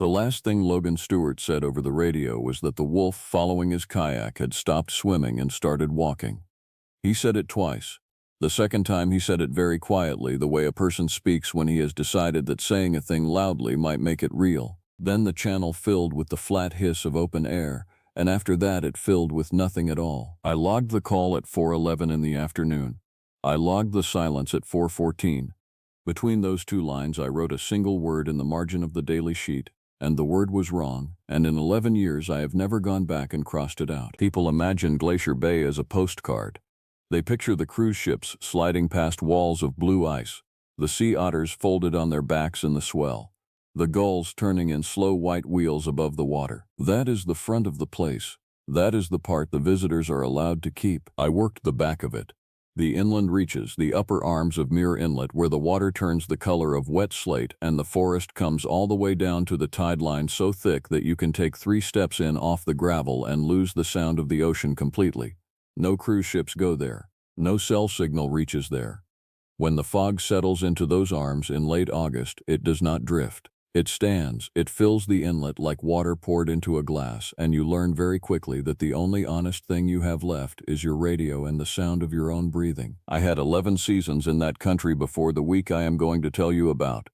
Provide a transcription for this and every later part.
The last thing Logan Stewart said over the radio was that the wolf following his kayak had stopped swimming and started walking. He said it twice. The second time he said it very quietly, the way a person speaks when he has decided that saying a thing loudly might make it real. Then the channel filled with the flat hiss of open air, and after that it filled with nothing at all. I logged the call at 4:11 in the afternoon. I logged the silence at 4:14. Between those two lines I wrote a single word in the margin of the daily sheet, and the word was wrong, and in 11 years I have never gone back and crossed it out. People imagine Glacier Bay as a postcard. They picture the cruise ships sliding past walls of blue ice, the sea otters folded on their backs in the swell, the gulls turning in slow white wheels above the water. That is the front of the place. That is the part the visitors are allowed to keep. I worked the back of it. The inland reaches, the upper arms of Muir Inlet where the water turns the color of wet slate and the forest comes all the way down to the tide line so thick that you can take 3 steps in off the gravel and lose the sound of the ocean completely. No cruise ships go there. No cell signal reaches there. When the fog settles into those arms in late August, it does not drift. It stands, it fills the inlet like water poured into a glass, and you learn very quickly that the only honest thing you have left is your radio and the sound of your own breathing. I had 11 seasons in that country before the week I am going to tell you about.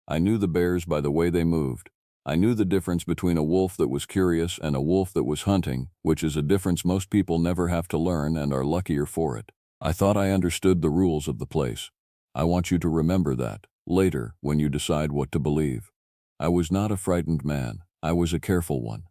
I knew the bears by the way they moved. I knew the difference between a wolf that was curious and a wolf that was hunting, which is a difference most people never have to learn and are luckier for it. I thought I understood the rules of the place. I want you to remember that, later, when you decide what to believe. I was not a frightened man. I was a careful one.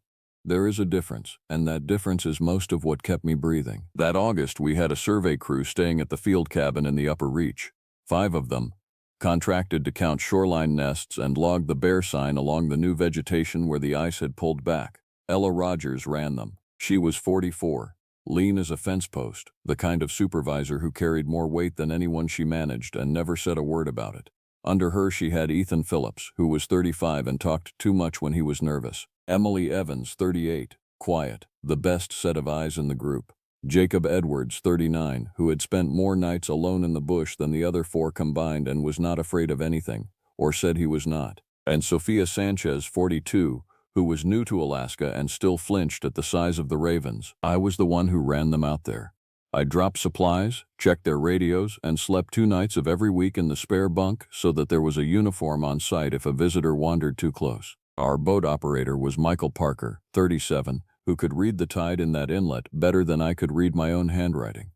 There is a difference, and that difference is most of what kept me breathing. That August, we had a survey crew staying at the field cabin in the upper reach. 5 of them, contracted to count shoreline nests and log the bear sign along the new vegetation where the ice had pulled back. Ella Rogers ran them. She was 44, lean as a fence post, the kind of supervisor who carried more weight than anyone she managed and never said a word about it. Under her she had Ethan Phillips, who was 35 and talked too much when he was nervous. Emily Evans, 38, quiet, the best set of eyes in the group. Jacob Edwards, 39, who had spent more nights alone in the bush than the other 4 combined and was not afraid of anything, or said he was not. And Sophia Sanchez, 42, who was new to Alaska and still flinched at the size of the ravens. I was the one who ran them out there. I dropped supplies, checked their radios, and slept 2 nights of every week in the spare bunk so that there was a uniform on site if a visitor wandered too close. Our boat operator was Michael Parker, 37, who could read the tide in that inlet better than I could read my own handwriting.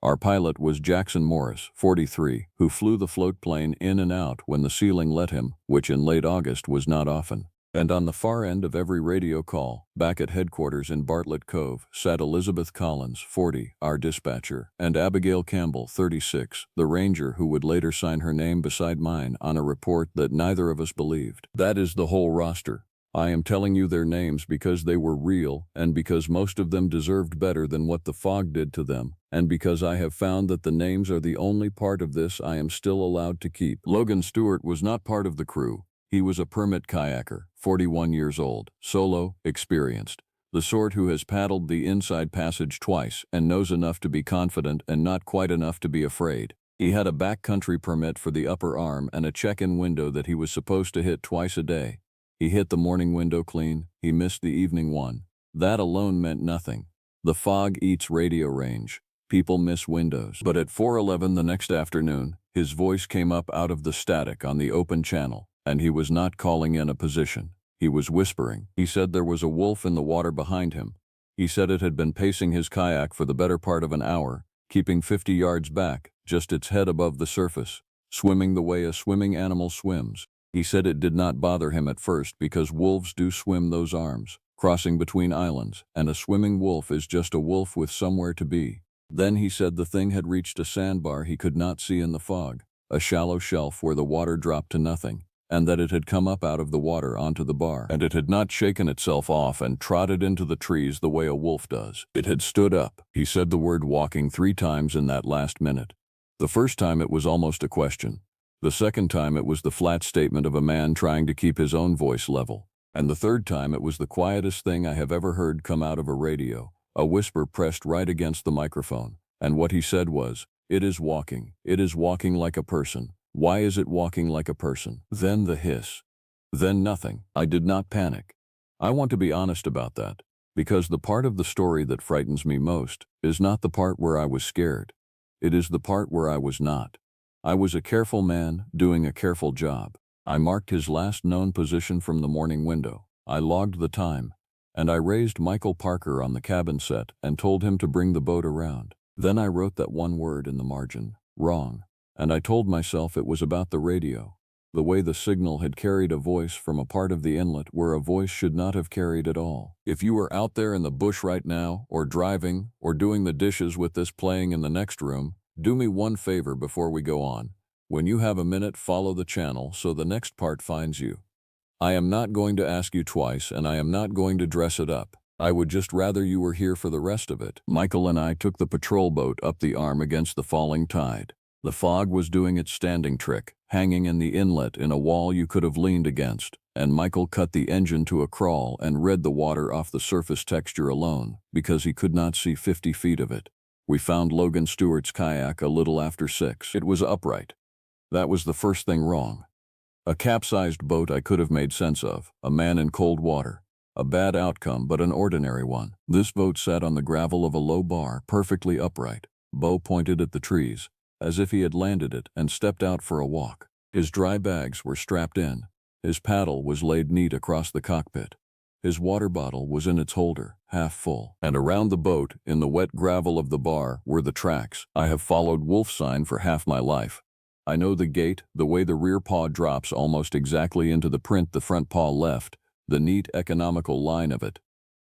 Our pilot was Jackson Morris, 43, who flew the float plane in and out when the ceiling let him, which in late August was not often. And on the far end of every radio call, back at headquarters in Bartlett Cove, sat Elizabeth Collins, 40, our dispatcher, and Abigail Campbell, 36, the ranger who would later sign her name beside mine on a report that neither of us believed. That is the whole roster. I am telling you their names because they were real, and because most of them deserved better than what the fog did to them, and because I have found that the names are the only part of this I am still allowed to keep. Logan Stewart was not part of the crew. He was a permit kayaker, 41 years old, solo, experienced, the sort who has paddled the Inside Passage twice and knows enough to be confident and not quite enough to be afraid. He had a backcountry permit for the upper arm and a check-in window that he was supposed to hit twice a day. He hit the morning window clean, he missed the evening one. That alone meant nothing. The fog eats radio range. People miss windows. But at 4:11 the next afternoon, his voice came up out of the static on the open channel. And he was not calling in a position. He was whispering. He said there was a wolf in the water behind him. He said it had been pacing his kayak for the better part of an hour, keeping 50 yards back, just its head above the surface, swimming the way a swimming animal swims. He said it did not bother him at first because wolves do swim those arms, crossing between islands, and a swimming wolf is just a wolf with somewhere to be. Then he said the thing had reached a sandbar he could not see in the fog, a shallow shelf where the water dropped to nothing, and that it had come up out of the water onto the bar, and it had not shaken itself off and trotted into the trees the way a wolf does. It had stood up. He said the word walking 3 times in that last minute. The first time it was almost a question. The second time it was the flat statement of a man trying to keep his own voice level. And the third time it was the quietest thing I have ever heard come out of a radio, a whisper pressed right against the microphone. And what he said was, "It is walking. It is walking like a person. Why is it walking like a person?" Then the hiss. Then nothing. I did not panic. I want to be honest about that, because the part of the story that frightens me most is not the part where I was scared. It is the part where I was not. I was a careful man, doing a careful job. I marked his last known position from the morning window. I logged the time, and I raised Michael Parker on the cabin set and told him to bring the boat around. Then I wrote that one word in the margin, wrong, and I told myself it was about the radio. The way the signal had carried a voice from a part of the inlet where a voice should not have carried at all. If you are out there in the bush right now, or driving, or doing the dishes with this playing in the next room, do me one favor before we go on. When you have a minute, follow the channel so the next part finds you. I am not going to ask you twice, and I am not going to dress it up. I would just rather you were here for the rest of it. Michael and I took the patrol boat up the arm against the falling tide. The fog was doing its standing trick, hanging in the inlet in a wall you could have leaned against, and Michael cut the engine to a crawl and read the water off the surface texture alone, because he could not see 50 feet of it. We found Logan Stewart's kayak a little after 6. It was upright. That was the first thing wrong. A capsized boat I could have made sense of, a man in cold water. A bad outcome, but an ordinary one. This boat sat on the gravel of a low bar, perfectly upright, bow pointed at the trees, as if he had landed it and stepped out for a walk. His dry bags were strapped in. His paddle was laid neat across the cockpit. His water bottle was in its holder, half full. And around the boat, in the wet gravel of the bar, were the tracks. I have followed wolf sign for half my life. I know the gait, the way the rear paw drops almost exactly into the print the front paw left, the neat, economical line of it.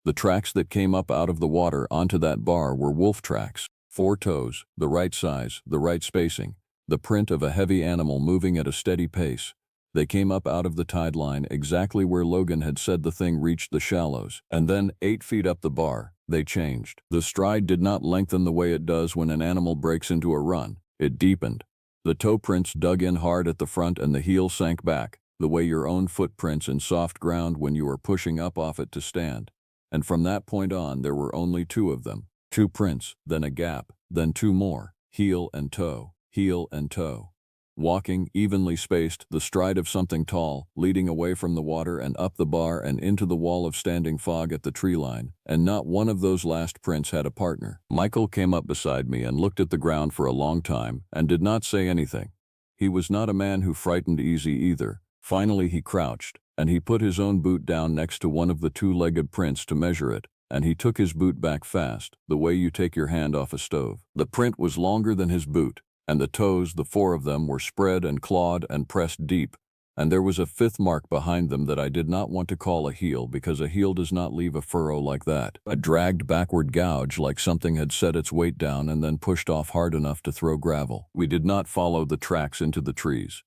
The tracks that came up out of the water onto that bar were wolf tracks. 4 toes, the right size, the right spacing, the print of a heavy animal moving at a steady pace. They came up out of the tide line exactly where Logan had said the thing reached the shallows, and then 8 feet up the bar, they changed. The stride did not lengthen the way it does when an animal breaks into a run. It deepened. The toe prints dug in hard at the front and the heel sank back, the way your own footprints in soft ground when you are pushing up off it to stand. And from that point on there were only 2 of them. 2 prints, then a gap, then 2 more, heel and toe, heel and toe. Walking, evenly spaced, the stride of something tall, leading away from the water and up the bar and into the wall of standing fog at the tree line, and not one of those last prints had a partner. Michael came up beside me and looked at the ground for a long time and did not say anything. He was not a man who frightened easy either. Finally he crouched, and he put his own boot down next to one of the 2-legged prints to measure it, and he took his boot back fast, the way you take your hand off a stove. The print was longer than his boot, and the toes, the 4 of them, were spread and clawed and pressed deep, and there was a 5th mark behind them that I did not want to call a heel because a heel does not leave a furrow like that. A dragged backward gouge like something had set its weight down and then pushed off hard enough to throw gravel. We did not follow the tracks into the trees.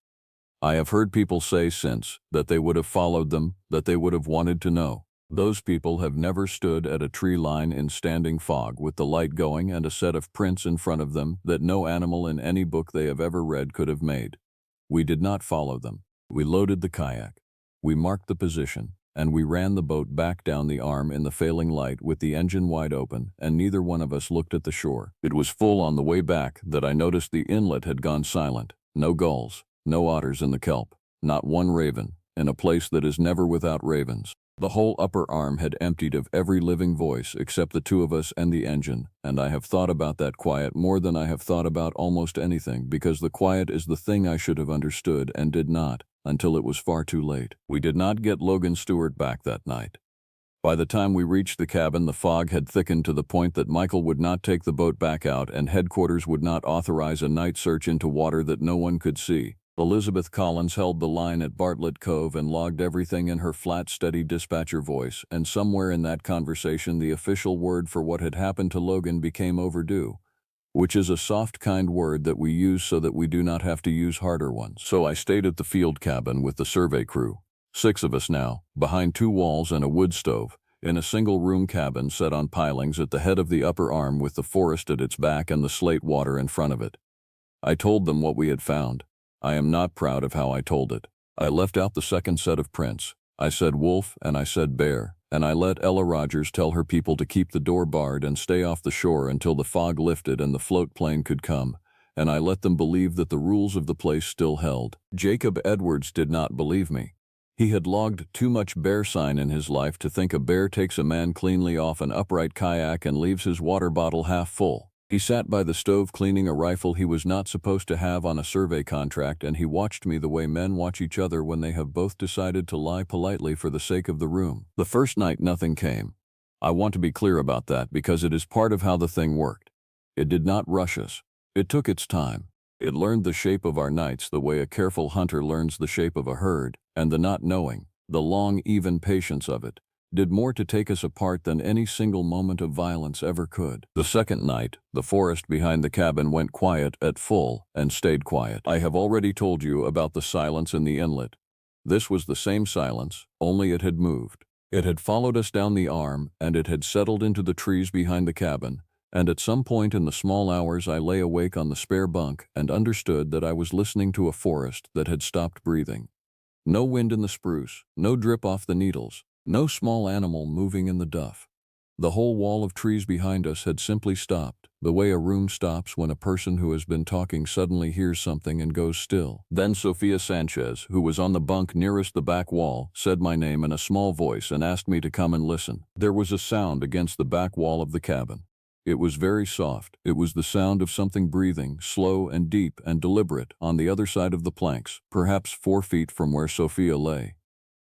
I have heard people say since that they would have followed them, that they would have wanted to know. Those people have never stood at a tree line in standing fog with the light going and a set of prints in front of them that no animal in any book they have ever read could have made. We did not follow them. We loaded the kayak. We marked the position, and we ran the boat back down the arm in the failing light with the engine wide open, and neither one of us looked at the shore. It was full on the way back that I noticed the inlet had gone silent. No gulls, no otters in the kelp, not one raven, in a place that is never without ravens. The whole upper arm had emptied of every living voice except the 2 of us and the engine, and I have thought about that quiet more than I have thought about almost anything, because the quiet is the thing I should have understood and did not, until it was far too late. We did not get Logan Stewart back that night. By the time we reached the cabin, the fog had thickened to the point that Michael would not take the boat back out and headquarters would not authorize a night search into water that no one could see. Elizabeth Collins held the line at Bartlett Cove and logged everything in her flat, steady dispatcher voice, and somewhere in that conversation the official word for what had happened to Logan became overdue, which is a soft, kind word that we use so that we do not have to use harder ones. So I stayed at the field cabin with the survey crew, 6 of us now, behind 2 walls and a wood stove, in a single-room cabin set on pilings at the head of the upper arm with the forest at its back and the slate water in front of it. I told them what we had found. I am not proud of how I told it. I left out the second set of prints. I said wolf and I said bear, and I let Ella Rogers tell her people to keep the door barred and stay off the shore until the fog lifted and the float plane could come, and I let them believe that the rules of the place still held. Jacob Edwards did not believe me. He had logged too much bear sign in his life to think a bear takes a man cleanly off an upright kayak and leaves his water bottle half full. He sat by the stove cleaning a rifle he was not supposed to have on a survey contract, and he watched me the way men watch each other when they have both decided to lie politely for the sake of the room. The first night nothing came. I want to be clear about that because it is part of how the thing worked. It did not rush us. It took its time. It learned the shape of our nights the way a careful hunter learns the shape of a herd, and the not knowing, the long, even patience of it, did more to take us apart than any single moment of violence ever could. The second night, the forest behind the cabin went quiet at full and stayed quiet. I have already told you about the silence in the inlet. This was the same silence, only it had moved. It had followed us down the arm, and it had settled into the trees behind the cabin, and at some point in the small hours I lay awake on the spare bunk and understood that I was listening to a forest that had stopped breathing. No wind in the spruce, no drip off the needles, no small animal moving in the duff. The whole wall of trees behind us had simply stopped, the way a room stops when a person who has been talking suddenly hears something and goes still. Then Sophia Sanchez, who was on the bunk nearest the back wall, said my name in a small voice and asked me to come and listen. There was a sound against the back wall of the cabin. It was very soft. It was the sound of something breathing, slow and deep and deliberate, on the other side of the planks, perhaps 4 feet from where Sophia lay.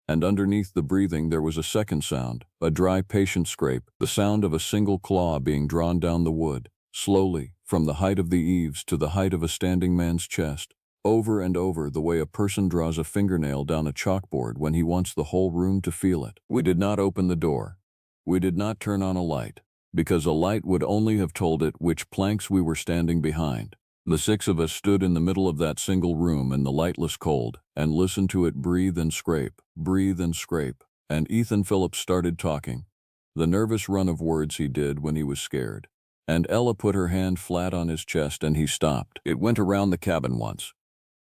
And underneath the breathing there was a second sound, a dry, patient scrape, the sound of a single claw being drawn down the wood, slowly, from the height of the eaves to the height of a standing man's chest, over and over the way a person draws a fingernail down a chalkboard when he wants the whole room to feel it. We did not open the door. We did not turn on a light, because a light would only have told it which planks we were standing behind. The 6 of us stood in the middle of that single room in the lightless cold and listened to it breathe and scrape, and Ethan Phillips started talking. The nervous run of words he did when he was scared. And Ella put her hand flat on his chest and he stopped. It went around the cabin once.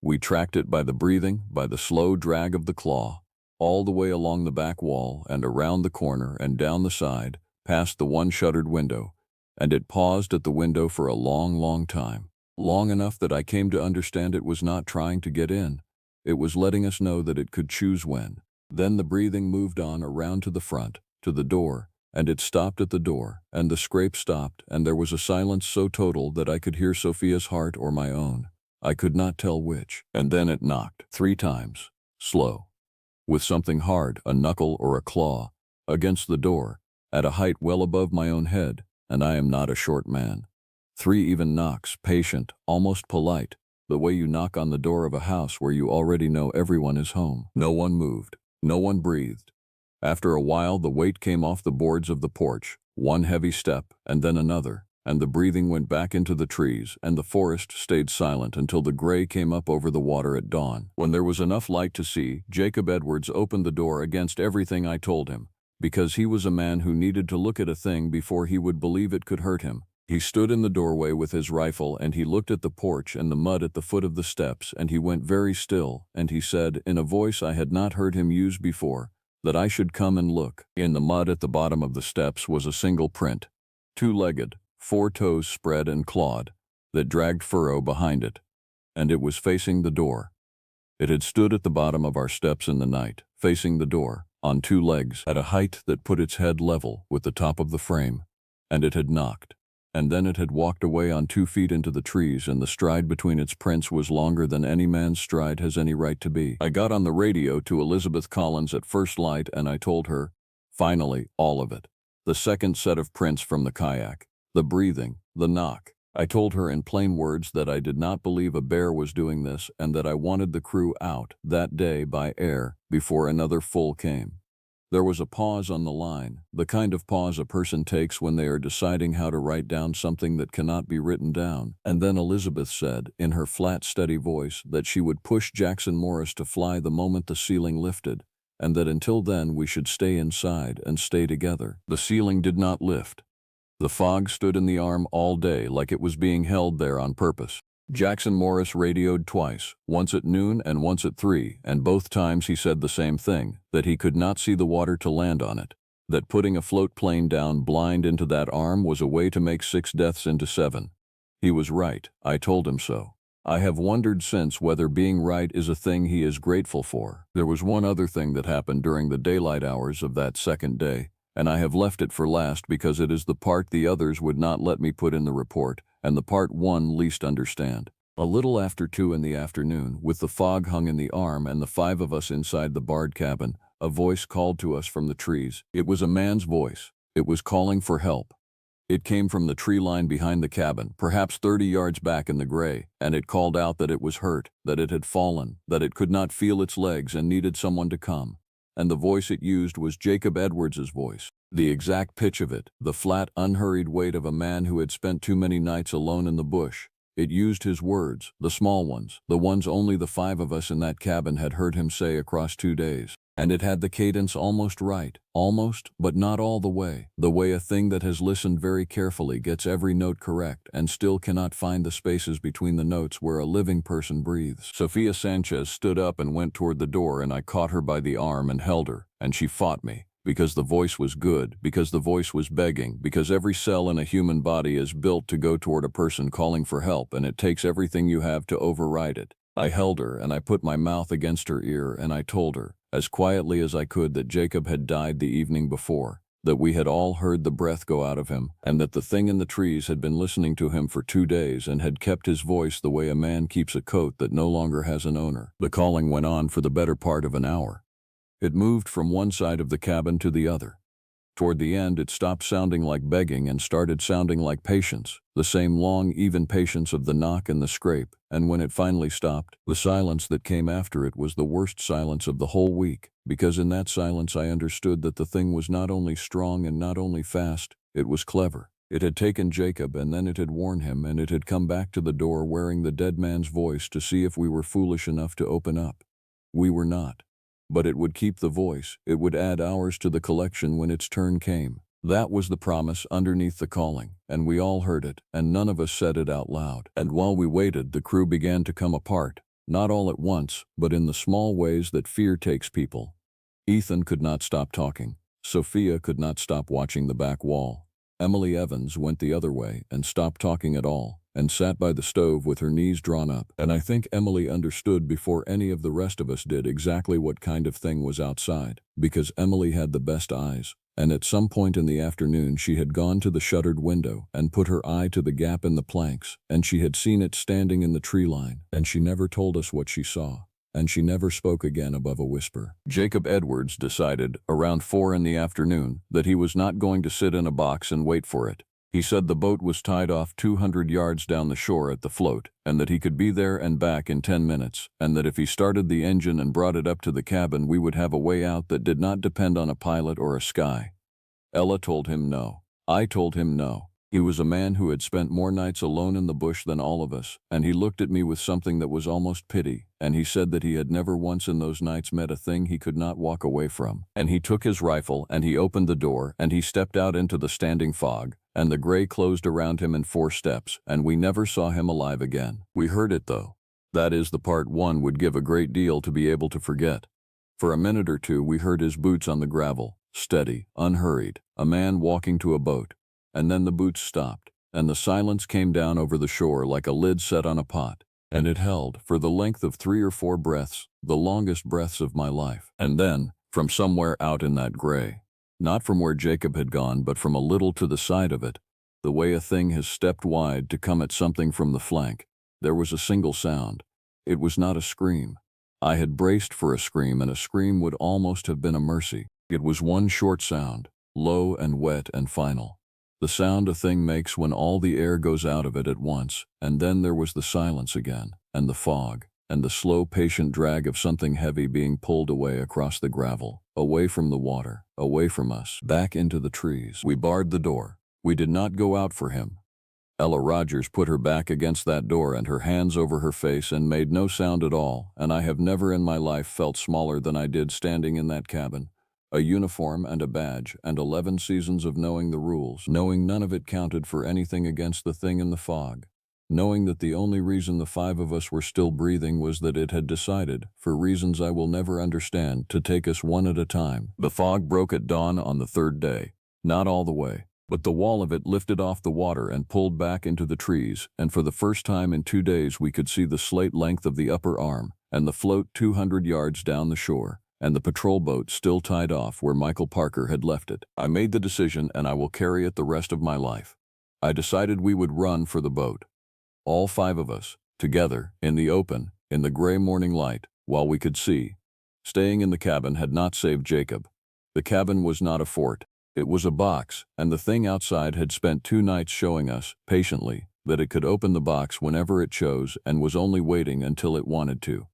We tracked it by the breathing, by the slow drag of the claw, all the way along the back wall and around the corner and down the side, past the one shuttered window, and it paused at the window for a long, long time. Long enough that I came to understand it was not trying to get in. It was letting us know that it could choose when. Then the breathing moved on around to the front, to the door, and it stopped at the door, and the scrape stopped, and there was a silence so total that I could hear Sophia's heart or my own. I could not tell which. And then it knocked 3 times, slow, with something hard, a knuckle or a claw, against the door, at a height well above my own head, and I am not a short man. 3 even knocks, patient, almost polite, the way you knock on the door of a house where you already know everyone is home. No one moved. No one breathed. After a while, the weight came off the boards of the porch, one heavy step, and then another, and the breathing went back into the trees, and the forest stayed silent until the gray came up over the water at dawn. When there was enough light to see, Jacob Edwards opened the door against everything I told him, because he was a man who needed to look at a thing before he would believe it could hurt him. He stood in the doorway with his rifle and he looked at the porch and the mud at the foot of the steps, and he went very still, and he said, in a voice I had not heard him use before, that I should come and look. In the mud at the bottom of the steps was a single print, 2-legged, 4 toes spread and clawed, that dragged furrow behind it, and it was facing the door. It had stood at the bottom of our steps in the night, facing the door, on 2 legs, at a height that put its head level with the top of the frame, and it had knocked. And then it had walked away on 2 feet into the trees, and the stride between its prints was longer than any man's stride has any right to be. I got on the radio to Elizabeth Collins at first light, and I told her, finally, all of it. The second set of prints from the kayak, the breathing, the knock. I told her in plain words that I did not believe a bear was doing this, and that I wanted the crew out that day by air before another full came. There was a pause on the line, the kind of pause a person takes when they are deciding how to write down something that cannot be written down, and then Elizabeth said, in her flat, steady voice, that she would push Jackson Morris to fly the moment the ceiling lifted, and that until then we should stay inside and stay together. The ceiling did not lift. The fog stood in the arm all day like it was being held there on purpose. Jackson Morris radioed twice, once at noon and once at 3, and both times he said the same thing, that he could not see the water to land on it, that putting a float plane down blind into that arm was a way to make 6 deaths into 7. He was right, I told him so. I have wondered since whether being right is a thing he is grateful for. There was one other thing that happened during the daylight hours of that second day, and I have left it for last because it is the part the others would not let me put in the report, and the part one least understand. A little after 2 in the afternoon, with the fog hung in the arm and the 5 of us inside the barred cabin, a voice called to us from the trees. It was a man's voice. It was calling for help. It came from the tree line behind the cabin, perhaps 30 yards back in the gray, and it called out that it was hurt, that it had fallen, that it could not feel its legs and needed someone to come. And the voice it used was Jacob Edwards's voice. The exact pitch of it, the flat, unhurried weight of a man who had spent too many nights alone in the bush. It used his words, the small ones, the ones only the 5 of us in that cabin had heard him say across 2 days. And it had the cadence almost right, almost, but not all the way a thing that has listened very carefully gets every note correct and still cannot find the spaces between the notes where a living person breathes. Sophia Sanchez stood up and went toward the door, and I caught her by the arm and held her, and she fought me. Because the voice was good, because the voice was begging, because every cell in a human body is built to go toward a person calling for help, and it takes everything you have to override it. I held her, and I put my mouth against her ear, and I told her, as quietly as I could, that Jacob had died the evening before, that we had all heard the breath go out of him, and that the thing in the trees had been listening to him for 2 days and had kept his voice the way a man keeps a coat that no longer has an owner. The calling went on for the better part of an hour. It moved from one side of the cabin to the other. Toward the end, it stopped sounding like begging and started sounding like patience, the same long, even patience of the knock and the scrape, and when it finally stopped, the silence that came after it was the worst silence of the whole week, because in that silence I understood that the thing was not only strong and not only fast, it was clever. It had taken Jacob, and then it had worn him, and it had come back to the door wearing the dead man's voice to see if we were foolish enough to open up. We were not. But it would keep the voice, it would add hours to the collection when its turn came. That was the promise underneath the calling, and we all heard it, and none of us said it out loud. And while we waited, the crew began to come apart, not all at once, but in the small ways that fear takes people. Ethan could not stop talking. Sophia could not stop watching the back wall. Emily Evans went the other way and stopped talking at all, and sat by the stove with her knees drawn up, and I think Emily understood before any of the rest of us did exactly what kind of thing was outside, because Emily had the best eyes, and at some point in the afternoon she had gone to the shuttered window and put her eye to the gap in the planks, and she had seen it standing in the tree line, and she never told us what she saw, and she never spoke again above a whisper. Jacob Edwards decided, around 4 in the afternoon, that he was not going to sit in a box and wait for it. He said the boat was tied off 200 yards down the shore at the float, and that he could be there and back in 10 minutes, and that if he started the engine and brought it up to the cabin, we would have a way out that did not depend on a pilot or a sky. Ella told him no. I told him no. He was a man who had spent more nights alone in the bush than all of us, and he looked at me with something that was almost pity, and he said that he had never once in those nights met a thing he could not walk away from. And he took his rifle, and he opened the door, and he stepped out into the standing fog, and the gray closed around him in 4 steps, and we never saw him alive again. We heard it, though. That is the part one would give a great deal to be able to forget. For a minute or two we heard his boots on the gravel, steady, unhurried, a man walking to a boat. And then the boots stopped, and the silence came down over the shore like a lid set on a pot, and it held, for the length of 3 or 4 breaths, the longest breaths of my life. And then, from somewhere out in that gray, not from where Jacob had gone, but from a little to the side of it, the way a thing has stepped wide to come at something from the flank, there was a single sound. It was not a scream. I had braced for a scream, and a scream would almost have been a mercy. It was one short sound, low and wet and final. The sound a thing makes when all the air goes out of it at once, and then there was the silence again, and the fog, and the slow, patient drag of something heavy being pulled away across the gravel, away from the water, away from us, back into the trees. We barred the door. We did not go out for him. Ella Rogers put her back against that door and her hands over her face and made no sound at all, and I have never in my life felt smaller than I did standing in that cabin. A uniform and a badge, and 11 seasons of knowing the rules, knowing none of it counted for anything against the thing in the fog, knowing that the only reason the 5 of us were still breathing was that it had decided, for reasons I will never understand, to take us one at a time. The fog broke at dawn on the 3rd day. Not all the way. But the wall of it lifted off the water and pulled back into the trees, and for the first time in 2 days we could see the slate length of the upper arm, and the float 200 yards down the shore, and the patrol boat still tied off where Michael Parker had left it. I made the decision, and I will carry it the rest of my life. I decided we would run for the boat. All 5 of us, together, in the open, in the gray morning light, while we could see. Staying in the cabin had not saved Jacob. The cabin was not a fort. It was a box, and the thing outside had spent 2 nights showing us, patiently, that it could open the box whenever it chose and was only waiting until it wanted to.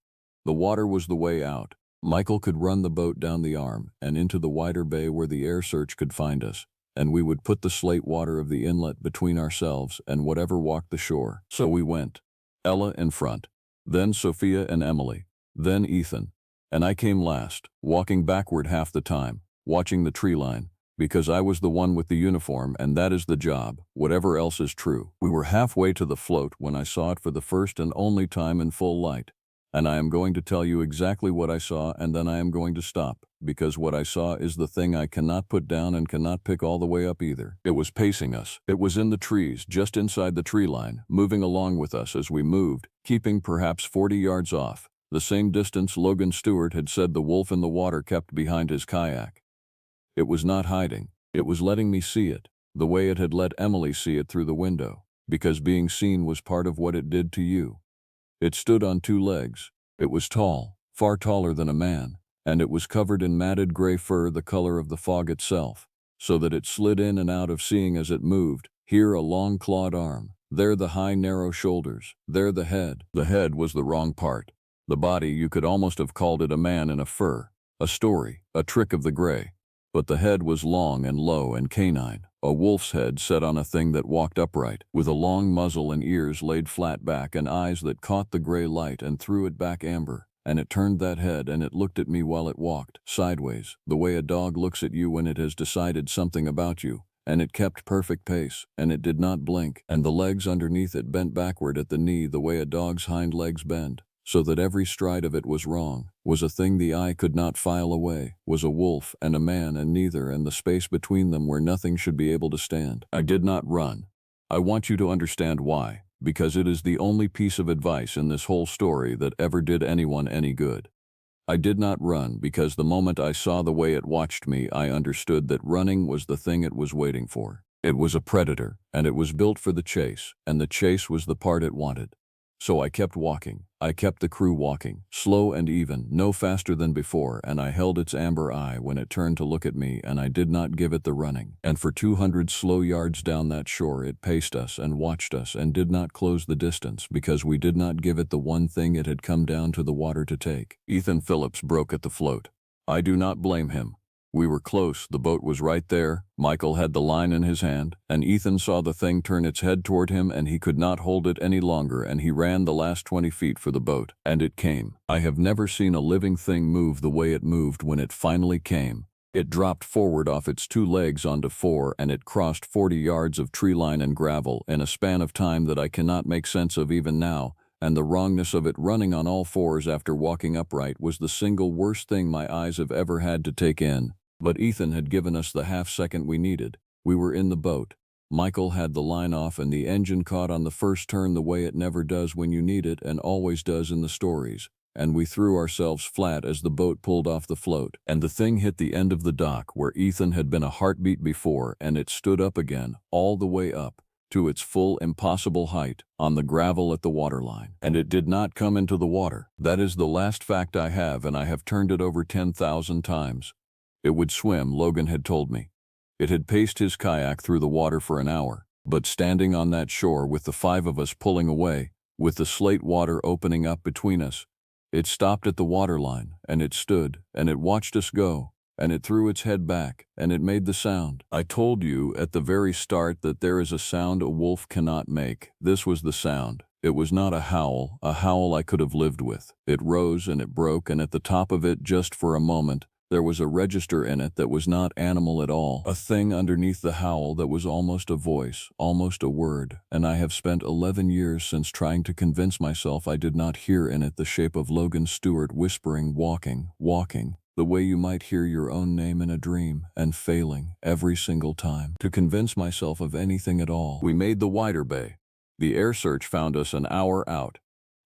The water was the way out. Michael could run the boat down the arm and into the wider bay where the air search could find us, and we would put the slate water of the inlet between ourselves and whatever walked the shore. So we went. Ella in front, then Sophia and Emily, then Ethan, and I came last, walking backward half the time, watching the tree line, because I was the one with the uniform and that is the job, whatever else is true. We were halfway to the float when I saw it for the first and only time in full light. And I am going to tell you exactly what I saw, and then I am going to stop, because what I saw is the thing I cannot put down and cannot pick all the way up either. It was pacing us. It was in the trees, just inside the tree line, moving along with us as we moved, keeping perhaps 40 yards off, the same distance Logan Stewart had said the wolf in the water kept behind his kayak. It was not hiding. It was letting me see it, the way it had let Emily see it through the window, because being seen was part of what it did to you. It stood on 2 legs. It was tall, far taller than a man, and it was covered in matted gray fur the color of the fog itself, so that it slid in and out of seeing as it moved, here a long clawed arm, there the high narrow shoulders, there the head. The head was the wrong part. The body, you could almost have called it a man in a fur, a story, a trick of the gray. But the head was long and low and canine, a wolf's head set on a thing that walked upright, with a long muzzle and ears laid flat back and eyes that caught the gray light and threw it back amber. And it turned that head and it looked at me while it walked, sideways, the way a dog looks at you when it has decided something about you. And it kept perfect pace, and it did not blink, and the legs underneath it bent backward at the knee the way a dog's hind legs bend, so that every stride of it was wrong, was a thing the eye could not file away, was a wolf and a man and neither, and the space between them where nothing should be able to stand. I did not run. I want you to understand why, because it is the only piece of advice in this whole story that ever did anyone any good. I did not run because the moment I saw the way it watched me, I understood that running was the thing it was waiting for. It was a predator, and it was built for the chase, and the chase was the part it wanted. So I kept walking. I kept the crew walking, slow and even, no faster than before, and I held its amber eye when it turned to look at me, and I did not give it the running. And for 200 slow yards down that shore it paced us and watched us and did not close the distance because we did not give it the one thing it had come down to the water to take. Ethan Phillips broke at the float. I do not blame him. We were close, the boat was right there, Michael had the line in his hand, and Ethan saw the thing turn its head toward him and he could not hold it any longer and he ran the last 20 feet for the boat. And it came. I have never seen a living thing move the way it moved when it finally came. It dropped forward off its 2 legs onto 4 and it crossed 40 yards of tree line and gravel in a span of time that I cannot make sense of even now. And the wrongness of it running on all 4s after walking upright was the single worst thing my eyes have ever had to take in. But Ethan had given us the half-second we needed. We were in the boat. Michael had the line off and the engine caught on the first turn the way it never does when you need it and always does in the stories. And we threw ourselves flat as the boat pulled off the float. And the thing hit the end of the dock where Ethan had been a heartbeat before, and it stood up again, all the way up, to its full impossible height, on the gravel at the waterline. And it did not come into the water. That is the last fact I have, and I have turned it over 10,000 times. It would swim, Logan had told me. It had paced his kayak through the water for an hour, but standing on that shore with the 5 of us pulling away, with the slate water opening up between us, it stopped at the waterline, and it stood, and it watched us go, and it threw its head back, and it made the sound. I told you at the very start that there is a sound a wolf cannot make. This was the sound. It was not a howl I could have lived with. It rose and it broke, and at the top of it, just for a moment, there was a register in it that was not animal at all, a thing underneath the howl that was almost a voice, almost a word, and I have spent 11 years since trying to convince myself I did not hear in it the shape of Logan Stewart whispering, walking, walking. The way you might hear your own name in a dream and failing every single time to convince myself of anything at all. We made the wider bay. The air search found us an hour out.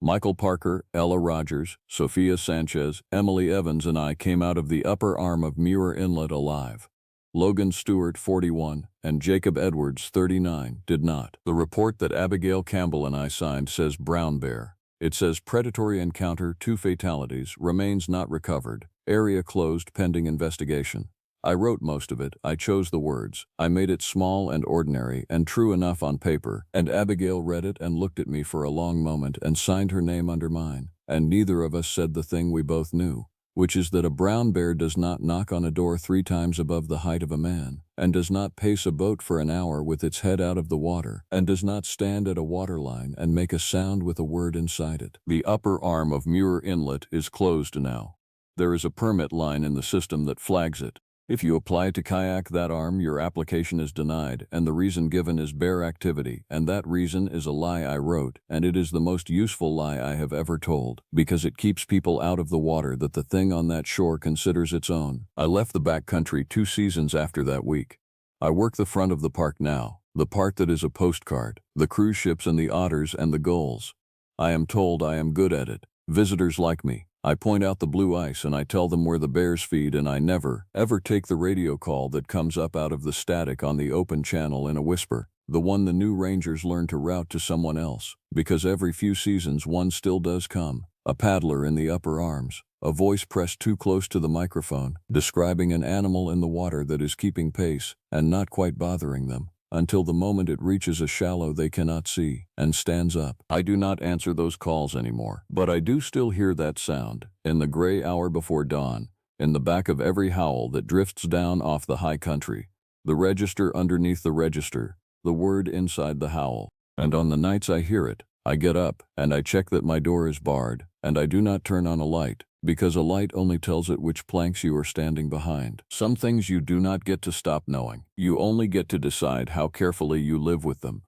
Michael Parker, Ella Rogers, Sophia Sanchez, Emily Evans and I came out of the upper arm of Muir Inlet alive. Logan Stewart, 41, and Jacob Edwards, 39, did not. The report that Abigail Campbell and I signed says brown bear. It says predatory encounter, 2 fatalities, remains not recovered, area closed pending investigation. I wrote most of it, I chose the words, I made it small and ordinary and true enough on paper, and Abigail read it and looked at me for a long moment and signed her name under mine, and neither of us said the thing we both knew, which is that a brown bear does not knock on a door 3 times above the height of a man, and does not pace a boat for an hour with its head out of the water, and does not stand at a waterline and make a sound with a word inside it. The upper arm of Muir Inlet is closed now. There is a permit line in the system that flags it. If you apply to kayak that arm, your application is denied, and the reason given is bear activity, and that reason is a lie I wrote, and it is the most useful lie I have ever told, because it keeps people out of the water that the thing on that shore considers its own. I left the back country 2 seasons after that week. I work the front of the park now, the part that is a postcard, the cruise ships and the otters and the gulls. I am told I am good at it. Visitors like me. I point out the blue ice and I tell them where the bears feed, and I never, ever take the radio call that comes up out of the static on the open channel in a whisper, the one the new rangers learn to route to someone else, because every few seasons one still does come, a paddler in the upper arms, a voice pressed too close to the microphone, describing an animal in the water that is keeping pace and not quite bothering them, until the moment it reaches a shallow they cannot see, and stands up. I do not answer those calls anymore, but I do still hear that sound, in the gray hour before dawn, in the back of every howl that drifts down off the high country, the register underneath the register, the word inside the howl. And on the nights I hear it, I get up, and I check that my door is barred, and I do not turn on a light, because a light only tells it which planks you are standing behind. Some things you do not get to stop knowing. You only get to decide how carefully you live with them.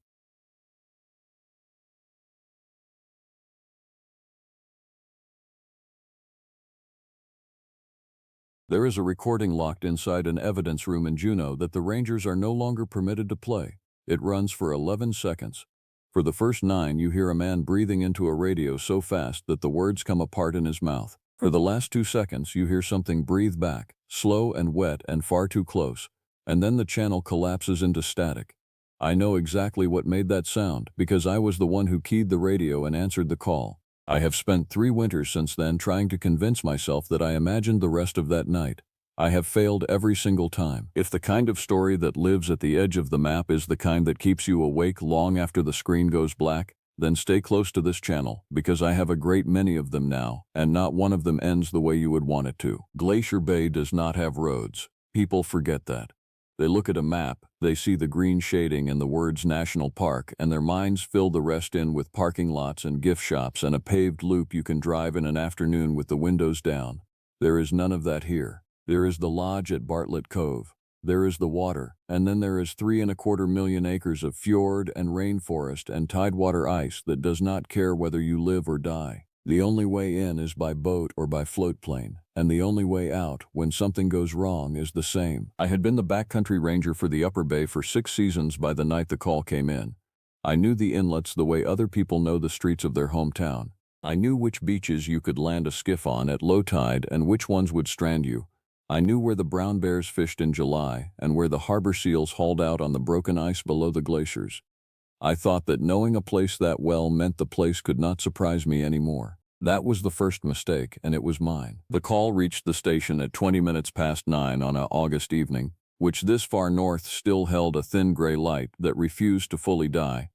There is a recording locked inside an evidence room in Juneau that the Rangers are no longer permitted to play. It runs for 11 seconds. For the first 9, you hear a man breathing into a radio so fast that the words come apart in his mouth. For the last 2 seconds, you hear something breathe back, slow and wet and far too close, and then the channel collapses into static. I know exactly what made that sound, because I was the one who keyed the radio and answered the call. I have spent 3 winters since then trying to convince myself that I imagined the rest of that night. I have failed every single time. If the kind of story that lives at the edge of the map is the kind that keeps you awake long after the screen goes black, then stay close to this channel, because I have a great many of them now, and not one of them ends the way you would want it to. Glacier Bay does not have roads. People forget that. They look at a map, they see the green shading and the words National Park, and their minds fill the rest in with parking lots and gift shops and a paved loop you can drive in an afternoon with the windows down. There is none of that here. There is the lodge at Bartlett Cove. There is the water, and then there is 3.25 million acres of fjord and rainforest and tidewater ice that does not care whether you live or die. The only way in is by boat or by float plane, and the only way out, when something goes wrong, is the same. I had been the backcountry ranger for the Upper Bay for 6 seasons by the night the call came in. I knew the inlets the way other people know the streets of their hometown. I knew which beaches you could land a skiff on at low tide and which ones would strand you. I knew where the brown bears fished in July and where the harbor seals hauled out on the broken ice below the glaciers. I thought that knowing a place that well meant the place could not surprise me anymore. That was the first mistake, and it was mine. The call reached the station at 20 minutes past 9 on an August evening, which this far north still held a thin gray light that refused to fully die.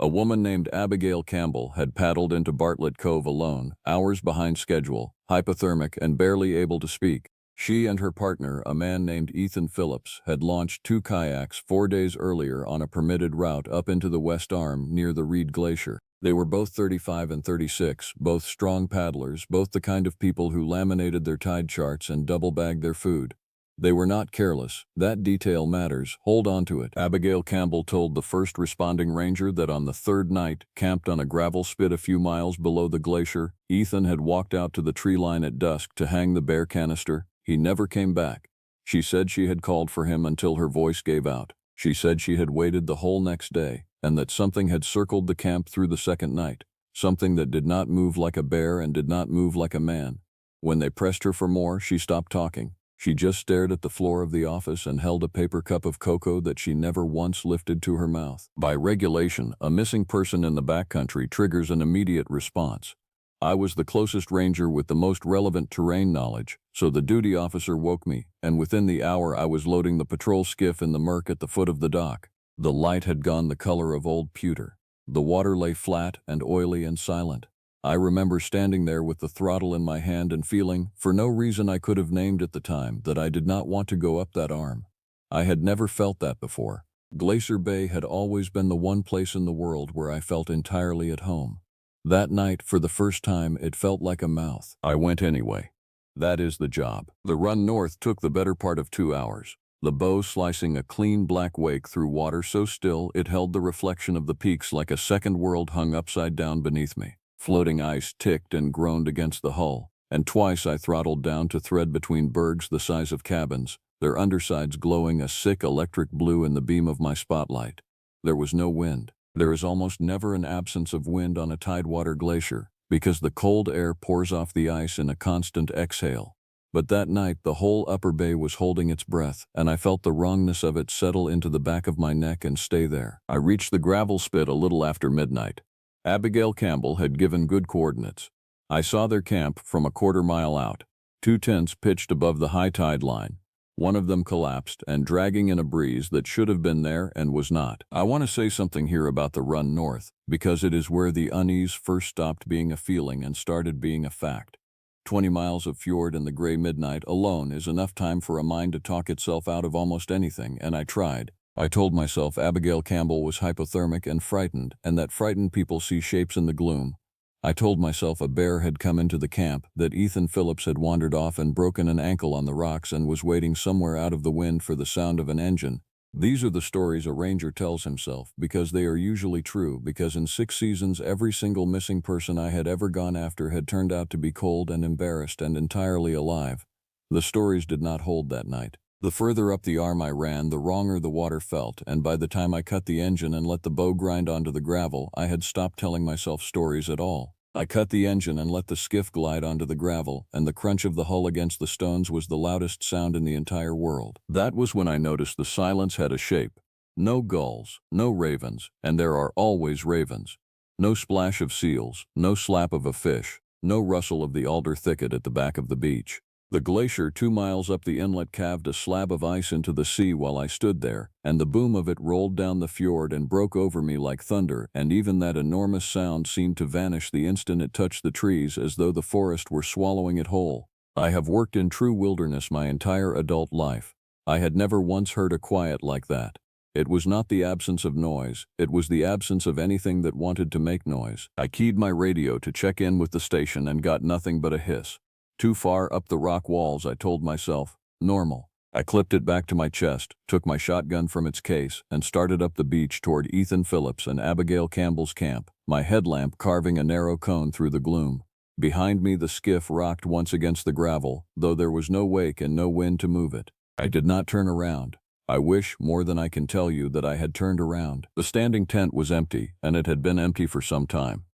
A woman named Abigail Campbell had paddled into Bartlett Cove alone, hours behind schedule, hypothermic and barely able to speak. She and her partner, a man named Ethan Phillips, had launched 2 kayaks 4 days earlier on a permitted route up into the West Arm near the Reed Glacier. They were both 35 and 36, both strong paddlers, both the kind of people who laminated their tide charts and double-bagged their food. They were not careless. That detail matters. Hold on to it. Abigail Campbell told the first responding ranger that on the 3rd night, camped on a gravel spit a few miles below the glacier, Ethan had walked out to the tree line at dusk to hang the bear canister. He never came back. She said she had called for him until her voice gave out. She said she had waited the whole next day, and that something had circled the camp through the second night, something that did not move like a bear and did not move like a man. When they pressed her for more, she stopped talking. She just stared at the floor of the office and held a paper cup of cocoa that she never once lifted to her mouth. By regulation, a missing person in the backcountry triggers an immediate response. I was the closest ranger with the most relevant terrain knowledge, so the duty officer woke me, and within the hour I was loading the patrol skiff in the murk at the foot of the dock. The light had gone the color of old pewter. The water lay flat and oily and silent. I remember standing there with the throttle in my hand and feeling, for no reason I could have named at the time, that I did not want to go up that arm. I had never felt that before. Glacier Bay had always been the one place in the world where I felt entirely at home. That night, for the first time, it felt like a mouth. I went anyway. That is the job. The run north took the better part of 2 hours. The bow slicing a clean black wake through water so still it held the reflection of the peaks like a second world hung upside down beneath me. Floating ice ticked and groaned against the hull, and twice I throttled down to thread between bergs the size of cabins, their undersides glowing a sick electric blue in the beam of my spotlight. There was no wind. There is almost never an absence of wind on a tidewater glacier, because the cold air pours off the ice in a constant exhale. But that night the whole upper bay was holding its breath, and I felt the wrongness of it settle into the back of my neck and stay there. I reached the gravel spit a little after midnight. Abigail Campbell had given good coordinates. I saw their camp from a quarter-mile out. 2 tents pitched above the high tide line. One of them collapsed and dragging in a breeze that should have been there and was not. I want to say something here about the run north, because it is where the unease first stopped being a feeling and started being a fact. 20 miles of fjord in the gray midnight alone is enough time for a mind to talk itself out of almost anything, and I tried. I told myself Abigail Campbell was hypothermic and frightened, and that frightened people see shapes in the gloom. I told myself a bear had come into the camp, that Ethan Phillips had wandered off and broken an ankle on the rocks and was waiting somewhere out of the wind for the sound of an engine. These are the stories a ranger tells himself, because they are usually true, because in 6 seasons every single missing person I had ever gone after had turned out to be cold and embarrassed and entirely alive. The stories did not hold that night. The further up the arm I ran, the wronger the water felt, and by the time I cut the engine and let the bow grind onto the gravel, I had stopped telling myself stories at all. I cut the engine and let the skiff glide onto the gravel, and the crunch of the hull against the stones was the loudest sound in the entire world. That was when I noticed the silence had a shape. No gulls, no ravens, and there are always ravens. No splash of seals, no slap of a fish, no rustle of the alder thicket at the back of the beach. The glacier 2 miles up the inlet calved a slab of ice into the sea while I stood there, and the boom of it rolled down the fjord and broke over me like thunder, and even that enormous sound seemed to vanish the instant it touched the trees, as though the forest were swallowing it whole. I have worked in true wilderness my entire adult life. I had never once heard a quiet like that. It was not the absence of noise, it was the absence of anything that wanted to make noise. I keyed my radio to check in with the station and got nothing but a hiss. Too far up the rock walls, I told myself. Normal. I clipped it back to my chest, took my shotgun from its case, and started up the beach toward Ethan Phillips and Abigail Campbell's camp, my headlamp carving a narrow cone through the gloom. Behind me the skiff rocked once against the gravel, though there was no wake and no wind to move it. I did not turn around. I wish, more than I can tell you, that I had turned around. The standing tent was empty, and it had been empty for some time.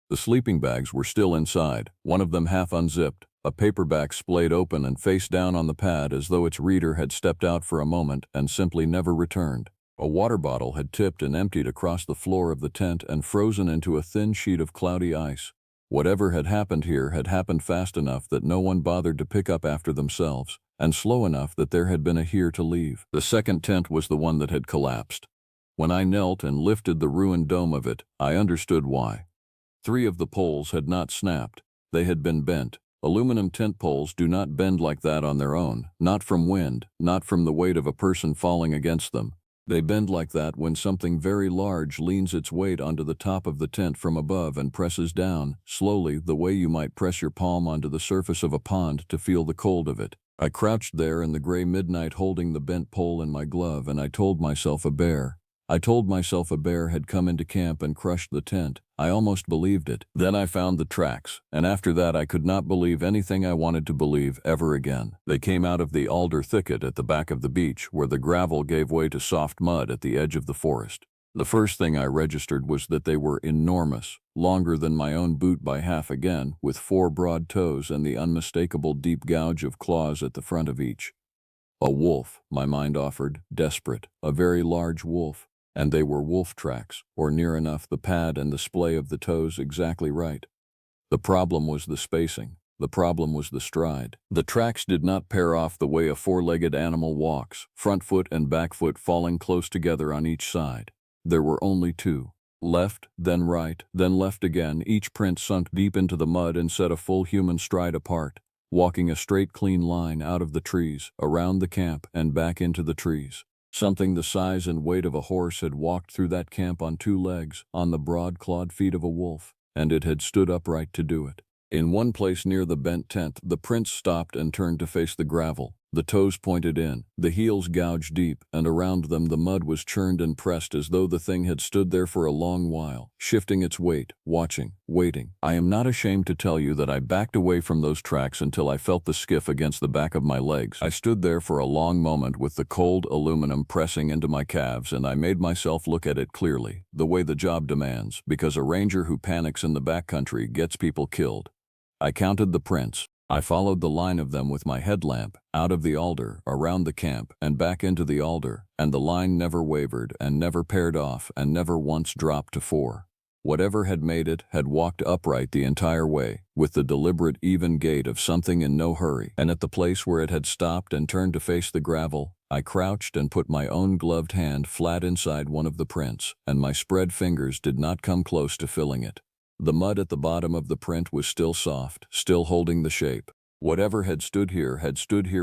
The sleeping bags were still inside, one of them half unzipped, a paperback splayed open and face down on the pad as though its reader had stepped out for a moment and simply never returned. A water bottle had tipped and emptied across the floor of the tent and frozen into a thin sheet of cloudy ice. Whatever had happened here had happened fast enough that no one bothered to pick up after themselves, and slow enough that there had been a here to leave. The second tent was the one that had collapsed. When I knelt and lifted the ruined dome of it, I understood why. 3 of the poles had not snapped. They had been bent. Aluminum tent poles do not bend like that on their own, not from wind, not from the weight of a person falling against them. They bend like that when something very large leans its weight onto the top of the tent from above and presses down, slowly, the way you might press your palm onto the surface of a pond to feel the cold of it. I crouched there in the gray midnight holding the bent pole in my glove, and I told myself a bear. I told myself a bear had come into camp and crushed the tent. I almost believed it. Then I found the tracks, and after that I could not believe anything I wanted to believe ever again. They came out of the alder thicket at the back of the beach, where the gravel gave way to soft mud at the edge of the forest. The first thing I registered was that they were enormous, longer than my own boot by half again, with 4 broad toes and the unmistakable deep gouge of claws at the front of each. A wolf, my mind offered, desperate, a very large wolf. And they were wolf tracks, or near enough, the pad and the splay of the toes exactly right. The problem was the spacing. The problem was the stride. The tracks did not pair off the way a 4-legged animal walks, front foot and back foot falling close together on each side. There were only 2. Left, then right, then left again. Each print sunk deep into the mud and set a full human stride apart, walking a straight clean line out of the trees, around the camp, and back into the trees. Something the size and weight of a horse had walked through that camp on 2 legs, on the broad clawed feet of a wolf, and it had stood upright to do it. In one place near the bent tent, the prints stopped and turned to face the gravel. The toes pointed in, the heels gouged deep, and around them the mud was churned and pressed as though the thing had stood there for a long while, shifting its weight, watching, waiting. I am not ashamed to tell you that I backed away from those tracks until I felt the skiff against the back of my legs. I stood there for a long moment with the cold aluminum pressing into my calves, and I made myself look at it clearly, the way the job demands, because a ranger who panics in the backcountry gets people killed. I counted the prints. I followed the line of them with my headlamp, out of the alder, around the camp, and back into the alder, and the line never wavered and never paired off and never once dropped to 4. Whatever had made it had walked upright the entire way, with the deliberate even gait of something in no hurry, and at the place where it had stopped and turned to face the gravel, I crouched and put my own gloved hand flat inside one of the prints, and my spread fingers did not come close to filling it. The mud at the bottom of the print was still soft, still holding the shape. Whatever had stood here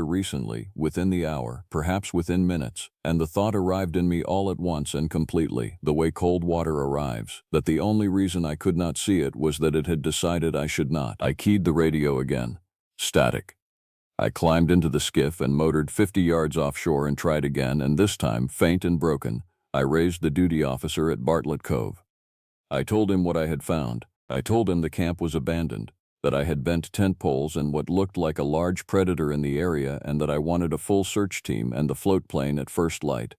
recently, within the hour, perhaps within minutes, and the thought arrived in me all at once and completely, the way cold water arrives, that the only reason I could not see it was that it had decided I should not. I keyed the radio again. Static. I climbed into the skiff and motored 50 yards offshore and tried again, and this time, faint and broken, I raised the duty officer at Bartlett Cove. I told him what I had found. I told him the camp was abandoned, that I had bent tent poles and what looked like a large predator in the area, and that I wanted a full search team and the float plane at first light.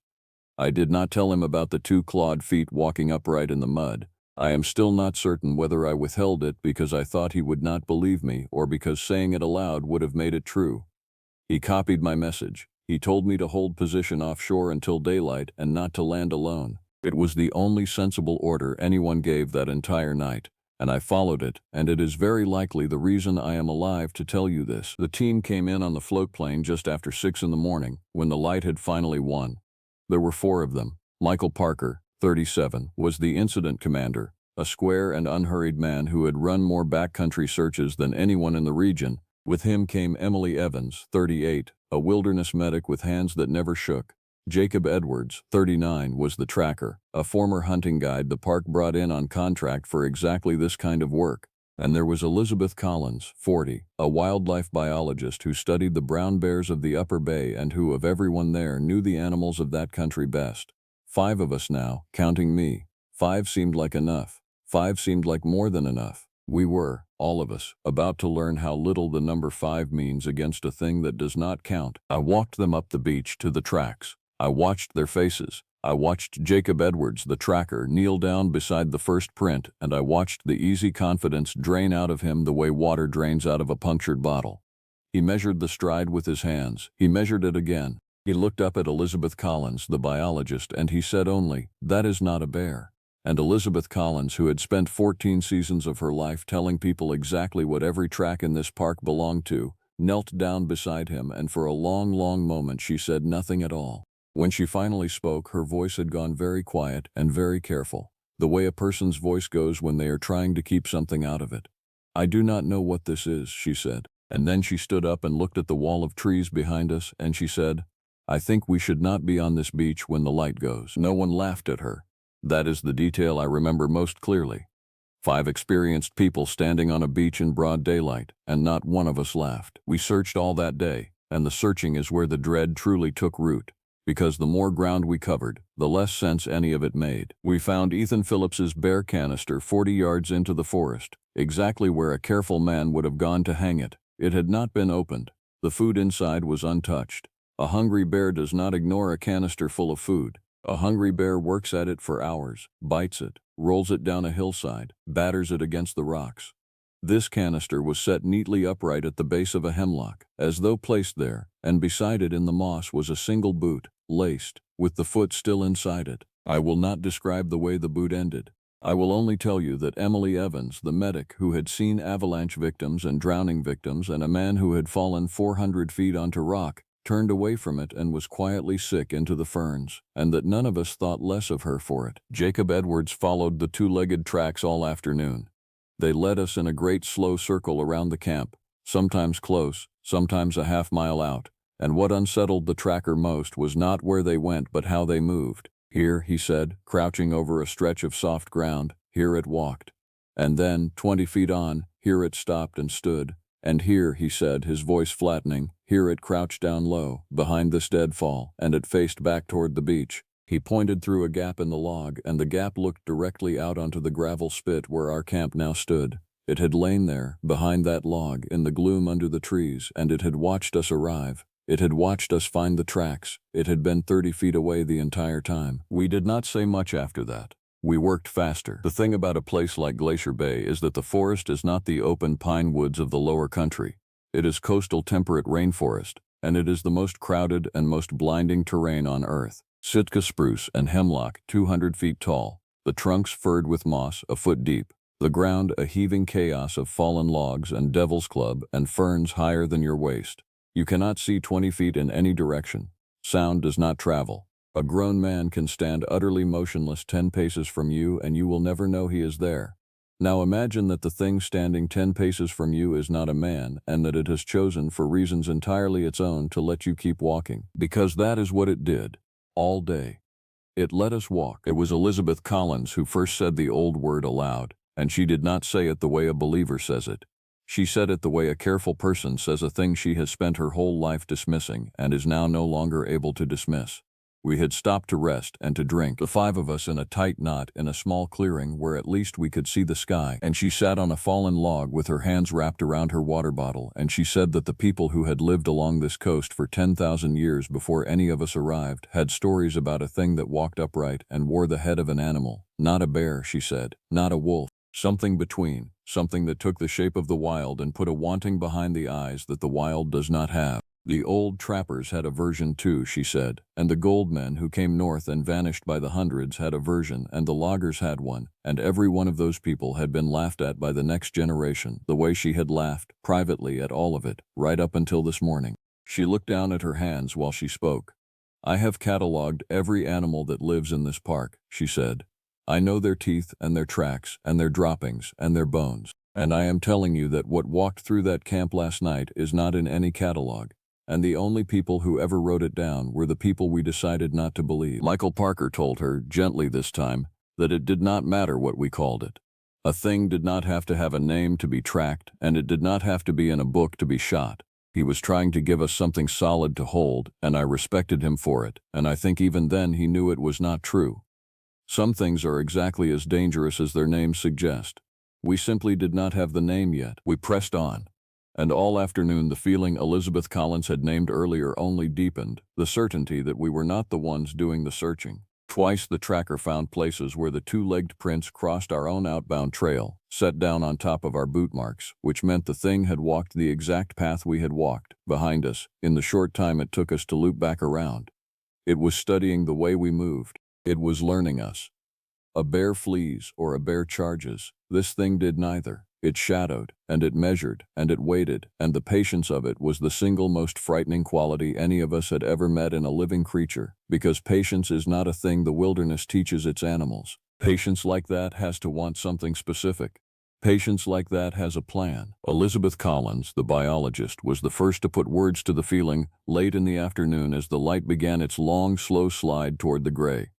I did not tell him about the 2 clawed feet walking upright in the mud. I am still not certain whether I withheld it because I thought he would not believe me or because saying it aloud would have made it true. He copied my message. He told me to hold position offshore until daylight and not to land alone. It was the only sensible order anyone gave that entire night, and I followed it, and it is very likely the reason I am alive to tell you this. The team came in on the float plane just after 6 in the morning, when the light had finally won. There were 4 of them. Michael Parker, 37, was the incident commander, a square and unhurried man who had run more backcountry searches than anyone in the region. With him came Emily Evans, 38, a wilderness medic with hands that never shook. Jacob Edwards, 39, was the tracker, a former hunting guide the park brought in on contract for exactly this kind of work. And there was Elizabeth Collins, 40, a wildlife biologist who studied the brown bears of the Upper Bay and who, of everyone there, knew the animals of that country best. 5 of us now, counting me. 5 seemed like enough. 5 seemed like more than enough. We were, all of us, about to learn how little the number 5 means against a thing that does not count. I walked them up the beach to the tracks. I watched their faces. I watched Jacob Edwards, the tracker, kneel down beside the first print, and I watched the easy confidence drain out of him the way water drains out of a punctured bottle. He measured the stride with his hands. He measured it again. He looked up at Elizabeth Collins, the biologist, and he said only, "That is not a bear." And Elizabeth Collins, who had spent 14 seasons of her life telling people exactly what every track in this park belonged to, knelt down beside him, and for a long, long moment she said nothing at all. When she finally spoke, her voice had gone very quiet and very careful, the way a person's voice goes when they are trying to keep something out of it. "I do not know what this is," she said. And then she stood up and looked at the wall of trees behind us, and she said, "I think we should not be on this beach when the light goes." No one laughed at her. That is the detail I remember most clearly. 5 experienced people standing on a beach in broad daylight, and not one of us laughed. We searched all that day, and the searching is where the dread truly took root. because the more ground we covered, the less sense any of it made. We found Ethan Phillips's bear canister 40 yards into the forest, exactly where a careful man would have gone to hang it. It had not been opened. The food inside was untouched. A hungry bear does not ignore a canister full of food. A hungry bear works at it for hours, bites it, rolls it down a hillside, batters it against the rocks. This canister was set neatly upright at the base of a hemlock, as though placed there, and beside it in the moss was a single boot, laced, with the foot still inside it. I will not describe the way the boot ended. I will only tell you that Emily Evans, the medic who had seen avalanche victims and drowning victims and a man who had fallen 400 feet onto rock, turned away from it and was quietly sick into the ferns, and that none of us thought less of her for it. Jacob Edwards followed the two-legged tracks all afternoon. They led us in a great slow circle around the camp, sometimes close, sometimes a half-mile out, and what unsettled the tracker most was not where they went but how they moved. Here, he said, crouching over a stretch of soft ground, here it walked. And then, 20 feet on, here it stopped and stood. And here, he said, his voice flattening, here it crouched down low, behind this deadfall, and it faced back toward the beach. He pointed through a gap in the log, and the gap looked directly out onto the gravel spit where our camp now stood. It had lain there, behind that log, in the gloom under the trees, and it had watched us arrive. It had watched us find the tracks. It had been 30 feet away the entire time. We did not say much after that. We worked faster. The thing about a place like Glacier Bay is that the forest is not the open pine woods of the lower country. It is coastal temperate rainforest, and it is the most crowded and most blinding terrain on Earth. Sitka spruce and hemlock 200 feet tall, the trunks furred with moss a foot deep, the ground a heaving chaos of fallen logs and devil's club and ferns higher than your waist. You cannot see 20 feet in any direction. Sound does not travel. A grown man can stand utterly motionless 10 paces from you and you will never know he is there. Now imagine that the thing standing 10 paces from you is not a man and that it has chosen for reasons entirely its own to let you keep walking. Because that is what it did. All day. It let us walk. It was Elizabeth Collins who first said the old word aloud, and she did not say it the way a believer says it. She said it the way a careful person says a thing she has spent her whole life dismissing and is now no longer able to dismiss. We had stopped to rest and to drink, the 5 of us in a tight knot in a small clearing where at least we could see the sky, and she sat on a fallen log with her hands wrapped around her water bottle, and she said that the people who had lived along this coast for 10,000 years before any of us arrived had stories about a thing that walked upright and wore the head of an animal. Not a bear, she said, not a wolf, something between, something that took the shape of the wild and put a wanting behind the eyes that the wild does not have. The old trappers had a version too, she said, and the gold men who came north and vanished by the hundreds had a version, and the loggers had one, and every one of those people had been laughed at by the next generation, the way she had laughed, privately at all of it, right up until this morning. She looked down at her hands while she spoke. I have catalogued every animal that lives in this park, she said. I know their teeth and their tracks and their droppings and their bones, and I am telling you that what walked through that camp last night is not in any catalogue. And the only people who ever wrote it down were the people we decided not to believe. Michael Parker told her, gently this time, that it did not matter what we called it. A thing did not have to have a name to be tracked, and it did not have to be in a book to be shot. He was trying to give us something solid to hold, and I respected him for it, and I think even then he knew it was not true. Some things are exactly as dangerous as their names suggest. We simply did not have the name yet. We pressed on. And all afternoon the feeling Elizabeth Collins had named earlier only deepened, the certainty that we were not the ones doing the searching. Twice the tracker found places where the two-legged prints crossed our own outbound trail, set down on top of our boot marks, which meant the thing had walked the exact path we had walked, behind us, in the short time it took us to loop back around. It was studying the way we moved. It was learning us. A bear flees or a bear charges. This thing did neither. It shadowed, and it measured, and it waited, and the patience of it was the single most frightening quality any of us had ever met in a living creature, because patience is not a thing the wilderness teaches its animals. Patience like that has to want something specific. Patience like that has a plan. Elizabeth Collins, the biologist, was the first to put words to the feeling late in the afternoon as the light began its long, slow slide toward the gray.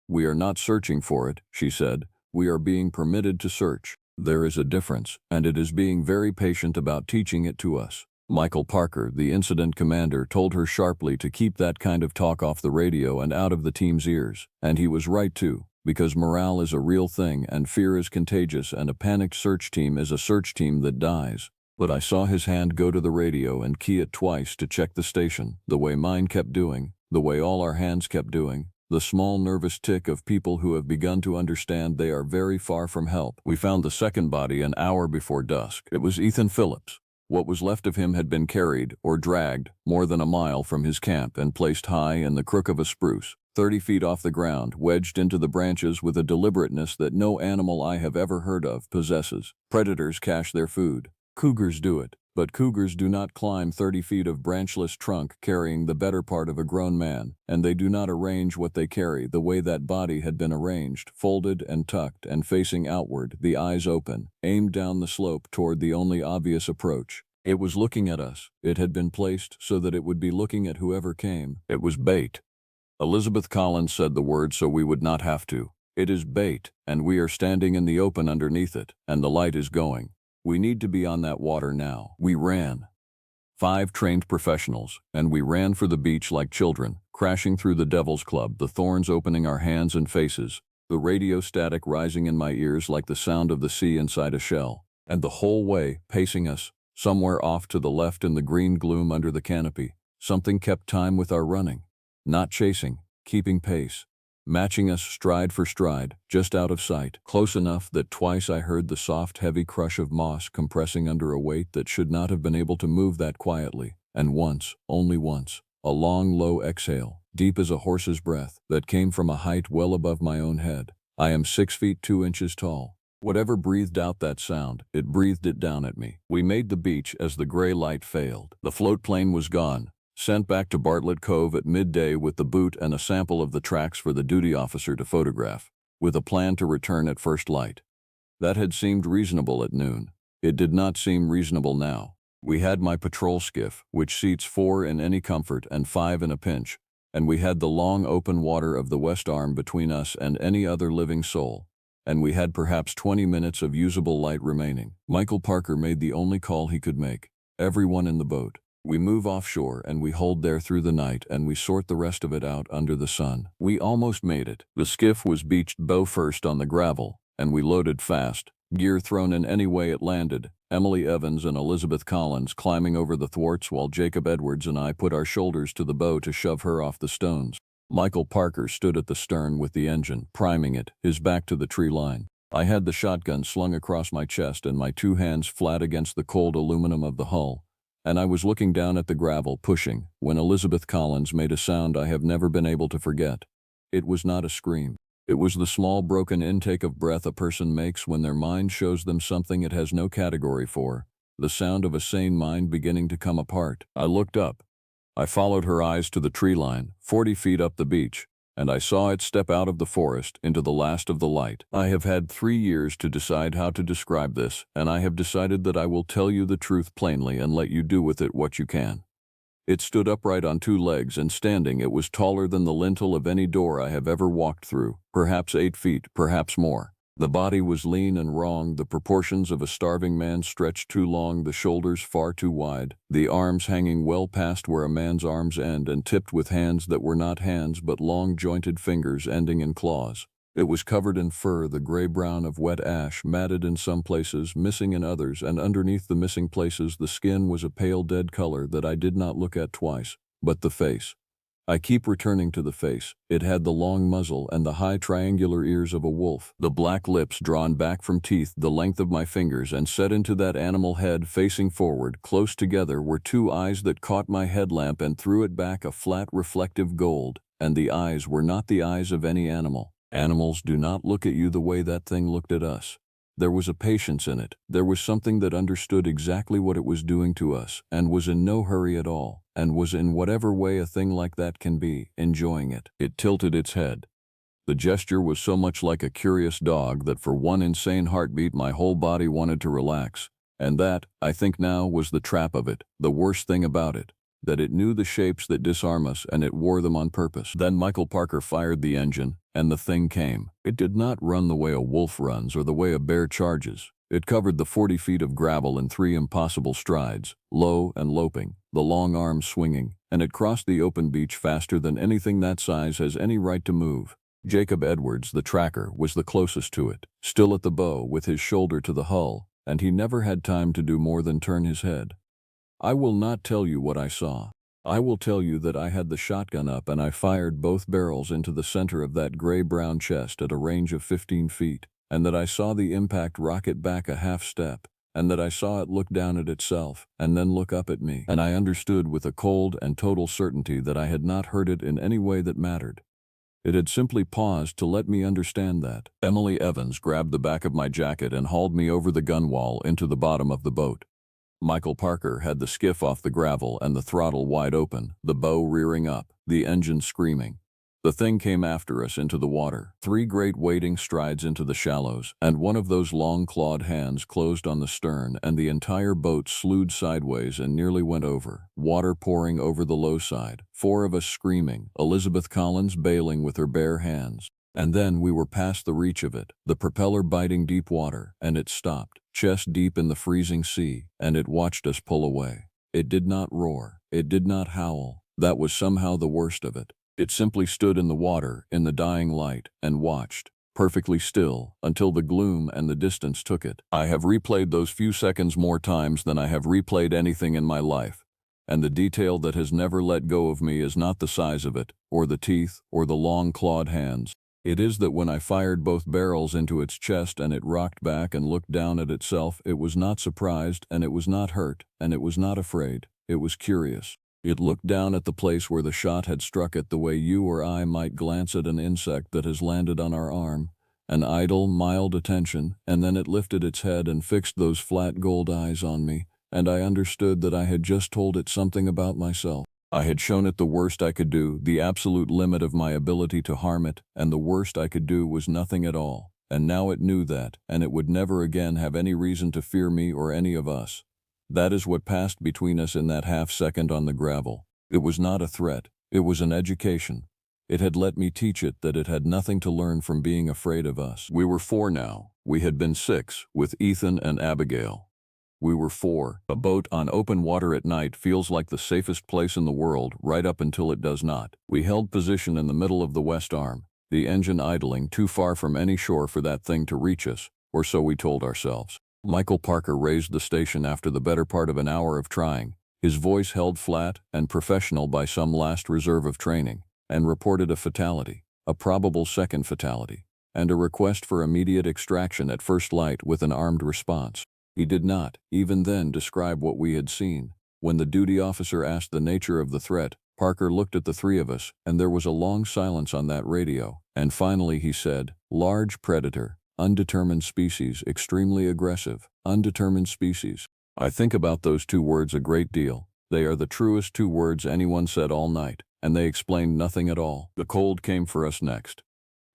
We are not searching for it, she said. We are being permitted to search. There is a difference, and it is being very patient about teaching it to us. Michael Parker, the incident commander, told her sharply to keep that kind of talk off the radio and out of the team's ears. And he was right too, because morale is a real thing and fear is contagious, and a panicked search team is a search team that dies. But I saw his hand go to the radio and key it twice to check the station, the way mine kept doing, the way all our hands kept doing. The small nervous tick of people who have begun to understand they are very far from help. We found the second body an hour before dusk. It was Ethan Phillips. What was left of him had been carried, or dragged, more than a mile from his camp and placed high in the crook of a spruce, 30 feet off the ground, wedged into the branches with a deliberateness that no animal I have ever heard of possesses. Predators cache their food. Cougars do it, but cougars do not climb 30 feet of branchless trunk carrying the better part of a grown man, and they do not arrange what they carry the way that body had been arranged, folded and tucked and facing outward, the eyes open, aimed down the slope toward the only obvious approach. It was looking at us. It had been placed so that it would be looking at whoever came. It was bait. Elizabeth Collins said the word so we would not have to. It is bait, and we are standing in the open underneath it, and the light is going. We need to be on that water now. We ran. 5 trained professionals, and we ran for the beach like children, crashing through the Devil's Club, the thorns opening our hands and faces, the radio static rising in my ears like the sound of the sea inside a shell. And the whole way, pacing us, somewhere off to the left in the green gloom under the canopy, something kept time with our running. Not chasing, keeping pace. Matching us stride for stride, just out of sight, close enough that twice I heard the soft, heavy crush of moss compressing under a weight that should not have been able to move that quietly, and once, only once, a long, low exhale, deep as a horse's breath, that came from a height well above my own head. I am 6 feet 2 inches tall. Whatever breathed out that sound, it breathed it down at me. We made the beach as the gray light failed. The float plane was gone. Sent back to Bartlett Cove at midday with the boot and a sample of the tracks for the duty officer to photograph, with a plan to return at first light. That had seemed reasonable at noon. It did not seem reasonable now. We had my patrol skiff, which seats 4 in any comfort and 5 in a pinch, and we had the long open water of the West Arm between us and any other living soul, and we had perhaps 20 minutes of usable light remaining. Michael Parker made the only call he could make. Everyone in the boat. We move offshore and we hold there through the night and we sort the rest of it out under the sun. We almost made it. The skiff was beached bow first on the gravel, and we loaded fast, gear thrown in any way it landed, Emily Evans and Elizabeth Collins climbing over the thwarts while Jacob Edwards and I put our shoulders to the bow to shove her off the stones. Michael Parker stood at the stern with the engine, priming it, his back to the tree line. I had the shotgun slung across my chest and my 2 hands flat against the cold aluminum of the hull, and I was looking down at the gravel, pushing, when Elizabeth Collins made a sound I have never been able to forget. It was not a scream. It was the small broken intake of breath a person makes when their mind shows them something it has no category for, the sound of a sane mind beginning to come apart. I looked up. I followed her eyes to the tree line, 40 feet up the beach, and I saw it step out of the forest into the last of the light. I have had 3 years to decide how to describe this, and I have decided that I will tell you the truth plainly and let you do with it what you can. It stood upright on 2 legs, and standing it was taller than the lintel of any door I have ever walked through, perhaps 8 feet, perhaps more. The body was lean and wrong, the proportions of a starving man stretched too long, the shoulders far too wide, the arms hanging well past where a man's arms end and tipped with hands that were not hands but long jointed fingers ending in claws. It was covered in fur, the gray-brown of wet ash, matted in some places, missing in others, and underneath the missing places the skin was a pale dead color that I did not look at twice. But the face. I keep returning to the face. It had the long muzzle and the high triangular ears of a wolf, the black lips drawn back from teeth the length of my fingers and set into that animal head facing forward. Close together were 2 eyes that caught my headlamp and threw it back a flat reflective gold, and the eyes were not the eyes of any animal. Animals do not look at you the way that thing looked at us. There was a patience in it. There was something that understood exactly what it was doing to us, and was in no hurry at all, and was in whatever way a thing like that can be, enjoying it. It tilted its head. The gesture was so much like a curious dog that for one insane heartbeat my whole body wanted to relax. And that, I think now, was the trap of it, the worst thing about it. That it knew the shapes that disarm us and it wore them on purpose. Then Michael Parker fired the engine, and the thing came. It did not run the way a wolf runs or the way a bear charges. It covered the 40 feet of gravel in 3 impossible strides, low and loping, the long arms swinging, and it crossed the open beach faster than anything that size has any right to move. Jacob Edwards, the tracker, was the closest to it, still at the bow with his shoulder to the hull, and he never had time to do more than turn his head. I will not tell you what I saw. I will tell you that I had the shotgun up and I fired both barrels into the center of that gray-brown chest at a range of 15 feet, and that I saw the impact rocket back a half step, and that I saw it look down at itself and then look up at me, and I understood with a cold and total certainty that I had not hurt it in any way that mattered. It had simply paused to let me understand that. Emily Evans grabbed the back of my jacket and hauled me over the gunwale into the bottom of the boat. Michael Parker had the skiff off the gravel and the throttle wide open, the bow rearing up, the engine screaming. The thing came after us into the water, 3 great wading strides into the shallows, and one of those long clawed hands closed on the stern, and the entire boat slewed sideways and nearly went over, water pouring over the low side, 4 of us screaming, Elizabeth Collins bailing with her bare hands. And then we were past the reach of it, the propeller biting deep water, and it stopped, chest deep in the freezing sea, and it watched us pull away. It did not roar. It did not howl. That was somehow the worst of it. It simply stood in the water, in the dying light, and watched, perfectly still, until the gloom and the distance took it. I have replayed those few seconds more times than I have replayed anything in my life, and the detail that has never let go of me is not the size of it, or the teeth, or the long clawed hands. It is that when I fired both barrels into its chest and it rocked back and looked down at itself, it was not surprised, and it was not hurt, and it was not afraid. It was curious. It looked down at the place where the shot had struck it the way you or I might glance at an insect that has landed on our arm, an idle, mild attention, and then it lifted its head and fixed those flat gold eyes on me, and I understood that I had just told it something about myself. I had shown it the worst I could do, the absolute limit of my ability to harm it, and the worst I could do was nothing at all. And now it knew that, and it would never again have any reason to fear me or any of us. That is what passed between us in that half-second on the gravel. It was not a threat. It was an education. It had let me teach it that it had nothing to learn from being afraid of us. We were 4 now. We had been 6, with Ethan and Abigail. We were 4. A boat on open water at night feels like the safest place in the world right up until it does not. We held position in the middle of the west arm, the engine idling too far from any shore for that thing to reach us, or so we told ourselves. Michael Parker raised the station after the better part of an hour of trying, his voice held flat and professional by some last reserve of training, and reported a fatality, a probable second fatality, and a request for immediate extraction at first light with an armed response. He did not, even then, describe what we had seen. When the duty officer asked the nature of the threat, Parker looked at the 3 of us, and there was a long silence on that radio, and finally he said, "Large predator, undetermined species, extremely aggressive, undetermined species." I think about those 2 words a great deal. They are the truest 2 words anyone said all night, and they explained nothing at all. The cold came for us next.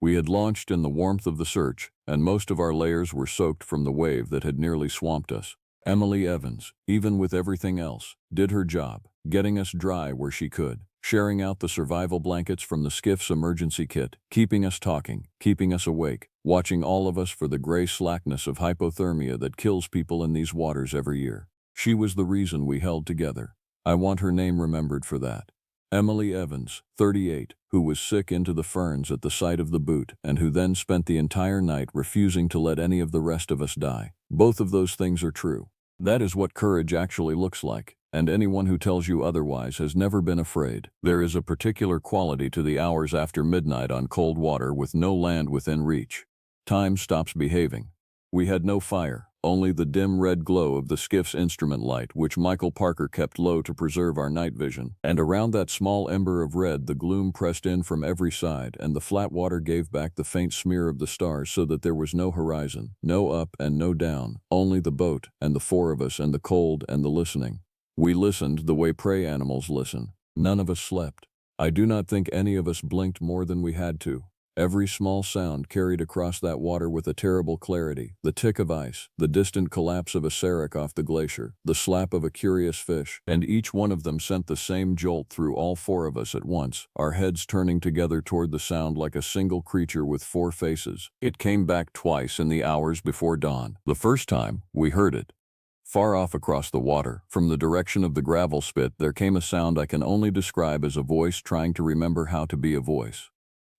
We had launched in the warmth of the search, and most of our layers were soaked from the wave that had nearly swamped us. Emily Evans, even with everything else, did her job, getting us dry where she could, sharing out the survival blankets from the skiff's emergency kit, keeping us talking, keeping us awake, watching all of us for the gray slackness of hypothermia that kills people in these waters every year. She was the reason we held together. I want her name remembered for that. Emily Evans, 38, who was sick into the ferns at the sight of the boot, and who then spent the entire night refusing to let any of the rest of us die. Both of those things are true. That is what courage actually looks like, and anyone who tells you otherwise has never been afraid. There is a particular quality to the hours after midnight on cold water with no land within reach. Time stops behaving. We had no fire, only the dim red glow of the skiff's instrument light, which Michael Parker kept low to preserve our night vision. And around that small ember of red the gloom pressed in from every side, and the flat water gave back the faint smear of the stars so that there was no horizon, no up and no down, only the boat, and the 4 of us, and the cold and the listening. We listened the way prey animals listen. None of us slept. I do not think any of us blinked more than we had to. Every small sound carried across that water with a terrible clarity. The tick of ice, the distant collapse of a serac off the glacier, the slap of a curious fish, and each one of them sent the same jolt through all four of us at once, our heads turning together toward the sound like a single creature with four faces. It came back twice in the hours before dawn. The first time, we heard it. Far off across the water, from the direction of the gravel spit, there came a sound I can only describe as a voice trying to remember how to be a voice.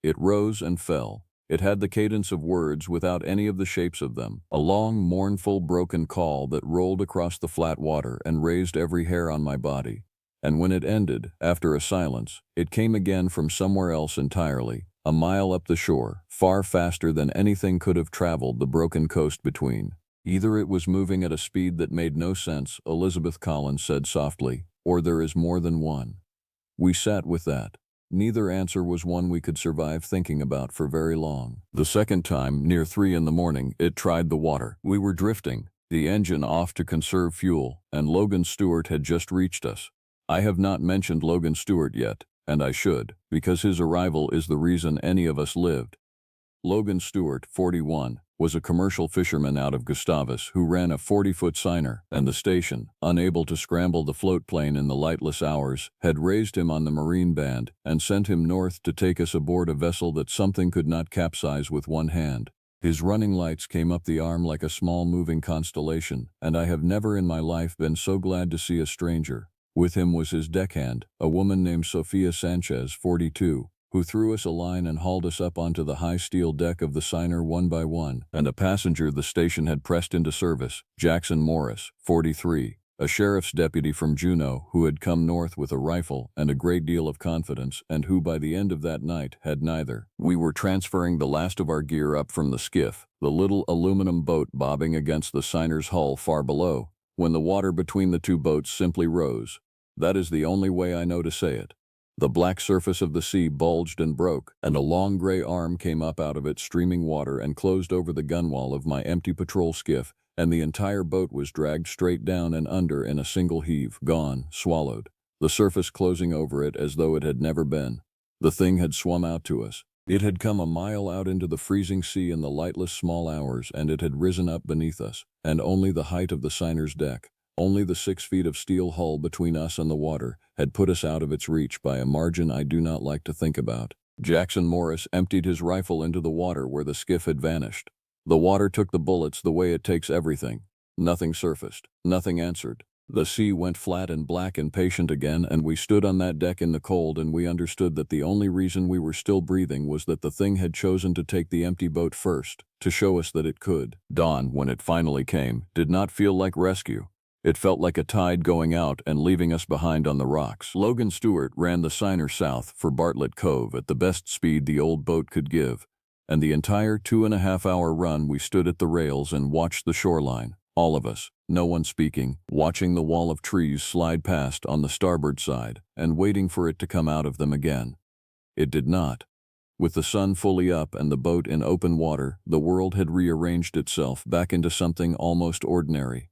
It rose and fell. It had the cadence of words without any of the shapes of them, a long, mournful, broken call that rolled across the flat water and raised every hair on my body. And when it ended, after a silence, it came again from somewhere else entirely, a mile up the shore, far faster than anything could have traveled the broken coast between. Either it was moving at a speed that made no sense, Elizabeth Collins said softly, or there is more than one. We sat with that. Neither answer was one we could survive thinking about for very long. The second time, near 3 in the morning, it tried the water. We were drifting, the engine off to conserve fuel, and Logan Stewart had just reached us. I have not mentioned Logan Stewart yet, and I should, because his arrival is the reason any of us lived. Logan Stewart, 41, was a commercial fisherman out of Gustavus who ran a 40-foot seiner, and the station, unable to scramble the float plane in the lightless hours, had raised him on the marine band and sent him north to take us aboard a vessel that something could not capsize with one hand. His running lights came up the arm like a small moving constellation, and I have never in my life been so glad to see a stranger. With him was his deckhand, a woman named Sophia Sanchez, 42, who threw us a line and hauled us up onto the high steel deck of the seiner one by one, and a passenger the station had pressed into service, Jackson Morris, 43, a sheriff's deputy from Juneau who had come north with a rifle and a great deal of confidence and who by the end of that night had neither. We were transferring the last of our gear up from the skiff, the little aluminum boat bobbing against the seiner's hull far below, when the water between the two boats simply rose. That is the only way I know to say it. The black surface of the sea bulged and broke, and a long gray arm came up out of its streaming water and closed over the gunwale of my empty patrol skiff, and the entire boat was dragged straight down and under in a single heave, gone, swallowed, the surface closing over it as though it had never been. The thing had swum out to us. It had come a mile out into the freezing sea in the lightless small hours, and it had risen up beneath us, and only the height of the seiner's deck, only the 6 feet of steel hull between us and the water, had put us out of its reach by a margin I do not like to think about. Jackson Morris emptied his rifle into the water where the skiff had vanished. The water took the bullets the way it takes everything. Nothing surfaced. Nothing answered. The sea went flat and black and patient again, and we stood on that deck in the cold, and we understood that the only reason we were still breathing was that the thing had chosen to take the empty boat first, to show us that it could. Dawn, when it finally came, did not feel like rescue. It felt like a tide going out and leaving us behind on the rocks. Logan Stewart ran the seiner south for Bartlett Cove at the best speed the old boat could give, and the entire 2.5-hour run we stood at the rails and watched the shoreline, all of us, no one speaking, watching the wall of trees slide past on the starboard side and waiting for it to come out of them again. It did not. With the sun fully up and the boat in open water, the world had rearranged itself back into something almost ordinary.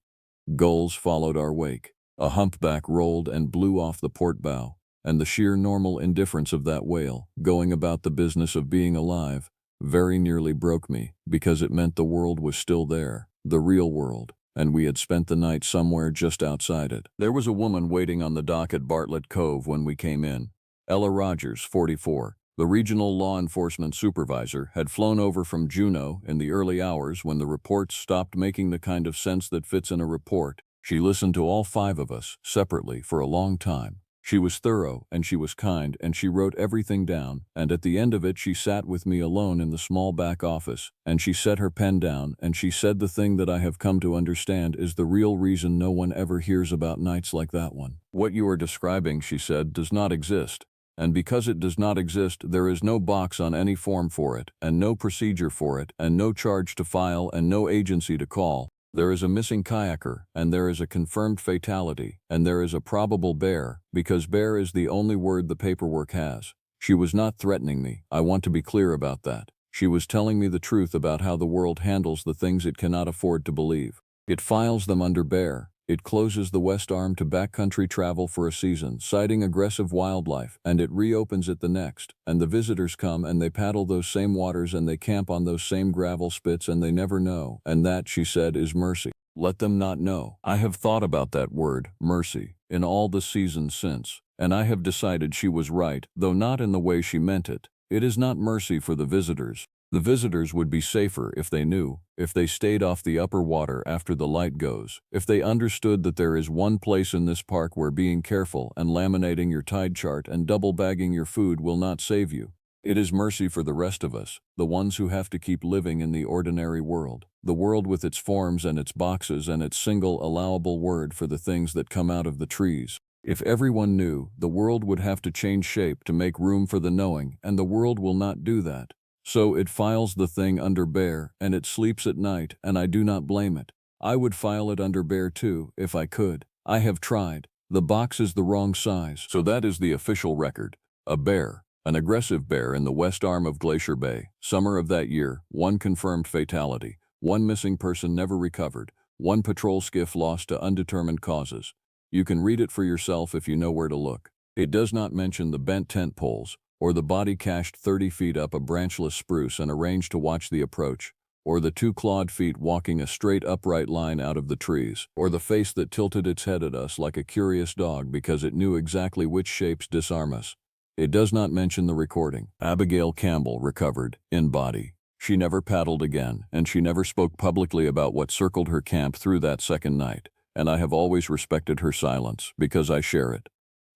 Gulls followed our wake. A humpback rolled and blew off the port bow, and the sheer normal indifference of that whale, going about the business of being alive, very nearly broke me, because it meant the world was still there, the real world, and we had spent the night somewhere just outside it. There was a woman waiting on the dock at Bartlett Cove when we came in. Ella Rogers, 44. The regional law enforcement supervisor had flown over from Juneau in the early hours when the reports stopped making the kind of sense that fits in a report. She listened to all 5 of us, separately, for a long time. She was thorough, and she was kind, and she wrote everything down, and at the end of it she sat with me alone in the small back office, and she set her pen down, and she said the thing that I have come to understand is the real reason no one ever hears about nights like that one. What you are describing, she said, does not exist. And because it does not exist, there is no box on any form for it, and no procedure for it, and no charge to file, and no agency to call. There is a missing kayaker, and there is a confirmed fatality, and there is a probable bear, because bear is the only word the paperwork has. She was not threatening me. I want to be clear about that. She was telling me the truth about how the world handles the things it cannot afford to believe. It files them under bear. It closes the west arm to backcountry travel for a season, citing aggressive wildlife, and it reopens it the next, and the visitors come and they paddle those same waters and they camp on those same gravel spits and they never know, and that, she said, is mercy. Let them not know. I have thought about that word, mercy, in all the seasons since, and I have decided she was right, though not in the way she meant it. It is not mercy for the visitors. The visitors would be safer if they knew, if they stayed off the upper water after the light goes, if they understood that there is one place in this park where being careful and laminating your tide chart and double bagging your food will not save you. It is mercy for the rest of us, the ones who have to keep living in the ordinary world, the world with its forms and its boxes and its single allowable word for the things that come out of the trees. If everyone knew, the world would have to change shape to make room for the knowing, and the world will not do that. So it files the thing under bear, and it sleeps at night, and I do not blame it. I would file it under bear too, if I could. I have tried. The box is the wrong size. So that is the official record. A bear, an aggressive bear in the west arm of Glacier Bay. Summer of that year, 1 confirmed fatality, 1 missing person never recovered, 1 patrol skiff lost to undetermined causes. You can read it for yourself if you know where to look. It does not mention the bent tent poles, or the body cached 30 feet up a branchless spruce and arranged to watch the approach, or the 2 clawed feet walking a straight upright line out of the trees, or the face that tilted its head at us like a curious dog because it knew exactly which shapes disarm us. It does not mention the recording. Abigail Campbell recovered, in body. She never paddled again, and she never spoke publicly about what circled her camp through that second night, and I have always respected her silence, because I share it.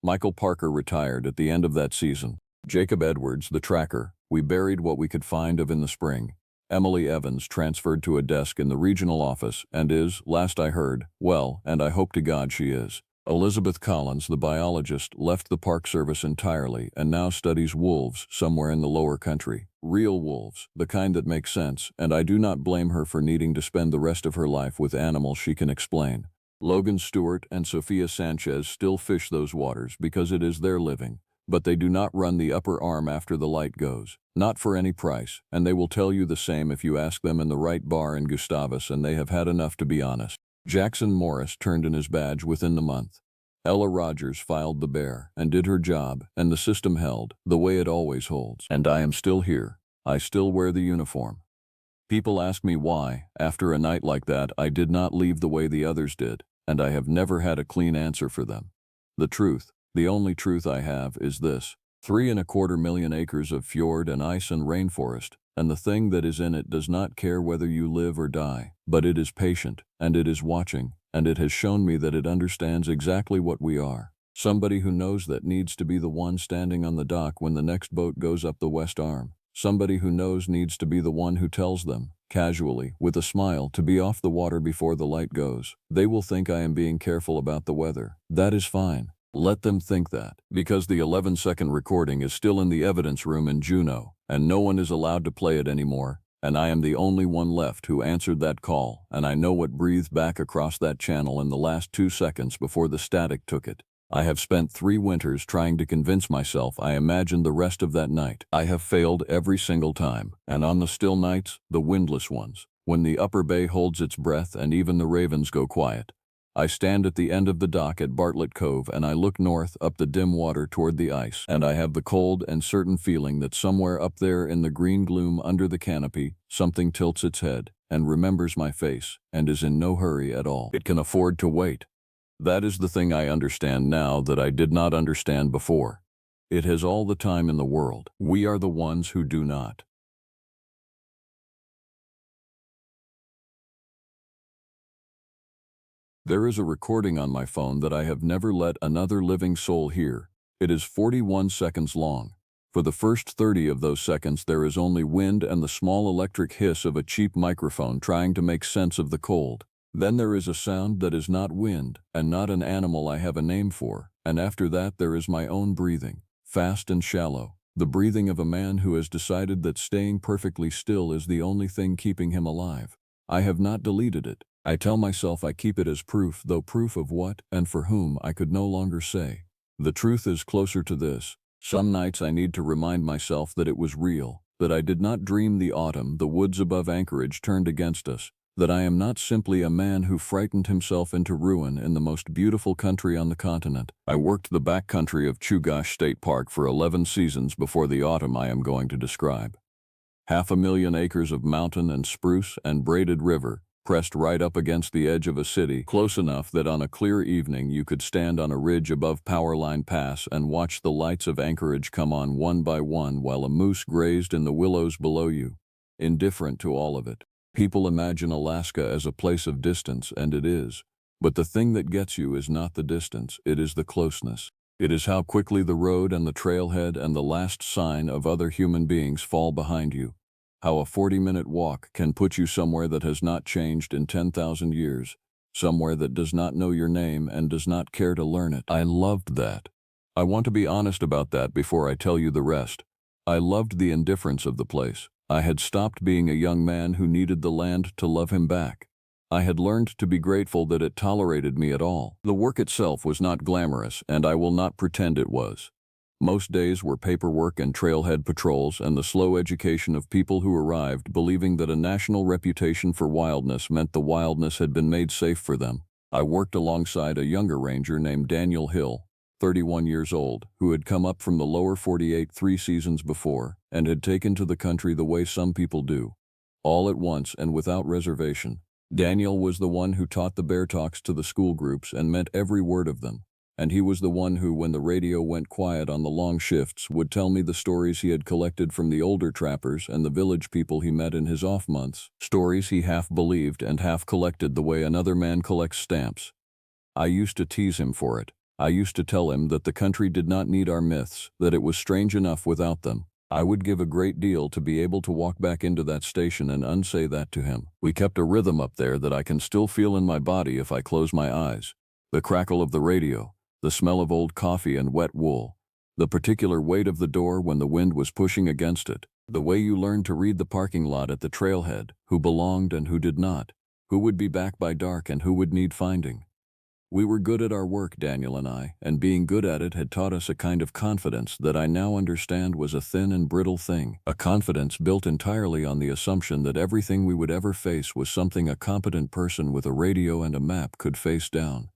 Michael Parker retired at the end of that season. Jacob Edwards, the tracker, we buried what we could find of in the spring. Emily Evans transferred to a desk in the regional office and is, last I heard, well, and I hope to God she is. Elizabeth Collins, the biologist, left the Park Service entirely and now studies wolves somewhere in the lower country. Real wolves, the kind that make sense, and I do not blame her for needing to spend the rest of her life with animals she can explain. Logan Stewart and Sophia Sanchez still fish those waters because it is their living. But they do not run the upper arm after the light goes, not for any price, and they will tell you the same if you ask them in the right bar in Gustavus, and they have had enough to be honest. Jackson Morris turned in his badge within the month. Ella Rogers filed the bear and did her job, and the system held, the way it always holds. And I am still here. I still wear the uniform. People ask me why, after a night like that, I did not leave the way the others did, and I have never had a clean answer for them. The truth, the only truth I have, is this: 3.25 million acres of fjord and ice and rainforest, and the thing that is in it does not care whether you live or die, but it is patient, and it is watching, and it has shown me that it understands exactly what we are. Somebody who knows that needs to be the one standing on the dock when the next boat goes up the west arm. Somebody who knows needs to be the one who tells them, casually, with a smile, to be off the water before the light goes. They will think I am being careful about the weather. That is fine. Let them think that, because the 11-second recording is still in the evidence room in Juneau, and no one is allowed to play it anymore, and I am the only one left who answered that call, and I know what breathed back across that channel in the last 2 seconds before the static took it. I have spent 3 winters trying to convince myself I imagined the rest of that night. I have failed every single time, and on the still nights, the windless ones, when the upper bay holds its breath and even the ravens go quiet, I stand at the end of the dock at Bartlett Cove and I look north up the dim water toward the ice, and I have the cold and certain feeling that somewhere up there in the green gloom under the canopy, something tilts its head and remembers my face and is in no hurry at all. It can afford to wait. That is the thing I understand now that I did not understand before. It has all the time in the world. We are the ones who do not. There is a recording on my phone that I have never let another living soul hear. It is 41 seconds long. For the first 30 of those seconds there is only wind and the small electric hiss of a cheap microphone trying to make sense of the cold. Then there is a sound that is not wind, and not an animal I have a name for, and after that there is my own breathing, fast and shallow, the breathing of a man who has decided that staying perfectly still is the only thing keeping him alive. I have not deleted it. I tell myself I keep it as proof, though proof of what and for whom I could no longer say. The truth is closer to this. Some nights I need to remind myself that it was real, that I did not dream the autumn the woods above Anchorage turned against us, that I am not simply a man who frightened himself into ruin in the most beautiful country on the continent. I worked the backcountry of Chugach State Park for 11 seasons before the autumn I am going to describe. 500,000 acres of mountain and spruce and braided river, pressed right up against the edge of a city, close enough that on a clear evening you could stand on a ridge above Powerline Pass and watch the lights of Anchorage come on one by one while a moose grazed in the willows below you, indifferent to all of it. People imagine Alaska as a place of distance, and it is. But the thing that gets you is not the distance, it is the closeness. It is how quickly the road and the trailhead and the last sign of other human beings fall behind you. How a 40-minute walk can put you somewhere that has not changed in 10,000 years, somewhere that does not know your name and does not care to learn it. I loved that. I want to be honest about that before I tell you the rest. I loved the indifference of the place. I had stopped being a young man who needed the land to love him back. I had learned to be grateful that it tolerated me at all. The work itself was not glamorous, and I will not pretend it was. Most days were paperwork and trailhead patrols and the slow education of people who arrived believing that a national reputation for wildness meant the wildness had been made safe for them. I worked alongside a younger ranger named Daniel Hill, 31 years old, who had come up from the lower 48 3 seasons before and had taken to the country the way some people do, all at once and without reservation. Daniel was the one who taught the bear talks to the school groups and meant every word of them, and he was the one who, when the radio went quiet on the long shifts, would tell me the stories he had collected from the older trappers and the village people he met in his off months, stories he half believed and half collected the way another man collects stamps. I used to tease him for it. I used to tell him that the country did not need our myths, that it was strange enough without them. I would give a great deal to be able to walk back into that station and unsay that to him. We kept a rhythm up there that I can still feel in my body if I close my eyes. The crackle of the radio, the smell of old coffee and wet wool, the particular weight of the door when the wind was pushing against it, the way you learned to read the parking lot at the trailhead, who belonged and who did not, who would be back by dark and who would need finding. We were good at our work, Daniel and I, and being good at it had taught us a kind of confidence that I now understand was a thin and brittle thing, a confidence built entirely on the assumption that everything we would ever face was something a competent person with a radio and a map could face down.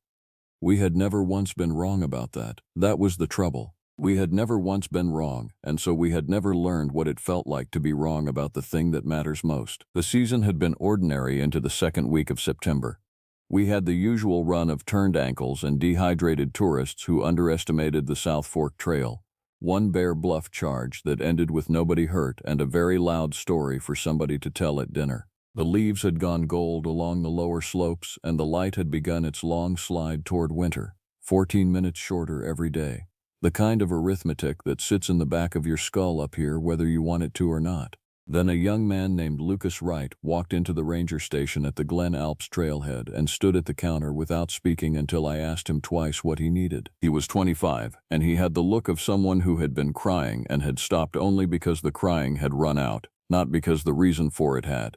We had never once been wrong about that. That was the trouble. We had never once been wrong, and so we had never learned what it felt like to be wrong about the thing that matters most. The season had been ordinary into the second week of September. We had the usual run of turned ankles and dehydrated tourists who underestimated the South Fork Trail, one Bear Bluff charge that ended with nobody hurt and a very loud story for somebody to tell at dinner. The leaves had gone gold along the lower slopes and the light had begun its long slide toward winter, 14 minutes shorter every day. The kind of arithmetic that sits in the back of your skull up here whether you want it to or not. Then a young man named Lucas Wright walked into the ranger station at the Glen Alps trailhead and stood at the counter without speaking until I asked him twice what he needed. He was 25, and he had the look of someone who had been crying and had stopped only because the crying had run out, not because the reason for it had.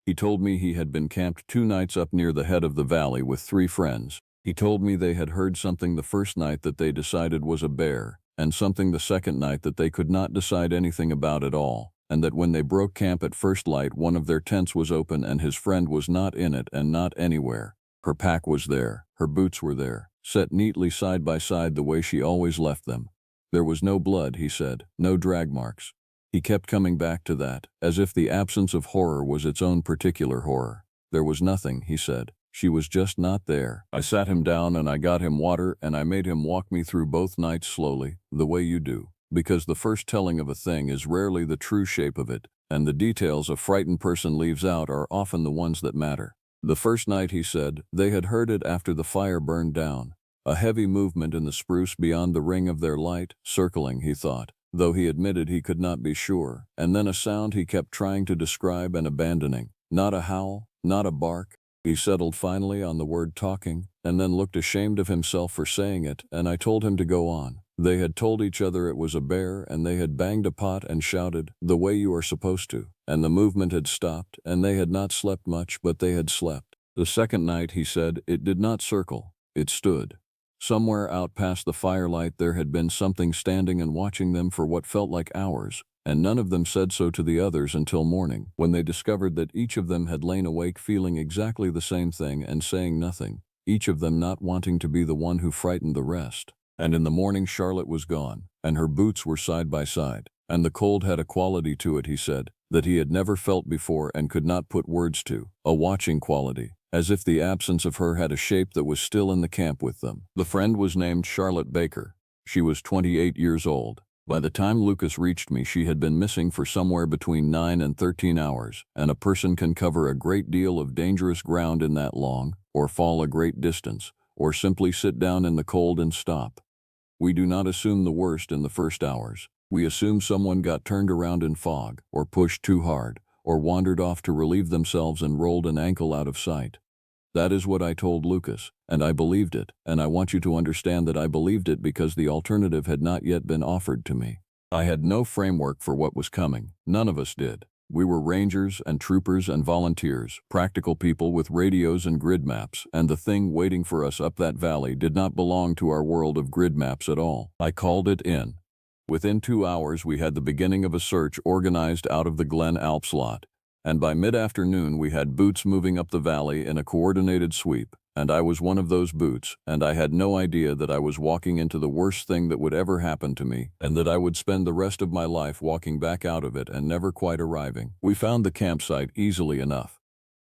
He told me he had been camped 2 nights up near the head of the valley with 3 friends. He told me they had heard something the first night that they decided was a bear, and something the second night that they could not decide anything about at all, and that when they broke camp at first light one of their tents was open and his friend was not in it and not anywhere. Her pack was there, her boots were there, set neatly side by side the way she always left them. There was no blood, he said, no drag marks. He kept coming back to that, as if the absence of horror was its own particular horror. There was nothing, he said. She was just not there. I sat him down and I got him water and I made him walk me through both nights slowly, the way you do. Because the first telling of a thing is rarely the true shape of it, and the details a frightened person leaves out are often the ones that matter. The first night, he said, they had heard it after the fire burned down. A heavy movement in the spruce beyond the ring of their light, circling, he thought, though he admitted he could not be sure, and then a sound he kept trying to describe and abandoning. Not a howl, not a bark. He settled finally on the word talking, and then looked ashamed of himself for saying it, and I told him to go on. They had told each other it was a bear, and they had banged a pot and shouted, the way you are supposed to, and the movement had stopped, and they had not slept much, but they had slept. The second night, he said, it did not circle, it stood. Somewhere out past the firelight there had been something standing and watching them for what felt like hours, and none of them said so to the others until morning, when they discovered that each of them had lain awake feeling exactly the same thing and saying nothing, each of them not wanting to be the one who frightened the rest. And in the morning Charlotte was gone, and her boots were side by side, and the cold had a quality to it, he said, that he had never felt before and could not put words to, a watching quality, as if the absence of her had a shape that was still in the camp with them. The friend was named Charlotte Baker. She was 28 years old. By the time Lucas reached me, she had been missing for somewhere between 9 and 13 hours, and a person can cover a great deal of dangerous ground in that long, or fall a great distance, or simply sit down in the cold and stop. We do not assume the worst in the first hours. We assume someone got turned around in fog, or pushed too hard, or wandered off to relieve themselves and rolled an ankle out of sight. That is what I told Lucas, and I believed it, and I want you to understand that I believed it because the alternative had not yet been offered to me. I had no framework for what was coming. None of us did. We were rangers and troopers and volunteers, practical people with radios and grid maps, and the thing waiting for us up that valley did not belong to our world of grid maps at all. I called it in. Within 2 hours we had the beginning of a search organized out of the Glen Alps lot, and by mid-afternoon we had boots moving up the valley in a coordinated sweep, and I was one of those boots, and I had no idea that I was walking into the worst thing that would ever happen to me, and that I would spend the rest of my life walking back out of it and never quite arriving. We found the campsite easily enough.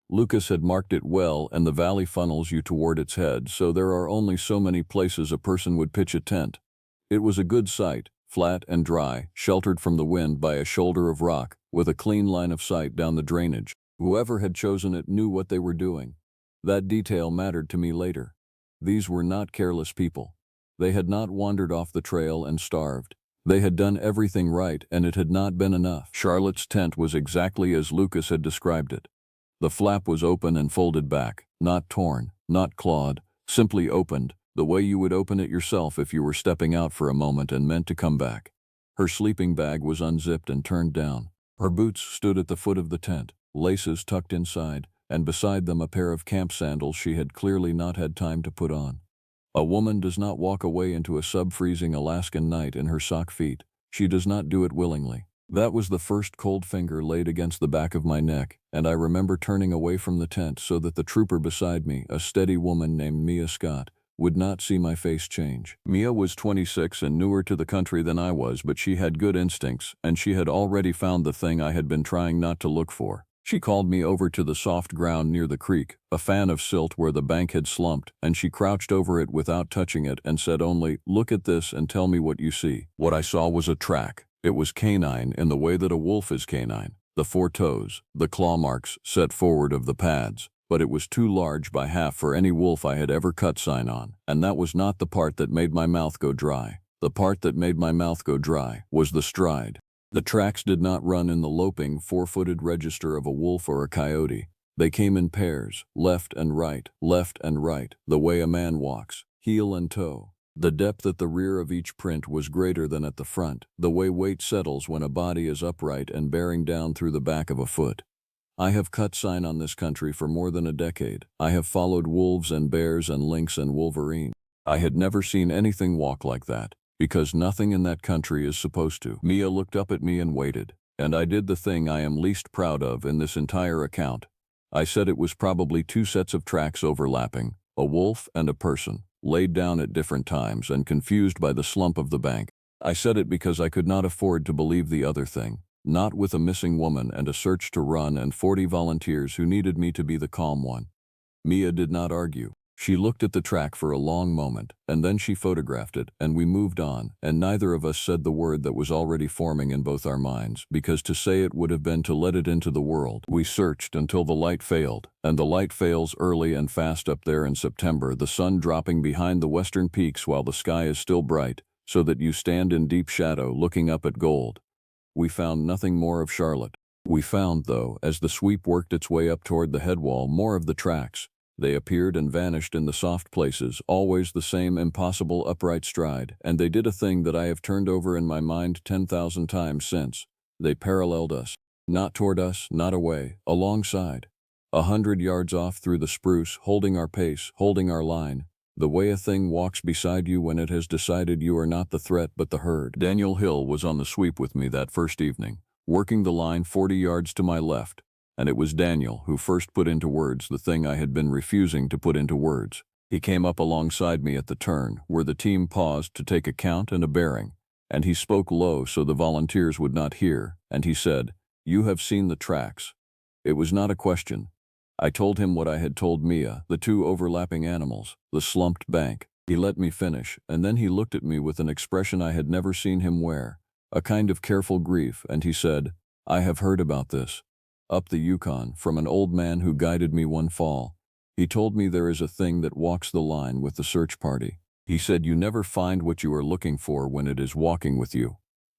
Lucas had marked it well, and the valley funnels you toward its head, so there are only so many places a person would pitch a tent. It was a good site, flat and dry, sheltered from the wind by a shoulder of rock, with a clean line of sight down the drainage. Whoever had chosen it knew what they were doing. That detail mattered to me later. These were not careless people. They had not wandered off the trail and starved. They had done everything right, and it had not been enough. Charlotte's tent was exactly as Lucas had described it. The flap was open and folded back, not torn, not clawed, simply opened, the way you would open it yourself if you were stepping out for a moment and meant to come back. Her sleeping bag was unzipped and turned down. Her boots stood at the foot of the tent, laces tucked inside, and beside them a pair of camp sandals she had clearly not had time to put on. A woman does not walk away into a sub-freezing Alaskan night in her sock feet. She does not do it willingly. That was the first cold finger laid against the back of my neck, and I remember turning away from the tent so that the trooper beside me, a steady woman named Mia Scott, would not see my face change. Mia was 26 and newer to the country than I was, but she had good instincts, and she had already found the thing I had been trying not to look for. She called me over to the soft ground near the creek, a fan of silt where the bank had slumped, and she crouched over it without touching it and said only, "Look at this and tell me what you see." What I saw was a track. It was canine in the way that a wolf is canine. The 4 toes, the claw marks set forward of the pads, but it was too large by half for any wolf I had ever cut sign on, and that was not the part that made my mouth go dry. The part that made my mouth go dry was the stride. The tracks did not run in the loping, 4-footed register of a wolf or a coyote. They came in pairs, left and right, the way a man walks, heel and toe. The depth at the rear of each print was greater than at the front, the way weight settles when a body is upright and bearing down through the back of a foot. I have cut sign on this country for more than a decade. I have followed wolves and bears and lynx and wolverine. I had never seen anything walk like that, because nothing in that country is supposed to. Mia looked up at me and waited, and I did the thing I am least proud of in this entire account. I said it was probably 2 sets of tracks overlapping, a wolf and a person, laid down at different times and confused by the slump of the bank. I said it because I could not afford to believe the other thing. Not with a missing woman and a search to run and 40 volunteers who needed me to be the calm one. Mia did not argue. She looked at the track for a long moment, and then she photographed it, and we moved on, and neither of us said the word that was already forming in both our minds, because to say it would have been to let it into the world. We searched until the light failed, and the light fails early and fast up there in September, the sun dropping behind the western peaks while the sky is still bright, so that you stand in deep shadow looking up at gold. We found nothing more of Charlotte. We found, though, as the sweep worked its way up toward the headwall, more of the tracks. They appeared and vanished in the soft places, always the same impossible upright stride, and they did a thing that I have turned over in my mind 10,000 times since. They paralleled us. Not toward us, not away, alongside. 100 yards off through the spruce, holding our pace, holding our line. the way a thing walks beside you when it has decided you are not the threat but the herd. Daniel Hill was on the sweep with me that first evening, working the line 40 yards to my left, and it was Daniel who first put into words the thing I had been refusing to put into words. He came up alongside me at the turn, where the team paused to take a count and a bearing, and he spoke low so the volunteers would not hear, and he said, "You have seen the tracks." It was not a question. I told him what I had told Mia, the two overlapping animals, the slumped bank. He let me finish, and then he looked at me with an expression I had never seen him wear, a kind of careful grief, and he said, "I have heard about this. Up the Yukon, from an old man who guided me one fall. He told me there is a thing that walks the line with the search party. He said you never find what you are looking for when it is walking with you.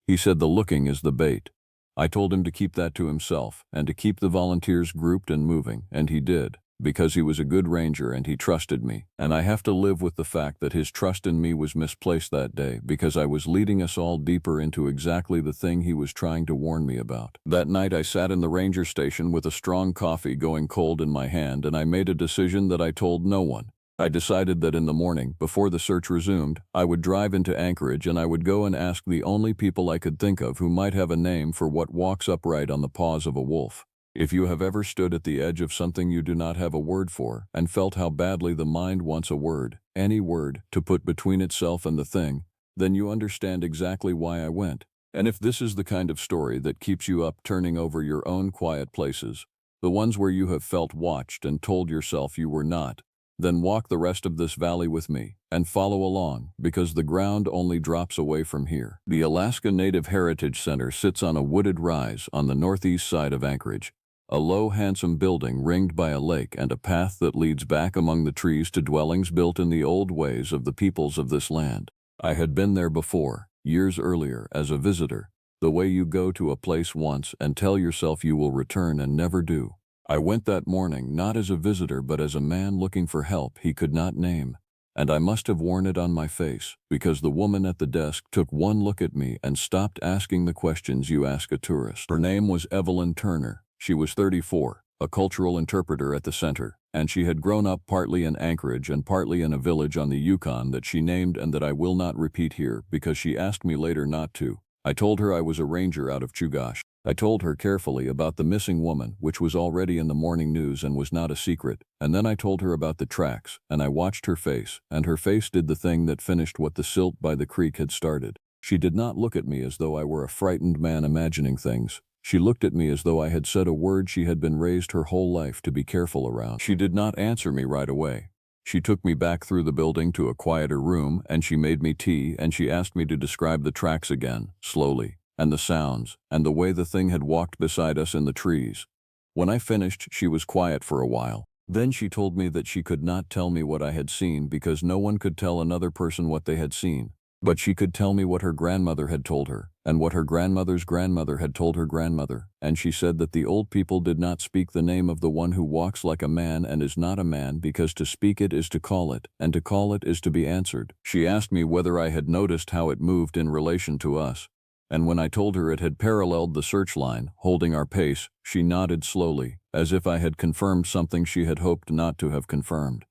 He said the looking is the bait." I told him to keep that to himself and to keep the volunteers grouped and moving, and he did, because he was a good ranger and he trusted me. And I have to live with the fact that his trust in me was misplaced that day because I was leading us all deeper into exactly the thing he was trying to warn me about. That night I sat in the ranger station with a strong coffee going cold in my hand, and I made a decision that I told no one. I decided that in the morning, before the search resumed, I would drive into Anchorage and I would go and ask the only people I could think of who might have a name for what walks upright on the paws of a wolf. If you have ever stood at the edge of something you do not have a word for, and felt how badly the mind wants a word, any word, to put between itself and the thing, then you understand exactly why I went. And if this is the kind of story that keeps you up turning over your own quiet places, the ones where you have felt watched and told yourself you were not, then walk the rest of this valley with me, and follow along, because the ground only drops away from here. The Alaska Native Heritage Center sits on a wooded rise on the northeast side of Anchorage, a low, handsome building ringed by a lake and a path that leads back among the trees to dwellings built in the old ways of the peoples of this land. I had been there before, years earlier, as a visitor, the way you go to a place once and tell yourself you will return and never do. I went that morning not as a visitor but as a man looking for help he could not name, and I must have worn it on my face, because the woman at the desk took one look at me and stopped asking the questions you ask a tourist. Her name was Evelyn Turner. She was 34, a cultural interpreter at the center, and she had grown up partly in Anchorage and partly in a village on the Yukon that she named and that I will not repeat here because she asked me later not to. I told her I was a ranger out of Chugach. I told her carefully about the missing woman, which was already in the morning news and was not a secret, and then I told her about the tracks, and I watched her face, and her face did the thing that finished what the silt by the creek had started. She did not look at me as though I were a frightened man imagining things. She looked at me as though I had said a word she had been raised her whole life to be careful around. She did not answer me right away. She took me back through the building to a quieter room, and she made me tea, and she asked me to describe the tracks again, slowly, and the sounds, and the way the thing had walked beside us in the trees. When I finished, she was quiet for a while. Then she told me that she could not tell me what I had seen because no one could tell another person what they had seen. But she could tell me what her grandmother had told her, and what her grandmother's grandmother had told her grandmother, and she said that the old people did not speak the name of the one who walks like a man and is not a man, because to speak it is to call it, and to call it is to be answered. She asked me whether I had noticed how it moved in relation to us, and when I told her it had paralleled the search line, holding our pace, she nodded slowly, as if I had confirmed something she had hoped not to have confirmed.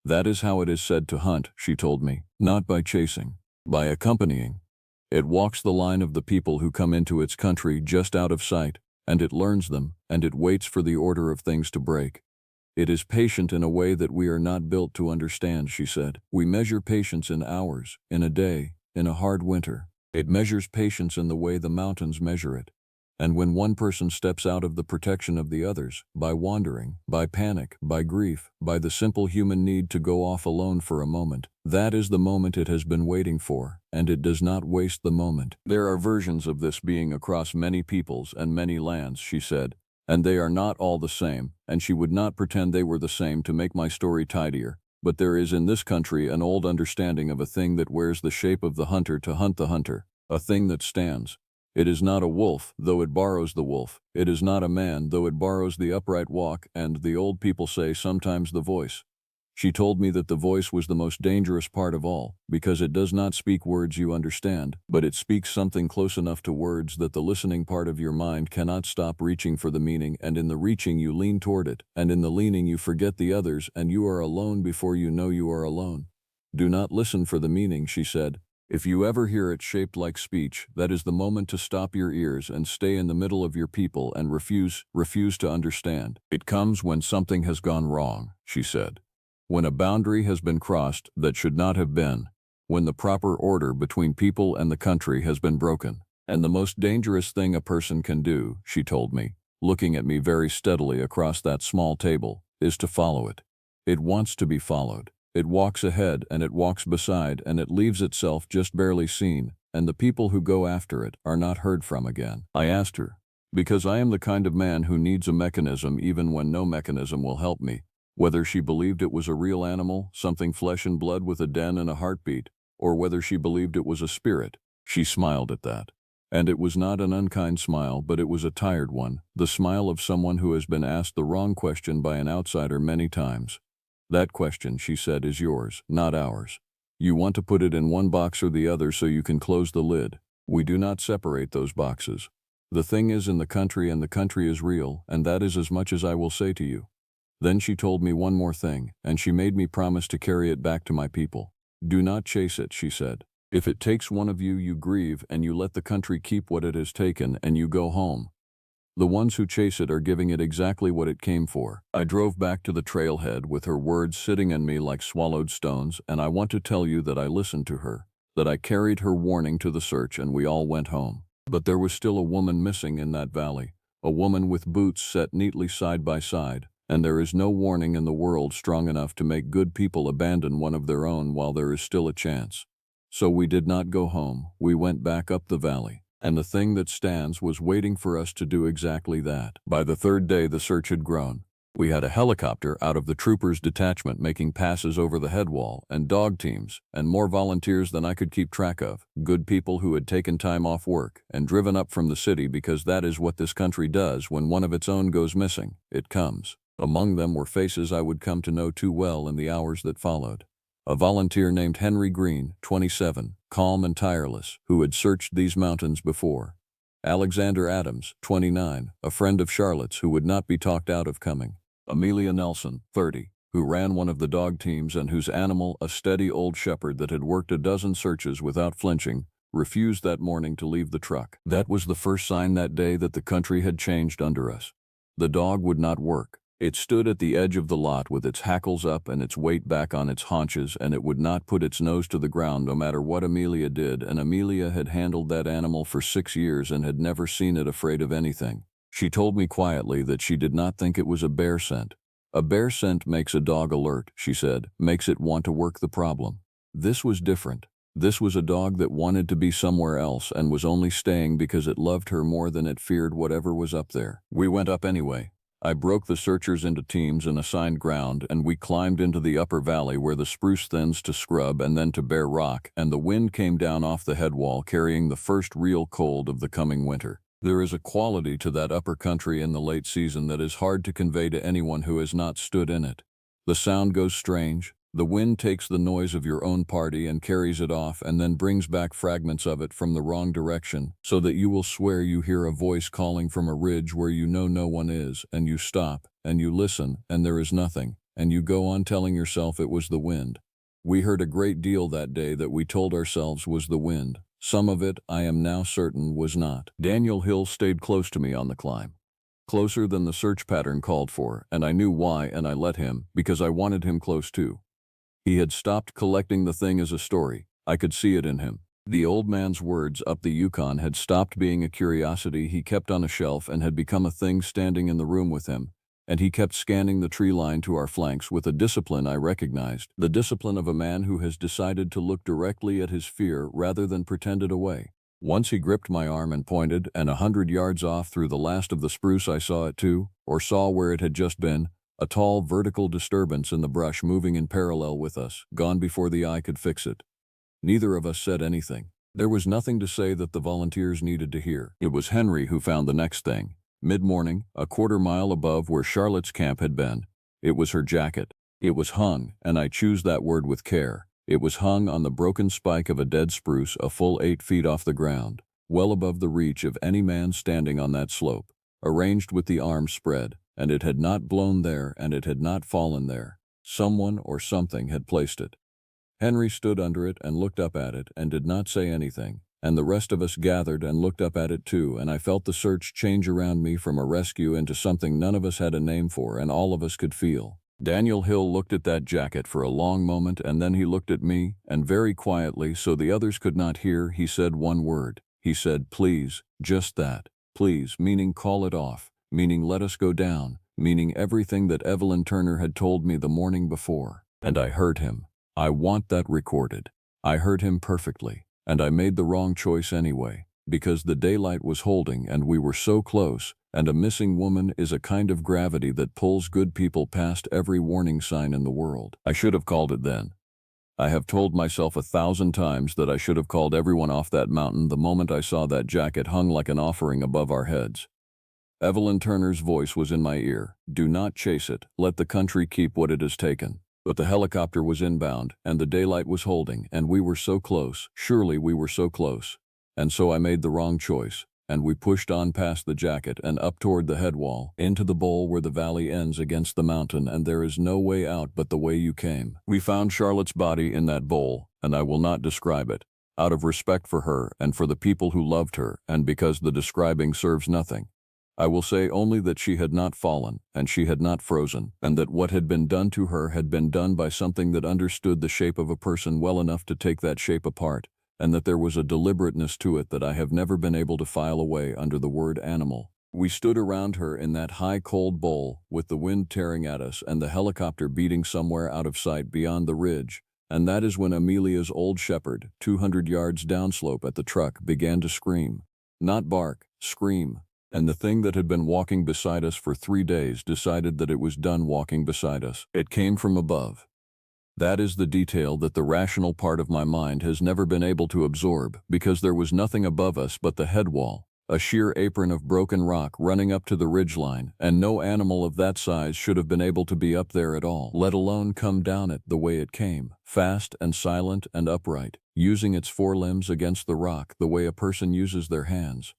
"That is how it is said to hunt," she told me, "not by chasing. By accompanying. It walks the line of the people who come into its country just out of sight, and it learns them, and it waits for the order of things to break. It is patient in a way that we are not built to understand," she said. "We measure patience in hours, in a day, in a hard winter. It measures patience in the way the mountains measure it. And when one person steps out of the protection of the others, by wandering, by panic, by grief, by the simple human need to go off alone for a moment, that is the moment it has been waiting for, and it does not waste the moment. There are versions of this being across many peoples and many lands," she said, "and they are not all the same, and she would not pretend they were the same to make my story tidier. But there is in this country an old understanding of a thing that wears the shape of the hunter to hunt the hunter, a thing that stands. It is not a wolf, though it borrows the wolf. It is not a man, though it borrows the upright walk and, the old people say, sometimes the voice. She told me that the voice was the most dangerous part of all, because it does not speak words you understand, but it speaks something close enough to words that the listening part of your mind cannot stop reaching for the meaning, and in the reaching you lean toward it, and in the leaning you forget the others, and you are alone before you know you are alone. Do not listen for the meaning, she said. If you ever hear it shaped like speech, that is the moment to stop your ears and stay in the middle of your people and refuse to understand. It comes when something has gone wrong, she said. When a boundary has been crossed that should not have been. When the proper order between people and the country has been broken. And the most dangerous thing a person can do, she told me, looking at me very steadily across that small table, is to follow it. It wants to be followed. It walks ahead and it walks beside and it leaves itself just barely seen, and the people who go after it are not heard from again. I asked her, because I am the kind of man who needs a mechanism even when no mechanism will help me, whether she believed it was a real animal, something flesh and blood with a den and a heartbeat, or whether she believed it was a spirit. She smiled at that. And it was not an unkind smile, but it was a tired one, the smile of someone who has been asked the wrong question by an outsider many times. That question, she said, is yours, not ours. You want to put it in one box or the other so you can close the lid. We do not separate those boxes. The thing is in the country and the country is real, and that is as much as I will say to you. Then she told me one more thing, and she made me promise to carry it back to my people. Do not chase it, she said. If it takes one of you, you grieve and you let the country keep what it has taken and you go home. The ones who chase it are giving it exactly what it came for. I drove back to the trailhead with her words sitting in me like swallowed stones, and I want to tell you that I listened to her, that I carried her warning to the search and we all went home. But there was still a woman missing in that valley, a woman with boots set neatly side by side, and there is no warning in the world strong enough to make good people abandon one of their own while there is still a chance. So we did not go home, we went back up the valley. And the thing that stands was waiting for us to do exactly that. By the third day, the search had grown. We had a helicopter out of the troopers' detachment making passes over the head wall, and dog teams, and more volunteers than I could keep track of, good people who had taken time off work and driven up from the city because that is what this country does when one of its own goes missing. It comes. Among them were faces I would come to know too well in the hours that followed. A volunteer named Henry Green, 27, calm and tireless, who had searched these mountains before. Alexander Adams, 29, a friend of Charlotte's who would not be talked out of coming. Amelia Nelson, 30, who ran one of the dog teams and whose animal, a steady old shepherd that had worked a dozen searches without flinching, refused that morning to leave the truck. That was the first sign that day that the country had changed under us. The dog would not work. It stood at the edge of the lot with its hackles up and its weight back on its haunches, and it would not put its nose to the ground no matter what Amelia did, and Amelia had handled that animal for 6 years and had never seen it afraid of anything. She told me quietly that she did not think it was a bear scent. A bear scent makes a dog alert, she said, makes it want to work the problem. This was different. This was a dog that wanted to be somewhere else and was only staying because it loved her more than it feared whatever was up there. We went up anyway. I broke the searchers into teams and assigned ground, and we climbed into the upper valley where the spruce thins to scrub and then to bare rock, and the wind came down off the head wall carrying the first real cold of the coming winter. There is a quality to that upper country in the late season that is hard to convey to anyone who has not stood in it. The sound goes strange. The wind takes the noise of your own party and carries it off and then brings back fragments of it from the wrong direction, so that you will swear you hear a voice calling from a ridge where you know no one is, and you stop, and you listen, and there is nothing, and you go on telling yourself it was the wind. We heard a great deal that day that we told ourselves was the wind. Some of it, I am now certain, was not. Daniel Hill stayed close to me on the climb. Closer than the search pattern called for, and I knew why, and I let him, because I wanted him close too. He had stopped collecting the thing as a story. I could see it in him. The old man's words up the Yukon had stopped being a curiosity he kept on a shelf and had become a thing standing in the room with him, and he kept scanning the tree line to our flanks with a discipline I recognized, the discipline of a man who has decided to look directly at his fear rather than pretend it away. Once he gripped my arm and pointed, and 100 yards off through the last of the spruce I saw it too, or saw where it had just been, a tall vertical disturbance in the brush moving in parallel with us, gone before the eye could fix it. Neither of us said anything. There was nothing to say that the volunteers needed to hear. It was Henry who found the next thing. Mid-morning, a quarter-mile above where Charlotte's camp had been. It was her jacket. It was hung, and I choose that word with care. It was hung on the broken spike of a dead spruce a full 8 feet off the ground, well above the reach of any man standing on that slope, arranged with the arms spread. And it had not blown there, and it had not fallen there. Someone or something had placed it. Henry stood under it and looked up at it and did not say anything, and the rest of us gathered and looked up at it too, and I felt the search change around me from a rescue into something none of us had a name for and all of us could feel. Daniel Hill looked at that jacket for a long moment, and then he looked at me, and very quietly, so the others could not hear, he said one word. He said, "Please," just that. Please, meaning call it off, meaning let us go down, meaning everything that Evelyn Turner had told me the morning before. And I heard him. I want that recorded. I heard him perfectly, and I made the wrong choice anyway, because the daylight was holding and we were so close, and a missing woman is a kind of gravity that pulls good people past every warning sign in the world. I should have called it then. I have told myself 1,000 times that I should have called everyone off that mountain the moment I saw that jacket hung like an offering above our heads. Evelyn Turner's voice was in my ear. Do not chase it. Let the country keep what it has taken. But the helicopter was inbound, and the daylight was holding, and we were so close. Surely we were so close. And so I made the wrong choice, and we pushed on past the jacket and up toward the head wall, into the bowl where the valley ends against the mountain, and there is no way out but the way you came. We found Charlotte's body in that bowl, and I will not describe it, out of respect for her and for the people who loved her, and because the describing serves nothing. I will say only that she had not fallen, and she had not frozen, and that what had been done to her had been done by something that understood the shape of a person well enough to take that shape apart, and that there was a deliberateness to it that I have never been able to file away under the word animal. We stood around her in that high cold bowl, with the wind tearing at us and the helicopter beating somewhere out of sight beyond the ridge, and that is when Amelia's old shepherd, 200 yards downslope at the truck, began to scream. Not bark, scream. And the thing that had been walking beside us for 3 days decided that it was done walking beside us. It came from above. That is the detail that the rational part of my mind has never been able to absorb, because there was nothing above us but the head wall, a sheer apron of broken rock running up to the ridgeline, and no animal of that size should have been able to be up there at all, let alone come down it the way it came, fast and silent and upright, using its forelimbs against the rock the way a person uses their hands.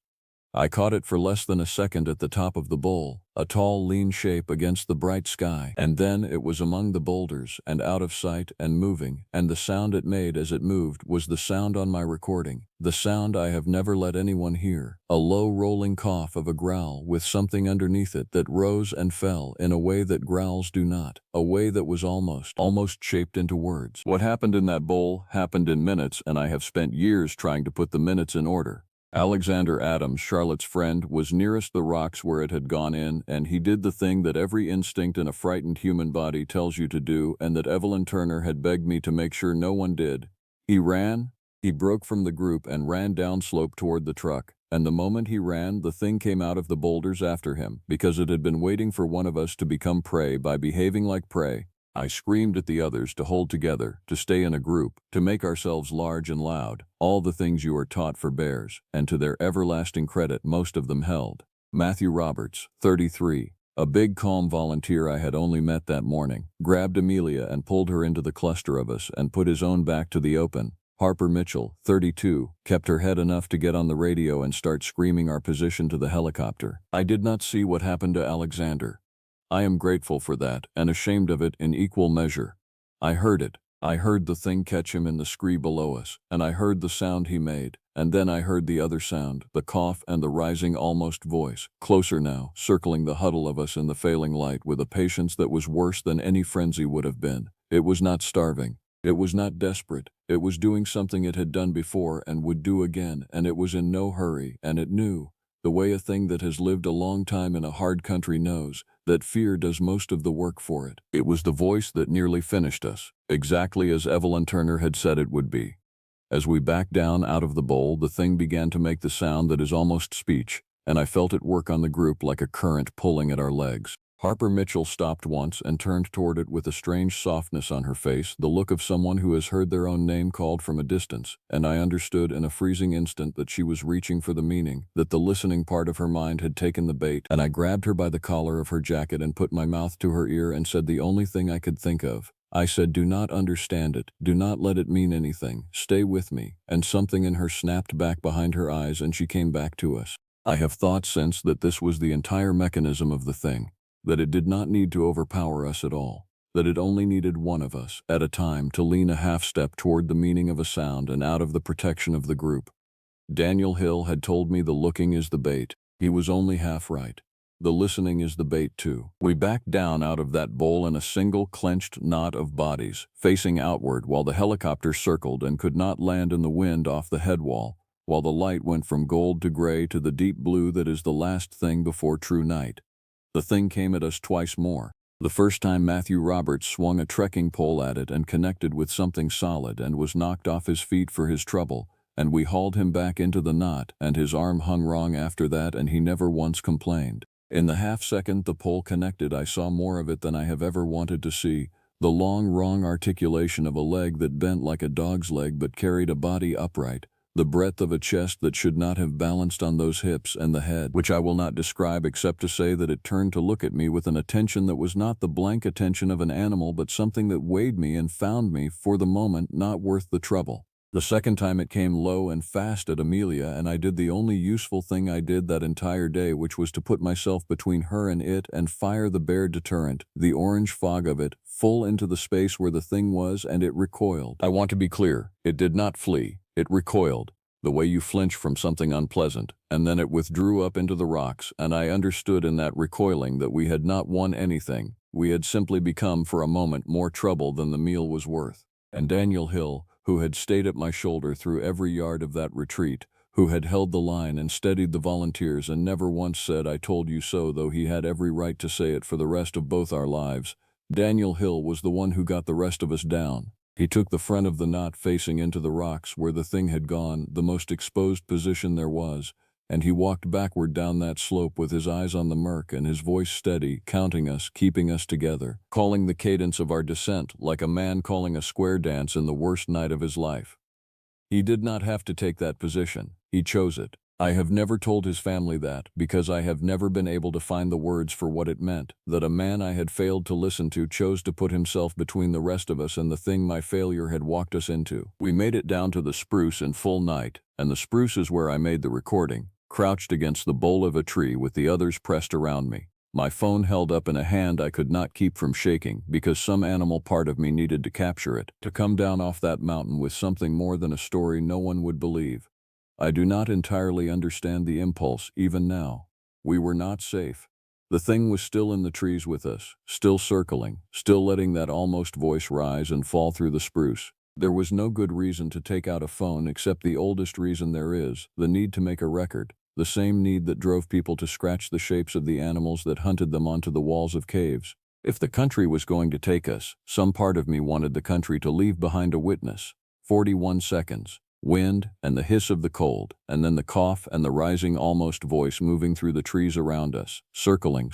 I caught it for less than a second at the top of the bowl, a tall, lean shape against the bright sky, and then it was among the boulders and out of sight and moving, and the sound it made as it moved was the sound on my recording, the sound I have never let anyone hear, a low rolling cough of a growl with something underneath it that rose and fell in a way that growls do not, a way that was almost shaped into words. What happened in that bowl happened in minutes, and I have spent years trying to put the minutes in order. Alexander Adams, Charlotte's friend, was nearest the rocks where it had gone in, and he did the thing that every instinct in a frightened human body tells you to do, and that Evelyn Turner had begged me to make sure no one did. He ran. He broke from the group and ran downslope toward the truck, and the moment he ran, the thing came out of the boulders after him, because it had been waiting for one of us to become prey by behaving like prey. I screamed at the others to hold together, to stay in a group, to make ourselves large and loud, all the things you are taught for bears, and to their everlasting credit most of them held. Matthew Roberts, 33, a big calm volunteer I had only met that morning, grabbed Amelia and pulled her into the cluster of us and put his own back to the open. Harper Mitchell, 32, kept her head enough to get on the radio and start screaming our position to the helicopter. I did not see what happened to Alexander. I am grateful for that, and ashamed of it in equal measure. I heard it. I heard the thing catch him in the scree below us, and I heard the sound he made, and then I heard the other sound, the cough and the rising almost voice, closer now, circling the huddle of us in the failing light with a patience that was worse than any frenzy would have been. It was not starving. It was not desperate. It was doing something it had done before and would do again, and it was in no hurry, and it knew, the way a thing that has lived a long time in a hard country knows, that fear does most of the work for it. It was the voice that nearly finished us, exactly as Evelyn Turner had said it would be. As we backed down out of the bowl, the thing began to make the sound that is almost speech, and I felt it work on the group like a current pulling at our legs. Harper Mitchell stopped once and turned toward it with a strange softness on her face, the look of someone who has heard their own name called from a distance, and I understood in a freezing instant that she was reaching for the meaning, that the listening part of her mind had taken the bait, and I grabbed her by the collar of her jacket and put my mouth to her ear and said the only thing I could think of. I said, "Do not understand it. Do not let it mean anything. Stay with me." And something in her snapped back behind her eyes and she came back to us. I have thought since that this was the entire mechanism of the thing, that it did not need to overpower us at all, that it only needed one of us, at a time, to lean a half-step toward the meaning of a sound and out of the protection of the group. Daniel Hill had told me the looking is the bait. He was only half right. The listening is the bait too. We backed down out of that bowl in a single clenched knot of bodies, facing outward while the helicopter circled and could not land in the wind off the headwall, while the light went from gold to gray to the deep blue that is the last thing before true night. The thing came at us twice more. The first time Matthew Roberts swung a trekking pole at it and connected with something solid and was knocked off his feet for his trouble, and we hauled him back into the knot, and his arm hung wrong after that, and he never once complained. In the half-second the pole connected, I saw more of it than I have ever wanted to see, the long, wrong articulation of a leg that bent like a dog's leg but carried a body upright, the breadth of a chest that should not have balanced on those hips, and the head, which I will not describe except to say that it turned to look at me with an attention that was not the blank attention of an animal but something that weighed me and found me, for the moment, not worth the trouble. The second time it came low and fast at Amelia, and I did the only useful thing I did that entire day, which was to put myself between her and it and fire the bare deterrent, the orange fog of it, full into the space where the thing was, and it recoiled. I want to be clear, it did not flee, it recoiled, the way you flinch from something unpleasant, and then it withdrew up into the rocks, and I understood in that recoiling that we had not won anything, we had simply become for a moment more trouble than the meal was worth. And Daniel Hill, who had stayed at my shoulder through every yard of that retreat, who had held the line and steadied the volunteers and never once said "I told you so," though he had every right to say it for the rest of both our lives, Daniel Hill was the one who got the rest of us down. He took the front of the knot facing into the rocks where the thing had gone, the most exposed position there was, and he walked backward down that slope with his eyes on the murk and his voice steady, counting us, keeping us together, calling the cadence of our descent like a man calling a square dance in the worst night of his life. He did not have to take that position. He chose it. I have never told his family that, because I have never been able to find the words for what it meant, that a man I had failed to listen to chose to put himself between the rest of us and the thing my failure had walked us into. We made it down to the spruce in full night, and the spruce is where I made the recording, crouched against the bole of a tree with the others pressed around me, my phone held up in a hand I could not keep from shaking because some animal part of me needed to capture it, to come down off that mountain with something more than a story no one would believe. I do not entirely understand the impulse even now. We were not safe. The thing was still in the trees with us, still circling, still letting that almost voice rise and fall through the spruce. There was no good reason to take out a phone except the oldest reason there is, the need to make a record, the same need that drove people to scratch the shapes of the animals that hunted them onto the walls of caves. If the country was going to take us, some part of me wanted the country to leave behind a witness. 41 seconds. Wind and the hiss of the cold, and then the cough and the rising almost voice moving through the trees around us, circling,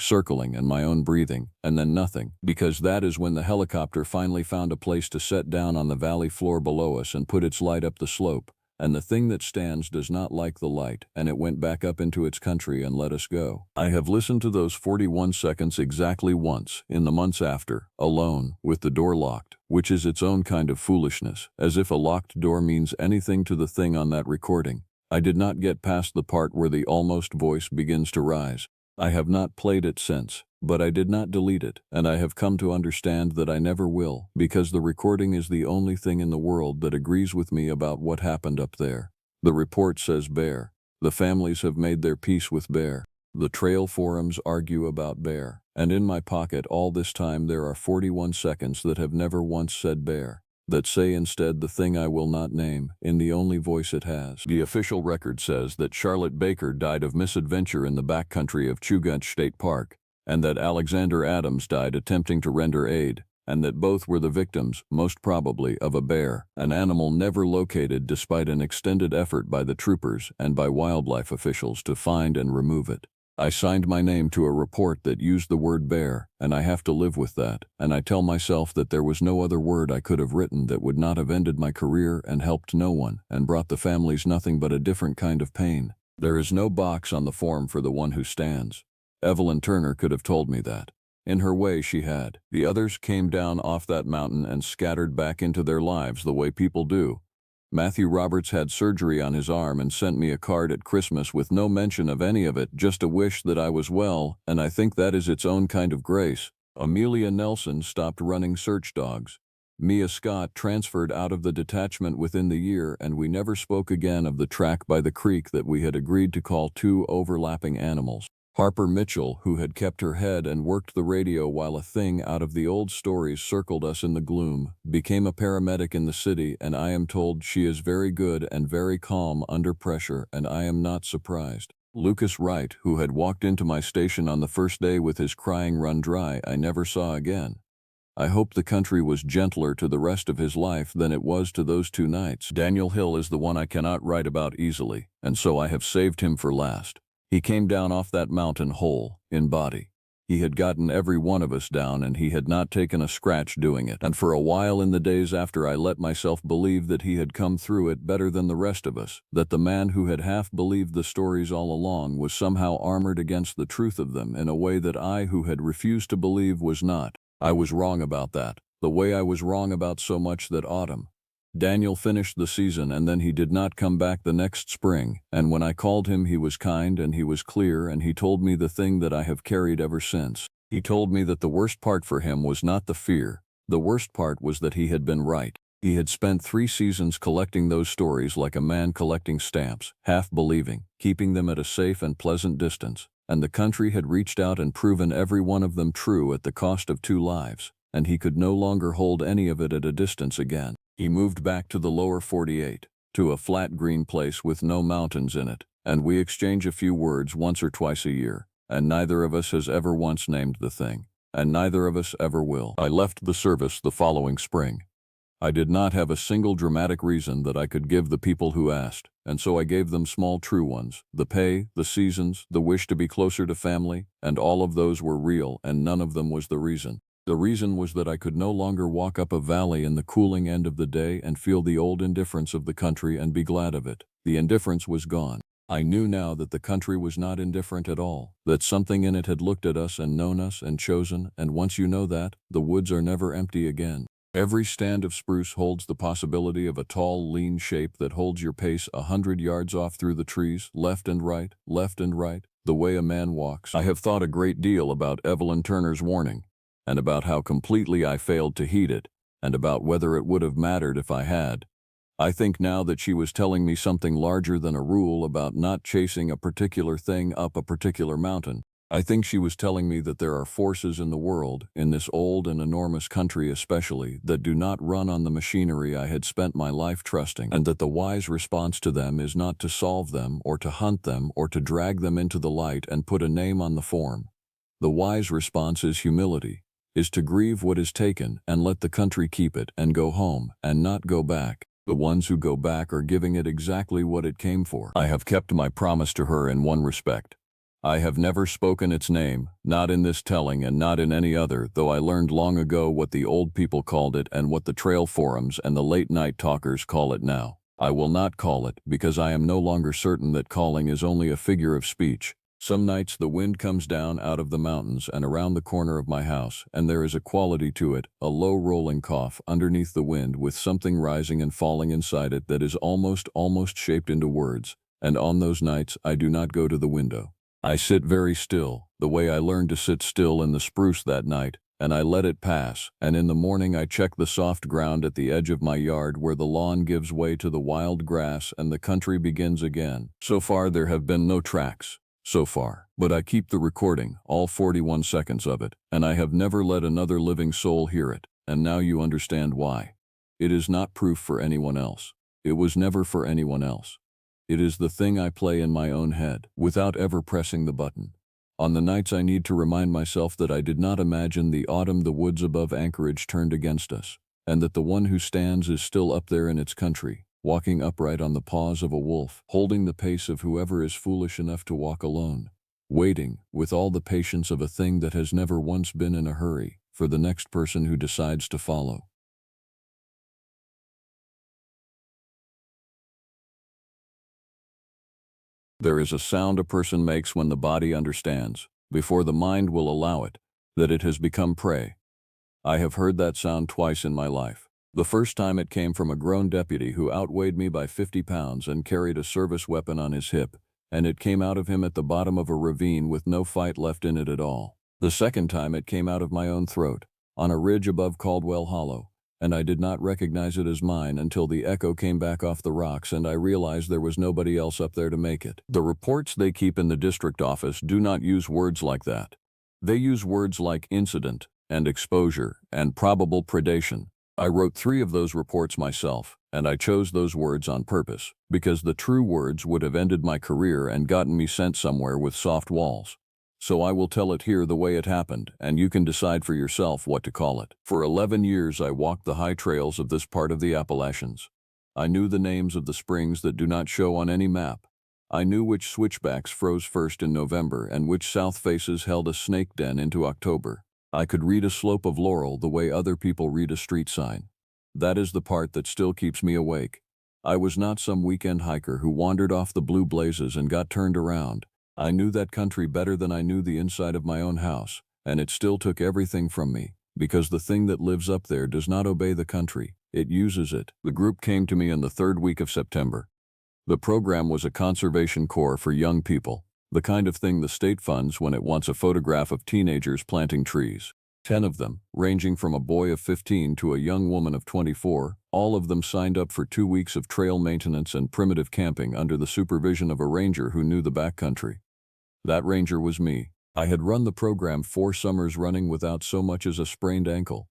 and my own breathing, and then nothing, because that is when the helicopter finally found a place to set down on the valley floor below us and put its light up the slope, and the thing that stands does not like the light, and it went back up into its country and let us go. I have listened to those 41 seconds exactly once, in the months after, alone, with the door locked, which is its own kind of foolishness, as if a locked door means anything to the thing on that recording. I did not get past the part where the almost voice begins to rise. I have not played it since, but I did not delete it, and I have come to understand that I never will, because the recording is the only thing in the world that agrees with me about what happened up there. The report says bear. The families have made their peace with bear. The trail forums argue about bear, and in my pocket all this time there are 41 seconds that have never once said bear, that say instead the thing I will not name, in the only voice it has. The official record says that Charlotte Baker died of misadventure in the backcountry of Chugach State Park, and that Alexander Adams died attempting to render aid, and that both were the victims, most probably, of a bear, an animal never located despite an extended effort by the troopers and by wildlife officials to find and remove it. I signed my name to a report that used the word bear, and I have to live with that, and I tell myself that there was no other word I could have written that would not have ended my career and helped no one, and brought the families nothing but a different kind of pain. There is no box on the form for the one who stands. Evelyn Turner could have told me that. In her way, she had. The others came down off that mountain and scattered back into their lives the way people do. Matthew Roberts had surgery on his arm and sent me a card at Christmas with no mention of any of it, just a wish that I was well, and I think that is its own kind of grace. Amelia Nelson stopped running search dogs. Mia Scott transferred out of the detachment within the year, and we never spoke again of the track by the creek that we had agreed to call two overlapping animals. Harper Mitchell, who had kept her head and worked the radio while a thing out of the old stories circled us in the gloom, became a paramedic in the city, and I am told she is very good and very calm under pressure, and I am not surprised. Lucas Wright, who had walked into my station on the first day with his crying run dry, I never saw again. I hope the country was gentler to the rest of his life than it was to those 2 nights. Daniel Hill is the one I cannot write about easily, and so I have saved him for last. He came down off that mountain whole, in body. He had gotten every one of us down, and he had not taken a scratch doing it. And for a while in the days after, I let myself believe that he had come through it better than the rest of us, that the man who had half believed the stories all along was somehow armored against the truth of them in a way that I, who had refused to believe, was not. I was wrong about that, the way I was wrong about so much that autumn. Daniel finished the season, and then he did not come back the next spring, and when I called him he was kind and he was clear, and he told me the thing that I have carried ever since. He told me that the worst part for him was not the fear, the worst part was that he had been right. He had spent 3 seasons collecting those stories like a man collecting stamps, half believing, keeping them at a safe and pleasant distance, and the country had reached out and proven every one of them true at the cost of 2 lives, and he could no longer hold any of it at a distance again. He moved back to the lower 48, to a flat green place with no mountains in it, and we exchange a few words once or twice a year, and neither of us has ever once named the thing, and neither of us ever will. I left the service the following spring. I did not have a single dramatic reason that I could give the people who asked, and so I gave them small true ones: the pay, the seasons, the wish to be closer to family, and all of those were real, and none of them was the reason. The reason was that I could no longer walk up a valley in the cooling end of the day and feel the old indifference of the country and be glad of it. The indifference was gone. I knew now that the country was not indifferent at all, that something in it had looked at us and known us and chosen, and once you know that, the woods are never empty again. Every stand of spruce holds the possibility of a tall, lean shape that holds your pace 100 yards off through the trees, left and right, the way a man walks. I have thought a great deal about Evelyn Turner's warning, and about how completely I failed to heed it, and about whether it would have mattered if I had. I think now that she was telling me something larger than a rule about not chasing a particular thing up a particular mountain. I think she was telling me that there are forces in the world, in this old and enormous country especially, that do not run on the machinery I had spent my life trusting, and that the wise response to them is not to solve them or to hunt them or to drag them into the light and put a name on the form. The wise response is humility, is to grieve what is taken and let the country keep it and go home and not go back. The ones who go back are giving it exactly what it came for. I have kept my promise to her in one respect. I have never spoken its name, not in this telling and not in any other, though I learned long ago what the old people called it and what the trail forums and the late-night talkers call it now. I will not call it, because I am no longer certain that calling is only a figure of speech. Some nights the wind comes down out of the mountains and around the corner of my house, and there is a quality to it, a low rolling cough underneath the wind with something rising and falling inside it that is almost shaped into words, and on those nights I do not go to the window. I sit very still, the way I learned to sit still in the spruce that night, and I let it pass, and in the morning I check the soft ground at the edge of my yard where the lawn gives way to the wild grass and the country begins again. So far there have been no tracks. So far. But I keep the recording, all 41 seconds of it, and I have never let another living soul hear it, and now you understand why. It is not proof for anyone else. It was never for anyone else. It is the thing I play in my own head, without ever pressing the button. On the nights I need to remind myself that I did not imagine the autumn the woods above Anchorage turned against us, and that the one who stands is still up there in its country, walking upright on the paws of a wolf, holding the pace of whoever is foolish enough to walk alone, waiting, with all the patience of a thing that has never once been in a hurry, for the next person who decides to follow. There is a sound a person makes when the body understands, before the mind will allow it, that it has become prey. I have heard that sound twice in my life. The first time it came from a grown deputy who outweighed me by 50 pounds and carried a service weapon on his hip, and it came out of him at the bottom of a ravine with no fight left in it at all. The second time it came out of my own throat, on a ridge above Caldwell Hollow, and I did not recognize it as mine until the echo came back off the rocks and I realized there was nobody else up there to make it. The reports they keep in the district office do not use words like that. They use words like incident and exposure and probable predation. I wrote 3 of those reports myself, and I chose those words on purpose, because the true words would have ended my career and gotten me sent somewhere with soft walls. So I will tell it here the way it happened, and you can decide for yourself what to call it. For 11 years I walked the high trails of this part of the Appalachians. I knew the names of the springs that do not show on any map. I knew which switchbacks froze first in November and which south faces held a snake den into October. I could read a slope of laurel the way other people read a street sign. That is the part that still keeps me awake. I was not some weekend hiker who wandered off the blue blazes and got turned around. I knew that country better than I knew the inside of my own house, and it still took everything from me, because the thing that lives up there does not obey the country, it uses it. The group came to me in the 3rd week of September. The program was a conservation corps for young people, the kind of thing the state funds when it wants a photograph of teenagers planting trees. 10 of them, ranging from a boy of 15 to a young woman of 24, all of them signed up for 2 weeks of trail maintenance and primitive camping under the supervision of a ranger who knew the backcountry. That ranger was me. I had run the program 4 summers running without so much as a sprained ankle.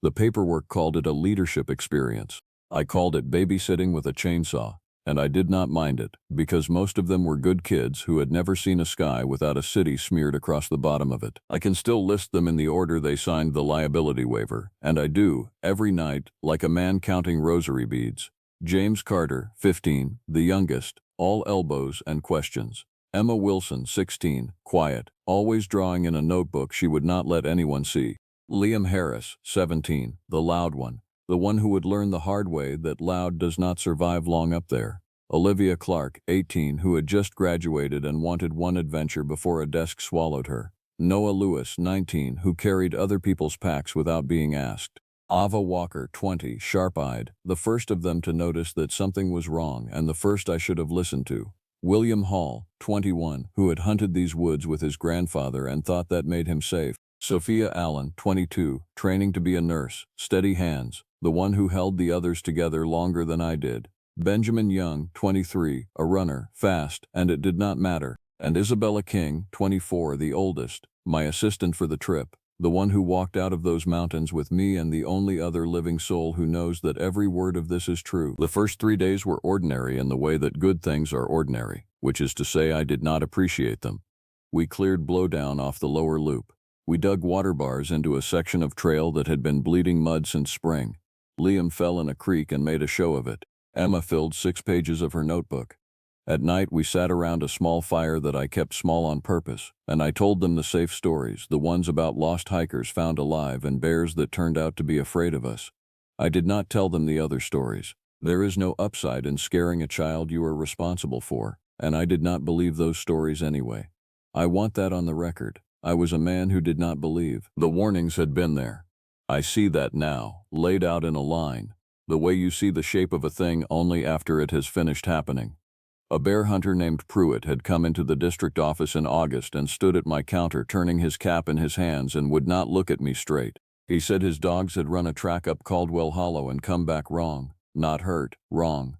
The paperwork called it a leadership experience. I called it babysitting with a chainsaw. And I did not mind it, because most of them were good kids who had never seen a sky without a city smeared across the bottom of it. I can still list them in the order they signed the liability waiver, and I do, every night, like a man counting rosary beads. James Carter, 15, the youngest, all elbows and questions. Emma Wilson, 16, quiet, always drawing in a notebook she would not let anyone see. Liam Harris, 17, the loud one. The one who would learn the hard way that loud does not survive long up there. Olivia Clark, 18, who had just graduated and wanted one adventure before a desk swallowed her. Noah Lewis, 19, who carried other people's packs without being asked. Ava Walker, 20, sharp-eyed, the first of them to notice that something was wrong and the first I should have listened to. William Hall, 21, who had hunted these woods with his grandfather and thought that made him safe. Sophia Allen, 22, training to be a nurse, steady hands, the one who held the others together longer than I did. Benjamin Young, 23, a runner, fast, and it did not matter. And Isabella King, 24, the oldest, my assistant for the trip, the one who walked out of those mountains with me and the only other living soul who knows that every word of this is true. The first 3 days were ordinary in the way that good things are ordinary, which is to say I did not appreciate them. We cleared blowdown off the lower loop. We dug water bars into a section of trail that had been bleeding mud since spring. Liam fell in a creek and made a show of it. Emma filled 6 pages of her notebook. At night we sat around a small fire that I kept small on purpose, and I told them the safe stories, the ones about lost hikers found alive and bears that turned out to be afraid of us. I did not tell them the other stories. There is no upside in scaring a child you are responsible for, and I did not believe those stories anyway. I want that on the record. I was a man who did not believe. The warnings had been there. I see that now, laid out in a line, the way you see the shape of a thing only after it has finished happening. A bear hunter named Pruitt had come into the district office in August and stood at my counter turning his cap in his hands and would not look at me straight. He said his dogs had run a track up Caldwell Hollow and come back wrong, not hurt, wrong.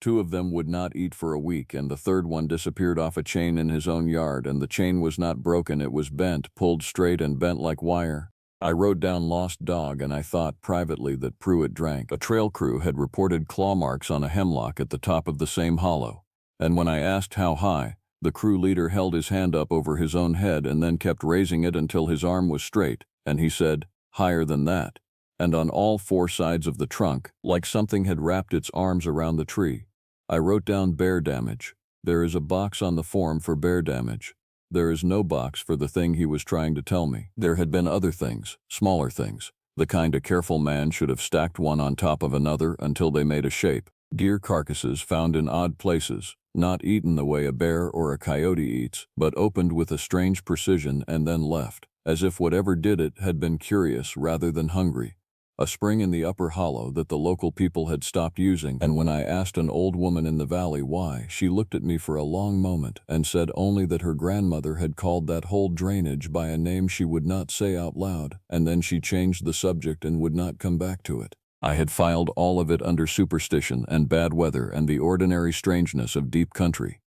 2 of them would not eat for a week, and the 3rd one disappeared off a chain in his own yard, and the chain was not broken, it was bent, pulled straight and bent like wire. I wrote down lost dog, and I thought privately that Pruitt drank. A trail crew had reported claw marks on a hemlock at the top of the same hollow, and when I asked how high, the crew leader held his hand up over his own head and then kept raising it until his arm was straight, and he said, "Higher than that." And on all 4 sides of the trunk, like something had wrapped its arms around the tree. I wrote down bear damage. There is a box on the form for bear damage. There is no box for the thing he was trying to tell me. There had been other things, smaller things, the kind a careful man should have stacked one on top of another until they made a shape. Deer carcasses found in odd places, not eaten the way a bear or a coyote eats, but opened with a strange precision and then left, as if whatever did it had been curious rather than hungry. a spring in the upper hollow that the local people had stopped using, and when I asked an old woman in the valley why, she looked at me for a long moment and said only that her grandmother had called that hole drainage by a name she would not say out loud, and then she changed the subject and would not come back to it. I had filed all of it under superstition and bad weather and the ordinary strangeness of deep country.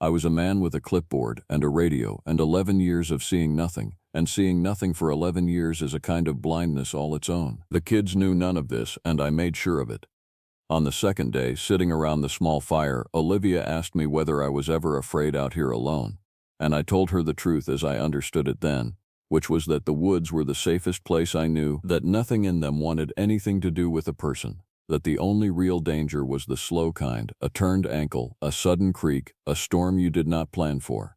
I was a man with a clipboard and a radio and 11 years of seeing nothing, and seeing nothing for 11 years is a kind of blindness all its own. The kids knew none of this, and I made sure of it. On the second day, sitting around the small fire, Olivia asked me whether I was ever afraid out here alone, and I told her the truth as I understood it then, which was that the woods were the safest place I knew, that nothing in them wanted anything to do with a person, that the only real danger was the slow kind, a turned ankle, a sudden creak, a storm you did not plan for.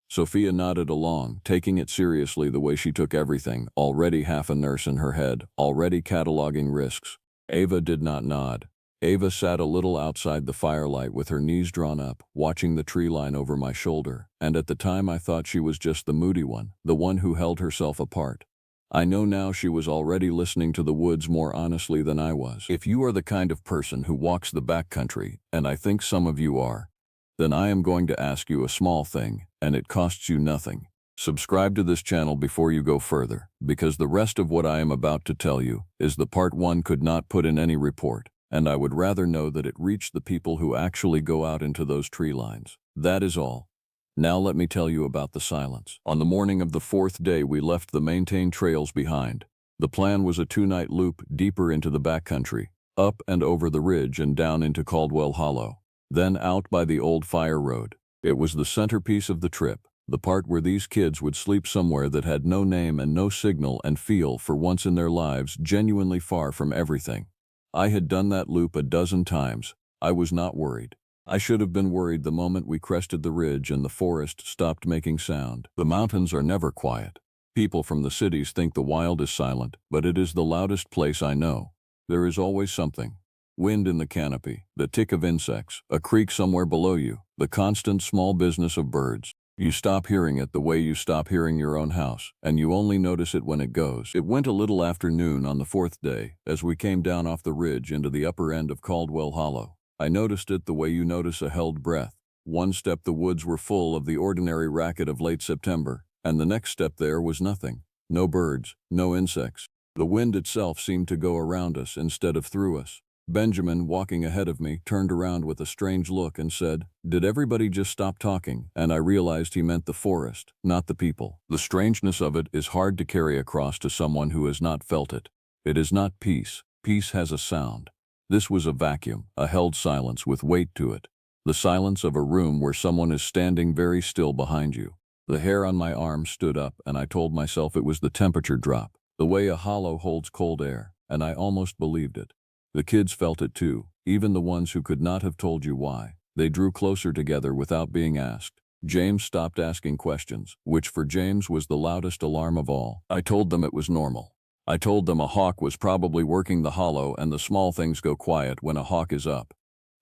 Sophia nodded along, taking it seriously the way she took everything, already half a nurse in her head, already cataloging risks. Ava did not nod. Ava sat a little outside the firelight with her knees drawn up, watching the tree line over my shoulder, and at the time I thought she was just the moody one, the one who held herself apart. I know now she was already listening to the woods more honestly than I was. If you are the kind of person who walks the backcountry, and I think some of you are, then I am going to ask you a small thing, and it costs you nothing. Subscribe to this channel before you go further, because the rest of what I am about to tell you is the part one could not put in any report, and I would rather know that it reached the people who actually go out into those tree lines. That is all. Now let me tell you about the silence. On the morning of the fourth day, we left the maintained trails behind. The plan was a 2-night loop deeper into the backcountry, up and over the ridge and down into Caldwell Hollow, then out by the old fire road. It was the centerpiece of the trip, the part where these kids would sleep somewhere that had no name and no signal and feel, for once in their lives, genuinely far from everything. I had done that loop a dozen times. I was not worried. I should have been worried the moment we crested the ridge and the forest stopped making sound. The mountains are never quiet. People from the cities think the wild is silent, but it is the loudest place I know. There is always something. Wind in the canopy, the tick of insects, a creek somewhere below you, the constant small business of birds. You stop hearing it the way you stop hearing your own house, and you only notice it when it goes. It went a little after noon on the fourth day, as we came down off the ridge into the upper end of Caldwell Hollow. I noticed it the way you notice a held breath. One step the woods were full of the ordinary racket of late September, and the next step there was nothing. No birds, no insects. The wind itself seemed to go around us instead of through us. Benjamin, walking ahead of me, turned around with a strange look and said, "Did everybody just stop talking?" And I realized he meant the forest, not the people. The strangeness of it is hard to carry across to someone who has not felt it. It is not peace. Peace has a sound. This was a vacuum, a held silence with weight to it. The silence of a room where someone is standing very still behind you. The hair on my arm stood up, and I told myself it was the temperature drop, the way a hollow holds cold air, and I almost believed it. The kids felt it too, even the ones who could not have told you why. They drew closer together without being asked. James stopped asking questions, which for James was the loudest alarm of all. I told them it was normal. I told them a hawk was probably working the hollow, and the small things go quiet when a hawk is up.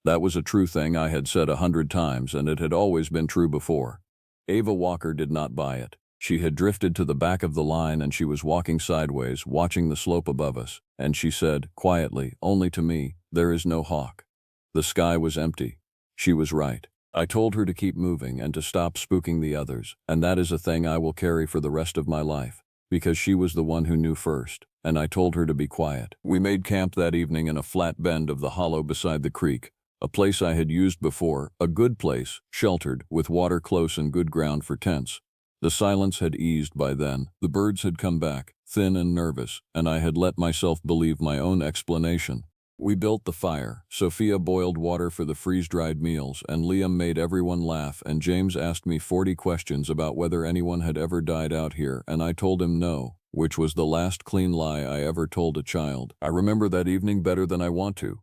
That was a true thing I had said 100 times, and it had always been true before. Ava Walker did not buy it. She had drifted to the back of the line and she was walking sideways, watching the slope above us, and she said, quietly, only to me, "There is no hawk." The sky was empty. She was right. I told her to keep moving and to stop spooking the others, and that is a thing I will carry for the rest of my life, because she was the one who knew first, and I told her to be quiet. We made camp that evening in a flat bend of the hollow beside the creek, a place I had used before, a good place, sheltered, with water close and good ground for tents. The silence had eased by then. The birds had come back, thin and nervous, and I had let myself believe my own explanation. We built the fire. Sophia boiled water for the freeze-dried meals, and Liam made everyone laugh, and James asked me 40 questions about whether anyone had ever died out here, and I told him no, which was the last clean lie I ever told a child. I remember that evening better than I want to.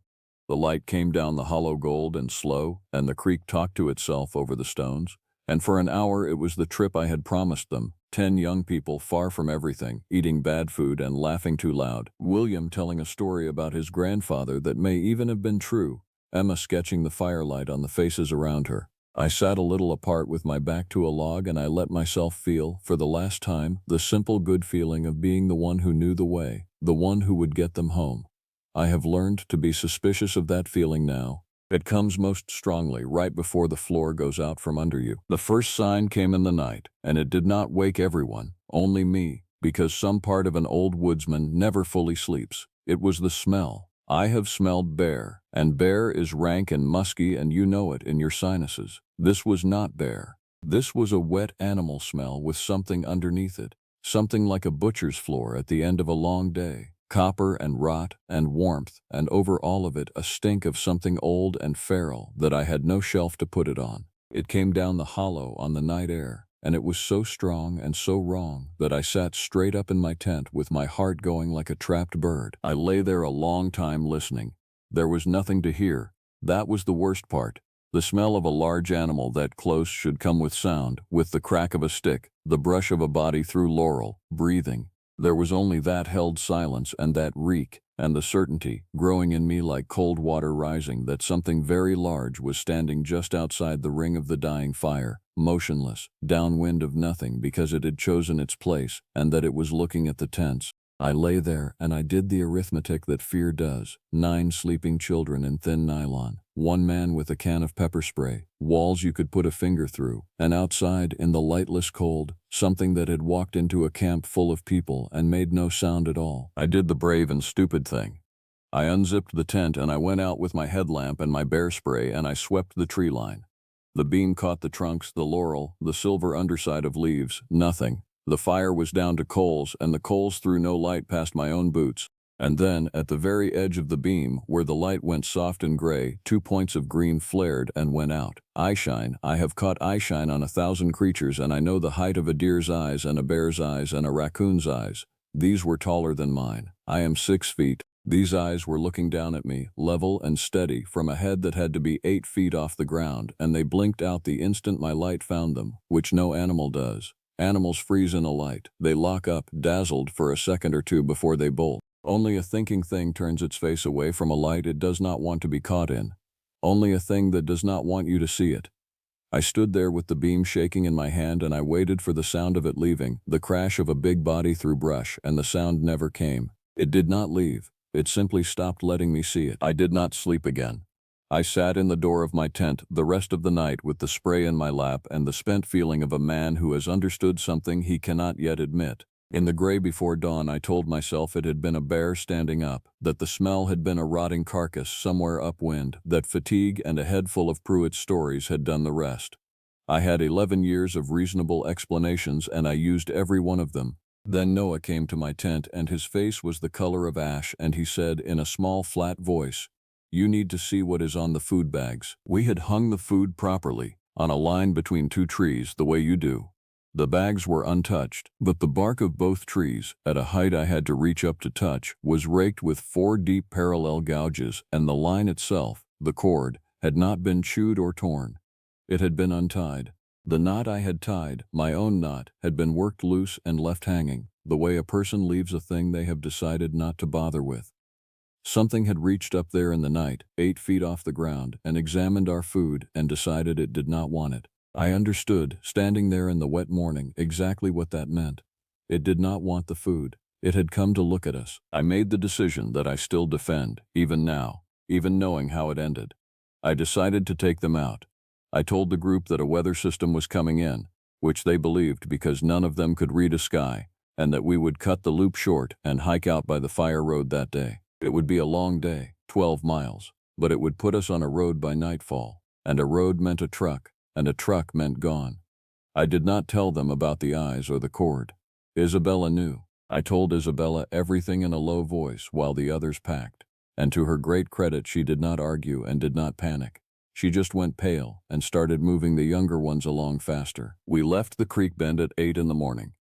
The light came down the hollow gold and slow, and the creek talked to itself over the stones. And for an hour it was the trip I had promised them. 10 young people far from everything, eating bad food and laughing too loud. William telling a story about his grandfather that may even have been true. Emma sketching the firelight on the faces around her. I sat a little apart with my back to a log, and I let myself feel, for the last time, the simple good feeling of being the one who knew the way, the one who would get them home. I have learned to be suspicious of that feeling now. It comes most strongly right before the floor goes out from under you. The first sign came in the night, and it did not wake everyone, only me, because some part of an old woodsman never fully sleeps. It was the smell. I have smelled bear, and bear is rank and musky, and you know it in your sinuses. This was not bear. This was a wet animal smell with something underneath it, something like a butcher's floor at the end of a long day. Copper and rot and warmth, and over all of it a stink of something old and feral that I had no shelf to put it on. It came down the hollow on the night air, and it was so strong and so wrong that I sat straight up in my tent with my heart going like a trapped bird. I lay there a long time listening. There was nothing to hear. That was the worst part. The smell of a large animal that close should come with sound, with the crack of a stick, the brush of a body through laurel, breathing. There was only that held silence and that reek, and the certainty, growing in me like cold water rising, that something very large was standing just outside the ring of the dying fire, motionless, downwind of nothing because it had chosen its place, and that it was looking at the tents. I lay there and I did the arithmetic that fear does. 9 sleeping children in thin nylon, 1 man with a can of pepper spray, walls you could put a finger through, and outside, in the lightless cold, something that had walked into a camp full of people and made no sound at all. I did the brave and stupid thing. I unzipped the tent and I went out with my headlamp and my bear spray and I swept the tree line. The beam caught the trunks, the laurel, the silver underside of leaves, nothing. The fire was down to coals, and the coals threw no light past my own boots. And then, at the very edge of the beam, where the light went soft and gray, 2 points of green flared and went out. Eyeshine. I have caught eyeshine on 1,000 creatures, and I know the height of a deer's eyes and a bear's eyes and a raccoon's eyes. These were taller than mine. I am 6 feet. These eyes were looking down at me, level and steady, from a head that had to be 8 feet off the ground, and they blinked out the instant my light found them, which no animal does. Animals freeze in a light. They lock up, dazzled, for a second or two before they bolt. Only a thinking thing turns its face away from a light it does not want to be caught in. Only a thing that does not want you to see it. I stood there with the beam shaking in my hand and I waited for the sound of it leaving, the crash of a big body through brush, and the sound never came. It did not leave. It simply stopped letting me see it. I did not sleep again. I sat in the door of my tent the rest of the night with the spray in my lap and the spent feeling of a man who has understood something he cannot yet admit. In the gray before dawn I told myself it had been a bear standing up, that the smell had been a rotting carcass somewhere upwind, that fatigue and a head full of Pruitt's stories had done the rest. I had 11 years of reasonable explanations and I used every one of them. Then Noah came to my tent and his face was the color of ash and he said in a small flat voice, "You need to see what is on the food bags." We had hung the food properly, on a line between 2 trees the way you do. The bags were untouched, but the bark of both trees, at a height I had to reach up to touch, was raked with 4 deep parallel gouges, and the line itself, the cord, had not been chewed or torn. It had been untied. The knot I had tied, my own knot, had been worked loose and left hanging, the way a person leaves a thing they have decided not to bother with. Something had reached up there in the night, 8 feet off the ground, and examined our food and decided it did not want it. I understood, standing there in the wet morning, exactly what that meant. It did not want the food. It had come to look at us. I made the decision that I still defend, even now, even knowing how it ended. I decided to take them out. I told the group that a weather system was coming in, which they believed because none of them could read a sky, and that we would cut the loop short and hike out by the fire road that day. It would be a long day, 12 miles, but it would put us on a road by nightfall, and a road meant a truck, and a truck meant gone. I did not tell them about the eyes or the cord. Isabella knew. I told Isabella everything in a low voice while the others packed, and to her great credit she did not argue and did not panic. She just went pale and started moving the younger ones along faster. We left the creek bend at 8 in the morning.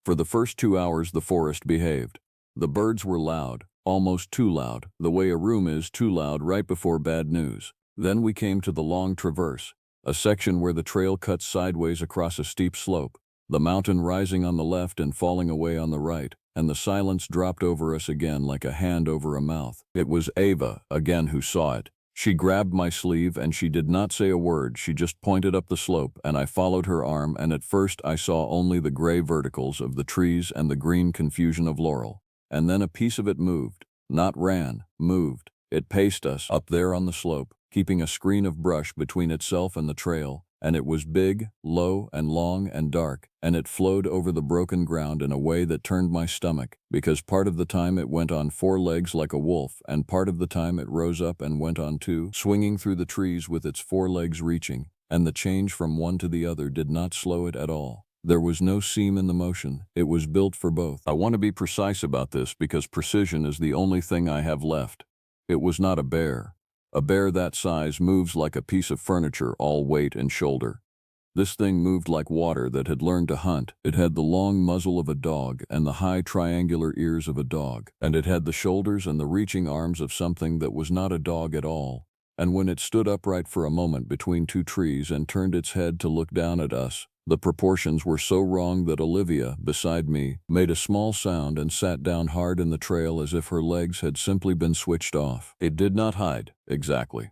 For the first 2 hours the forest behaved. The birds were loud, almost too loud, the way a room is too loud right before bad news. Then we came to the long traverse, a section where the trail cuts sideways across a steep slope, the mountain rising on the left and falling away on the right, and the silence dropped over us again like a hand over a mouth. It was Ava, again, who saw it. She grabbed my sleeve and she did not say a word, she just pointed up the slope and I followed her arm and at first I saw only the gray verticals of the trees and the green confusion of laurel. and then a piece of it moved. Not ran, moved. It paced us up there on the slope, keeping a screen of brush between itself and the trail, and it was big, low, and long and dark, and it flowed over the broken ground in a way that turned my stomach, because part of the time it went on 4 legs like a wolf, and part of the time it rose up and went on 2, swinging through the trees with its 4 legs reaching, and the change from one to the other did not slow it at all. There was no seam in the motion. It was built for both. I want to be precise about this because precision is the only thing I have left. It was not a bear. A bear that size moves like a piece of furniture, all weight and shoulder. This thing moved like water that had learned to hunt. It had the long muzzle of a dog and the high triangular ears of a dog, and it had the shoulders and the reaching arms of something that was not a dog at all. And when it stood upright for a moment between 2 trees and turned its head to look down at us, the proportions were so wrong that Olivia, beside me, made a small sound and sat down hard in the trail as if her legs had simply been switched off. It did not hide, exactly.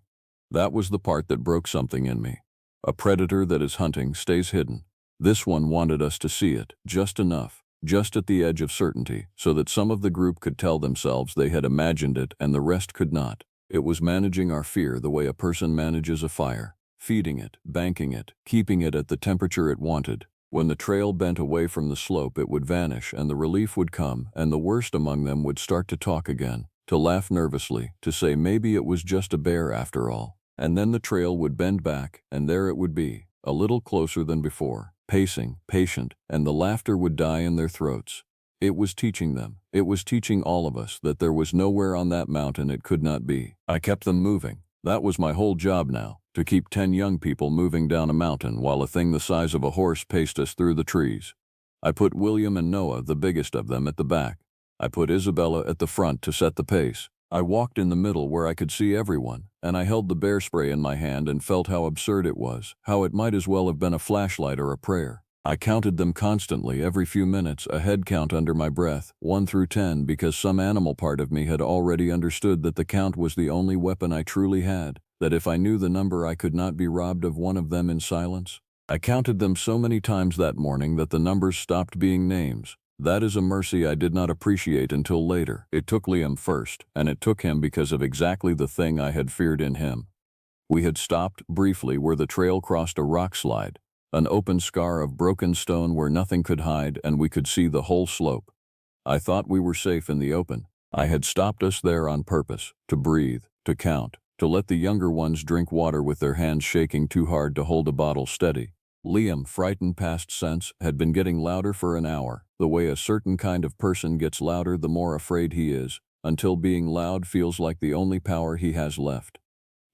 That was the part that broke something in me. A predator that is hunting stays hidden. This one wanted us to see it, just enough, just at the edge of certainty, so that some of the group could tell themselves they had imagined it and the rest could not. It was managing our fear the way a person manages a fire. Feeding it, banking it, keeping it at the temperature it wanted. When the trail bent away from the slope, it would vanish and the relief would come, and the worst among them would start to talk again, to laugh nervously, to say maybe it was just a bear after all. And then the trail would bend back, and there it would be, a little closer than before, pacing, patient, and the laughter would die in their throats. It was teaching them, it was teaching all of us that there was nowhere on that mountain it could not be. I kept them moving. That was my whole job now. To keep 10 young people moving down a mountain while a thing the size of a horse paced us through the trees. I put William and Noah, the biggest of them, at the back. I put Isabella at the front to set the pace. I walked in the middle where I could see everyone, and I held the bear spray in my hand and felt how absurd it was, how it might as well have been a flashlight or a prayer. I counted them constantly, every few minutes, a head count under my breath, 1 through 10, because some animal part of me had already understood that the count was the only weapon I truly had, that if I knew the number I could not be robbed of one of them in silence. I counted them so many times that morning that the numbers stopped being names. That is a mercy I did not appreciate until later. It took Liam first, and it took him because of exactly the thing I had feared in him. We had stopped, briefly, where the trail crossed a rock slide, an open scar of broken stone where nothing could hide and we could see the whole slope. I thought we were safe in the open. I had stopped us there on purpose, to breathe, to count, to let the younger ones drink water with their hands shaking too hard to hold a bottle steady. Liam, frightened past sense, had been getting louder for an hour, the way a certain kind of person gets louder the more afraid he is, until being loud feels like the only power he has left.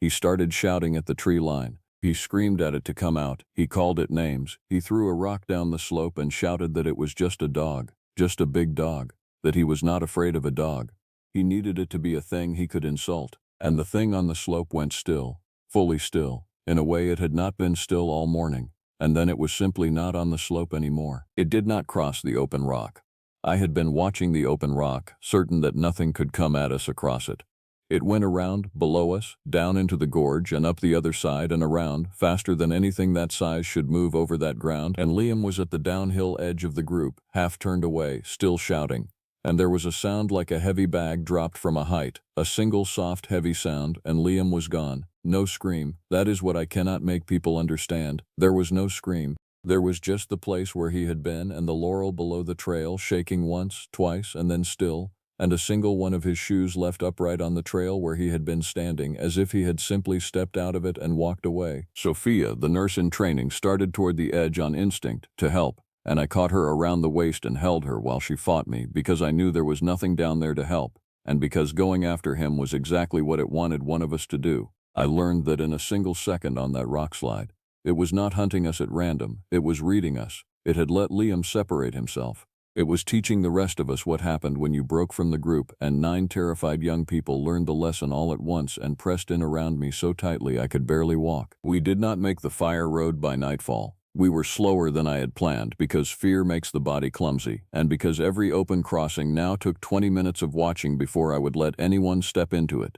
He started shouting at the tree line. He screamed at it to come out. He called it names. He threw a rock down the slope and shouted that it was just a dog, just a big dog, that he was not afraid of a dog. He needed it to be a thing he could insult. And the thing on the slope went still, fully still, in a way it had not been still all morning, and then it was simply not on the slope anymore. It did not cross the open rock. I had been watching the open rock, certain that nothing could come at us across it. It went around, below us, down into the gorge and up the other side and around, faster than anything that size should move over that ground, and Liam was at the downhill edge of the group, half turned away, still shouting. And there was a sound like a heavy bag dropped from a height, a single soft heavy sound, and Liam was gone. No scream. That is what I cannot make people understand. There was no scream. There was just the place where he had been and the laurel below the trail shaking once, twice, and then still, and a single one of his shoes left upright on the trail where he had been standing, as if he had simply stepped out of it and walked away. Sophia, the nurse in training, started toward the edge on instinct, to help, and I caught her around the waist and held her while she fought me, because I knew there was nothing down there to help, and because going after him was exactly what it wanted one of us to do. I learned that in a single second on that rock slide. It was not hunting us at random, it was reading us. It had let Liam separate himself. It was teaching the rest of us what happened when you broke from the group, and 9 terrified young people learned the lesson all at once and pressed in around me so tightly I could barely walk. We did not make the fire road by nightfall. We were slower than I had planned because fear makes the body clumsy, and because every open crossing now took 20 minutes of watching before I would let anyone step into it.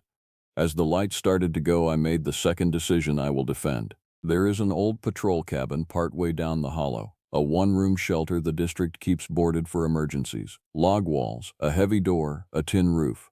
As the light started to go, I made the second decision I will defend. There is an old patrol cabin partway down the hollow. A one-room shelter the district keeps boarded for emergencies. Log walls, a heavy door, a tin roof.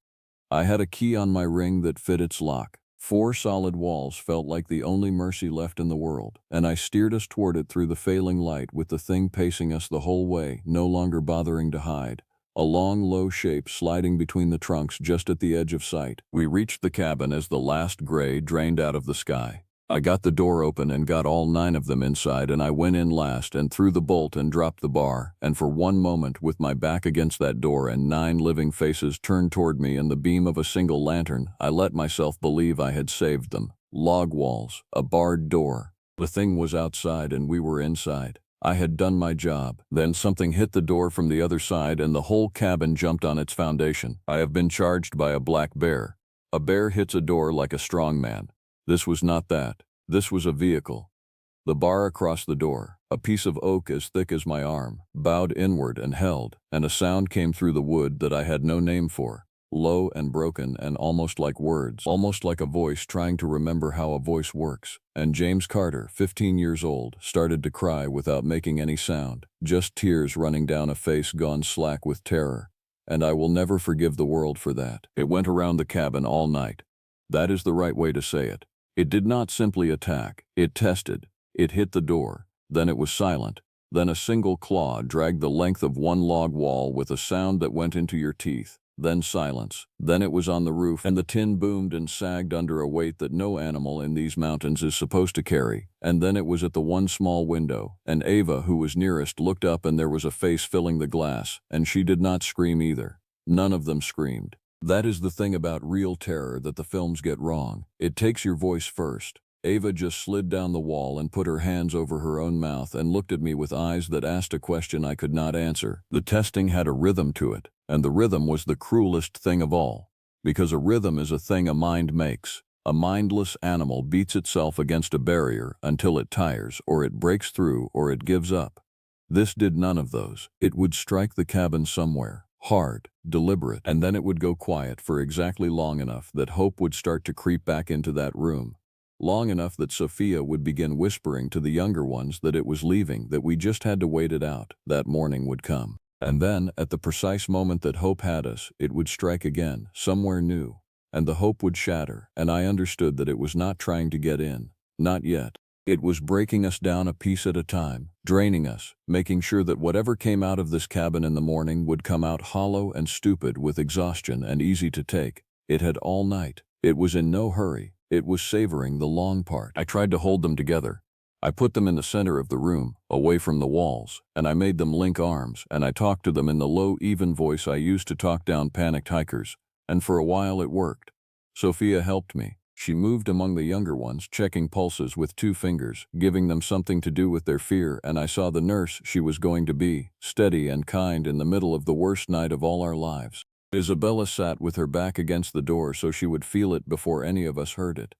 I had a key on my ring that fit its lock. 4 solid walls felt like the only mercy left in the world, and I steered us toward it through the failing light with the thing pacing us the whole way, no longer bothering to hide. A long, low shape sliding between the trunks just at the edge of sight. We reached the cabin as the last gray drained out of the sky. I got the door open and got all 9 of them inside, and I went in last and threw the bolt and dropped the bar, and for one moment, with my back against that door and 9 living faces turned toward me in the beam of a single lantern, I let myself believe I had saved them. Log walls, a barred door. The thing was outside and we were inside. I had done my job. Then something hit the door from the other side and the whole cabin jumped on its foundation. I have been charged by a black bear. A bear hits a door like a strong man. This was not that. This was a vehicle. The bar across the door, a piece of oak as thick as my arm, bowed inward and held, and a sound came through the wood that I had no name for. Low and broken and almost like words, almost like a voice trying to remember how a voice works. And James Carter, 15 years old, started to cry without making any sound, just tears running down a face gone slack with terror. And I will never forgive the world for that. It went around the cabin all night. That is the right way to say it. It did not simply attack, it tested. It hit the door, then it was silent. Then a single claw dragged the length of one log wall with a sound that went into your teeth. Then silence. Then it was on the roof, and the tin boomed and sagged under a weight that no animal in these mountains is supposed to carry. And then it was at the one small window, and Ava, who was nearest, looked up and there was a face filling the glass, and she did not scream either. None of them screamed. That is the thing about real terror that the films get wrong. It takes your voice first. Ava just slid down the wall and put her hands over her own mouth and looked at me with eyes that asked a question I could not answer. The testing had a rhythm to it, and the rhythm was the cruelest thing of all. Because a rhythm is a thing a mind makes. A mindless animal beats itself against a barrier until it tires, or it breaks through, or it gives up. This did none of those. It would strike the cabin somewhere. Hard, deliberate, and then it would go quiet for exactly long enough that hope would start to creep back into that room. Long enough that Sophia would begin whispering to the younger ones that it was leaving, that we just had to wait it out. That morning would come. And then, at the precise moment that hope had us, it would strike again, somewhere new. And the hope would shatter, and I understood that it was not trying to get in. Not yet. It was breaking us down a piece at a time, draining us, making sure that whatever came out of this cabin in the morning would come out hollow and stupid with exhaustion and easy to take. It had all night. It was in no hurry. It was savoring the long part. I tried to hold them together. I put them in the center of the room, away from the walls, and I made them link arms, and I talked to them in the low, even voice I used to talk down panicked hikers, and for a while it worked. Sophia helped me. She moved among the younger ones, checking pulses with 2 fingers, giving them something to do with their fear, and I saw the nurse she was going to be, steady and kind in the middle of the worst night of all our lives. Isabella sat with her back against the door so she would feel it before any of us heard it.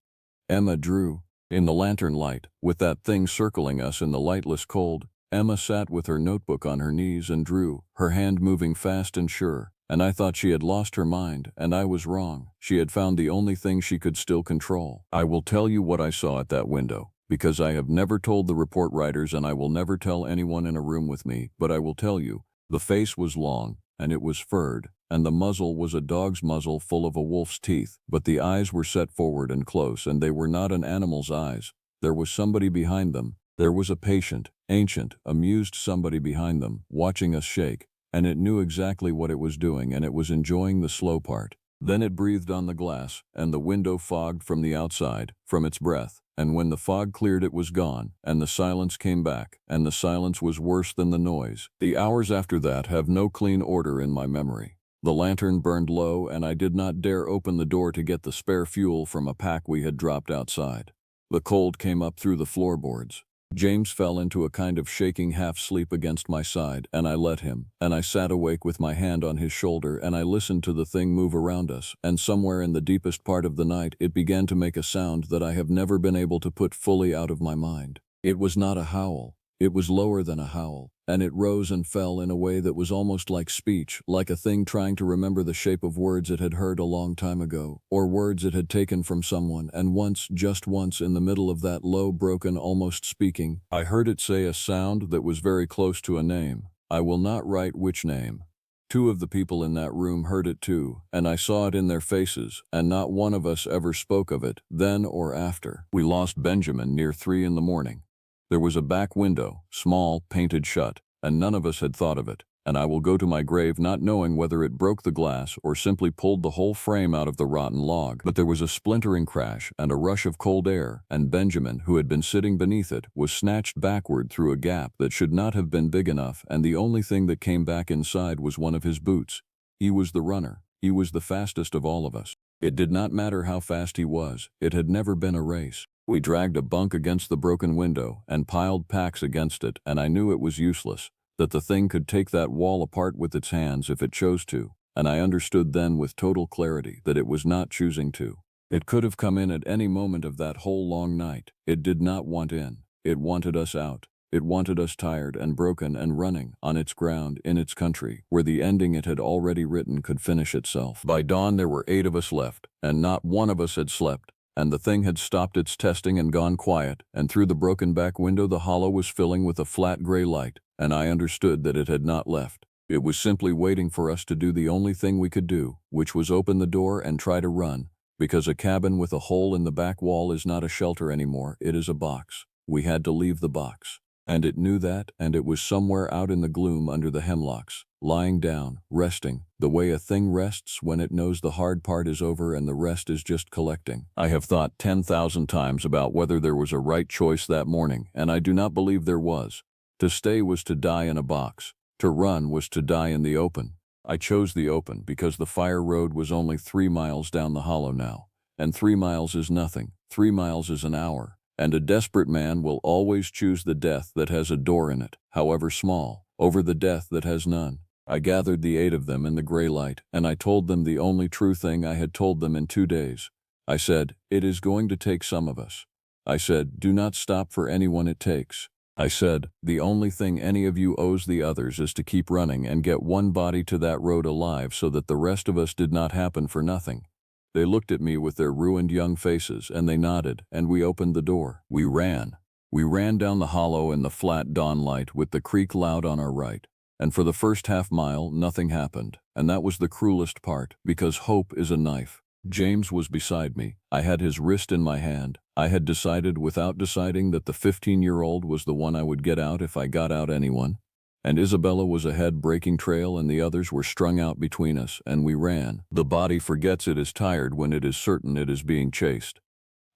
Emma drew. In the lantern light, with that thing circling us in the lightless cold, Emma sat with her notebook on her knees and drew, her hand moving fast and sure. And I thought she had lost her mind, and I was wrong. She had found the only thing she could still control. I will tell you what I saw at that window, because I have never told the report writers and I will never tell anyone in a room with me, but I will tell you. The face was long, and it was furred, and the muzzle was a dog's muzzle full of a wolf's teeth, but the eyes were set forward and close, and they were not an animal's eyes. There was somebody behind them. There was a patient, ancient, amused somebody behind them, watching us shake. And it knew exactly what it was doing, and it was enjoying the slow part. Then it breathed on the glass, and the window fogged from the outside, from its breath, and when the fog cleared it was gone, and the silence came back, and the silence was worse than the noise. The hours after that have no clean order in my memory. The lantern burned low, and I did not dare open the door to get the spare fuel from a pack we had dropped outside. The cold came up through the floorboards. James fell into a kind of shaking half-sleep against my side, and I let him, and I sat awake with my hand on his shoulder, and I listened to the thing move around us, and somewhere in the deepest part of the night it began to make a sound that I have never been able to put fully out of my mind. It was not a howl. It was lower than a howl, and it rose and fell in a way that was almost like speech, like a thing trying to remember the shape of words it had heard a long time ago, or words it had taken from someone, and once, just once, in the middle of that low, broken, almost speaking, I heard it say a sound that was very close to a name. I will not write which name. Two of the people in that room heard it too, and I saw it in their faces, and not one of us ever spoke of it, then or after. We lost Benjamin near 3 in the morning. There was a back window, small, painted shut, and none of us had thought of it, and I will go to my grave not knowing whether it broke the glass or simply pulled the whole frame out of the rotten log. But there was a splintering crash and a rush of cold air, and Benjamin, who had been sitting beneath it, was snatched backward through a gap that should not have been big enough, and the only thing that came back inside was one of his boots. He was the runner. He was the fastest of all of us. It did not matter how fast he was. It had never been a race. We dragged a bunk against the broken window and piled packs against it, and I knew it was useless, that the thing could take that wall apart with its hands if it chose to, and I understood then with total clarity that it was not choosing to. It could have come in at any moment of that whole long night. It did not want in. It wanted us out. It wanted us tired and broken and running, on its ground, in its country, where the ending it had already written could finish itself. By dawn there were 8 of us left, and not one of us had slept. And the thing had stopped its testing and gone quiet, and through the broken back window the hollow was filling with a flat gray light, and I understood that it had not left. It was simply waiting for us to do the only thing we could do, which was open the door and try to run, because a cabin with a hole in the back wall is not a shelter anymore, it is a box. We had to leave the box. And it knew that, and it was somewhere out in the gloom under the hemlocks, lying down, resting, the way a thing rests when it knows the hard part is over and the rest is just collecting. I have thought 10,000 times about whether there was a right choice that morning, and I do not believe there was. To stay was to die in a box. To run was to die in the open. I chose the open because the fire road was only 3 miles down the hollow now, and 3 miles is nothing. 3 miles is an hour. And a desperate man will always choose the death that has a door in it, however small, over the death that has none. I gathered the 8 of them in the gray light, and I told them the only true thing I had told them in 2 days. I said, it is going to take some of us. I said, do not stop for anyone it takes. I said, the only thing any of you owes the others is to keep running and get one body to that road alive so that the rest of us did not happen for nothing. They looked at me with their ruined young faces, and they nodded, and we opened the door. We ran. We ran down the hollow in the flat dawn light with the creek loud on our right. And for the first half-mile, nothing happened, and that was the cruelest part, because hope is a knife. James was beside me. I had his wrist in my hand. I had decided without deciding that the 15-year-old was the one I would get out if I got out anyone. And Isabella was ahead breaking trail, and the others were strung out between us, and we ran. The body forgets it is tired when it is certain it is being chased.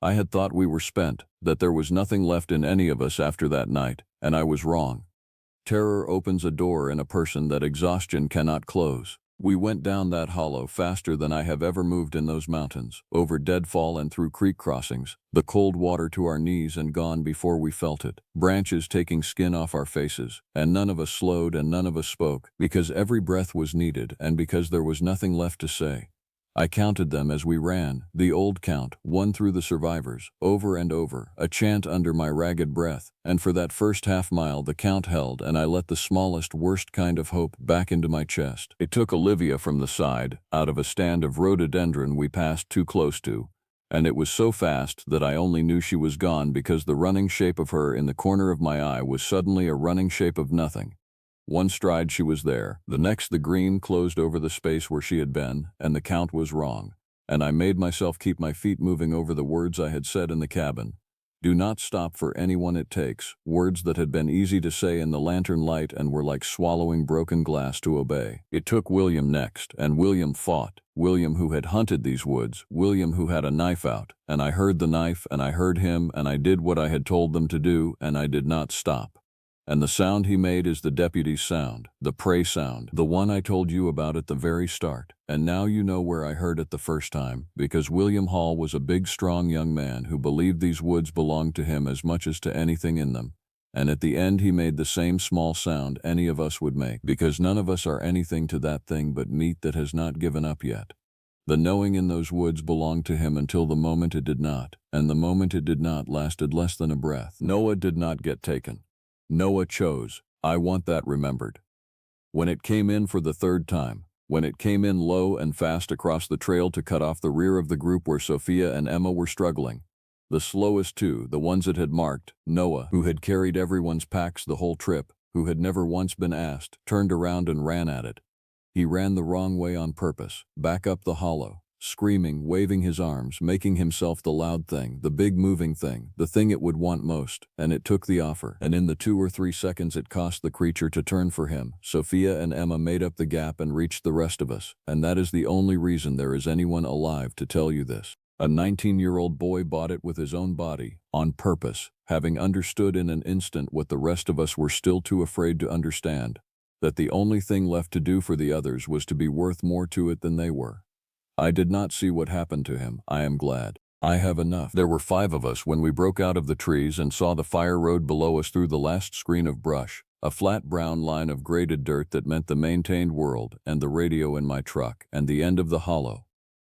I had thought we were spent, that there was nothing left in any of us after that night, and I was wrong. Terror opens a door in a person that exhaustion cannot close. We went down that hollow faster than I have ever moved in those mountains, over deadfall and through creek crossings, the cold water to our knees and gone before we felt it, branches taking skin off our faces, and none of us slowed and none of us spoke, because every breath was needed and because there was nothing left to say. I counted them as we ran, the old count, 1 through the survivors, over and over, a chant under my ragged breath, and for that first half-mile the count held, and I let the smallest, worst kind of hope back into my chest. It took Olivia from the side, out of a stand of rhododendron we passed too close to, and it was so fast that I only knew she was gone because the running shape of her in the corner of my eye was suddenly a running shape of nothing. One stride she was there, the next the green closed over the space where she had been, and the count was wrong, and I made myself keep my feet moving over the words I had said in the cabin. Do not stop for anyone it takes, words that had been easy to say in the lantern light and were like swallowing broken glass to obey. It took William next, and William fought, William who had hunted these woods, William who had a knife out, and I heard the knife and I heard him and I did what I had told them to do and I did not stop. And the sound he made is the deputy's sound, the pray sound, the one I told you about at the very start. And now you know where I heard it the first time, because William Hall was a big, strong young man who believed these woods belonged to him as much as to anything in them. And at the end he made the same small sound any of us would make, because none of us are anything to that thing but meat that has not given up yet. The knowing in those woods belonged to him until the moment it did not, and the moment it did not lasted less than a breath. Noah did not get taken. Noah chose. I want that remembered. When it came in for the third time, when it came in low and fast across the trail to cut off the rear of the group where Sophia and Emma were struggling, the slowest two, the ones it had marked, Noah, who had carried everyone's packs the whole trip, who had never once been asked, turned around and ran at it. He ran the wrong way on purpose, back up the hollow, screaming, waving his arms, making himself the loud thing, the big moving thing, the thing it would want most, and it took the offer. And in the 2 or 3 seconds it cost the creature to turn for him, Sophia and Emma made up the gap and reached the rest of us, and that is the only reason there is anyone alive to tell you this. A 19-year-old boy bought it with his own body, on purpose, having understood in an instant what the rest of us were still too afraid to understand, that the only thing left to do for the others was to be worth more to it than they were. I did not see what happened to him, I am glad. I have enough. There were 5 of us when we broke out of the trees and saw the fire road below us through the last screen of brush, a flat brown line of graded dirt that meant the maintained world, and the radio in my truck, and the end of the hollow.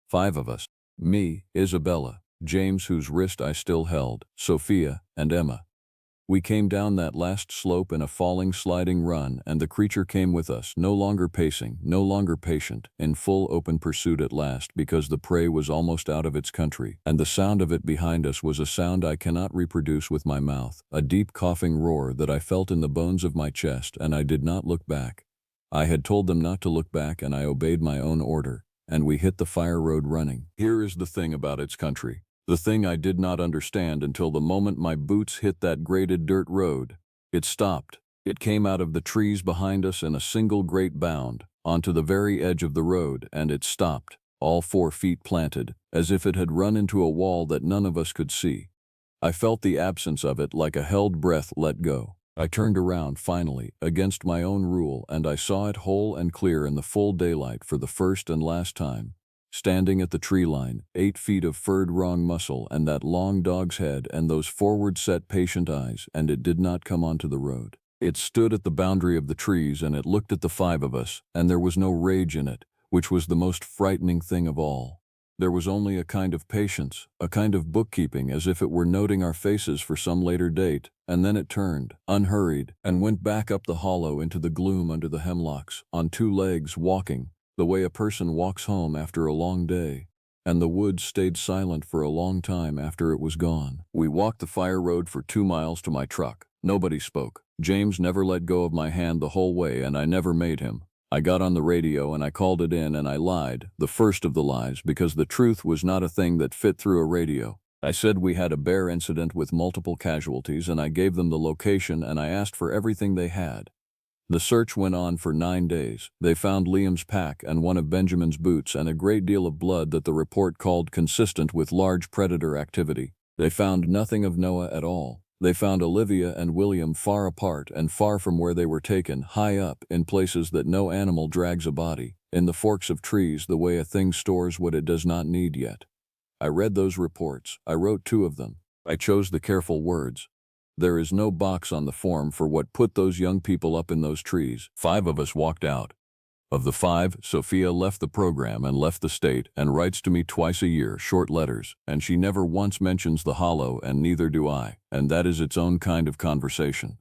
5 of us. Me, Isabella, James whose wrist I still held, Sophia, and Emma. We came down that last slope in a falling, sliding run, and the creature came with us, no longer pacing, no longer patient, in full open pursuit at last because the prey was almost out of its country, and the sound of it behind us was a sound I cannot reproduce with my mouth, a deep coughing roar that I felt in the bones of my chest, and I did not look back. I had told them not to look back, and I obeyed my own order, and we hit the fire road running. Here is the thing about its country. The thing I did not understand until the moment my boots hit that graded dirt road. It stopped. It came out of the trees behind us in a single great bound, onto the very edge of the road, and it stopped, all 4 feet planted, as if it had run into a wall that none of us could see. I felt the absence of it like a held breath let go. I turned around finally, against my own rule, and I saw it whole and clear in the full daylight for the first and last time. Standing at the tree line, 8 feet of furred wrong muscle and that long dog's head and those forward-set patient eyes, and it did not come onto the road. It stood at the boundary of the trees and it looked at the 5 of us, and there was no rage in it, which was the most frightening thing of all. There was only a kind of patience, a kind of bookkeeping, as if it were noting our faces for some later date, and then it turned, unhurried, and went back up the hollow into the gloom under the hemlocks, on 2 legs, walking, the way a person walks home after a long day. And the woods stayed silent for a long time after it was gone. We walked the fire road for 2 miles to my truck. Nobody spoke. James never let go of my hand the whole way, and I never made him. I got on the radio and I called it in and I lied, the first of the lies, because the truth was not a thing that fit through a radio. I said we had a bear incident with multiple casualties and I gave them the location and I asked for everything they had. The search went on for 9 days. They found Liam's pack and one of Benjamin's boots and a great deal of blood that the report called consistent with large predator activity. They found nothing of Noah at all. They found Olivia and William far apart and far from where they were taken, high up, in places that no animal drags a body, in the forks of trees the way a thing stores what it does not need yet. I read those reports. I wrote 2 of them. I chose the careful words. There is no box on the form for what put those young people up in those trees. 5 of us walked out. Of the 5, Sophia left the program and left the state and writes to me twice a year, short letters, and she never once mentions the hollow, and neither do I, and that is its own kind of conversation.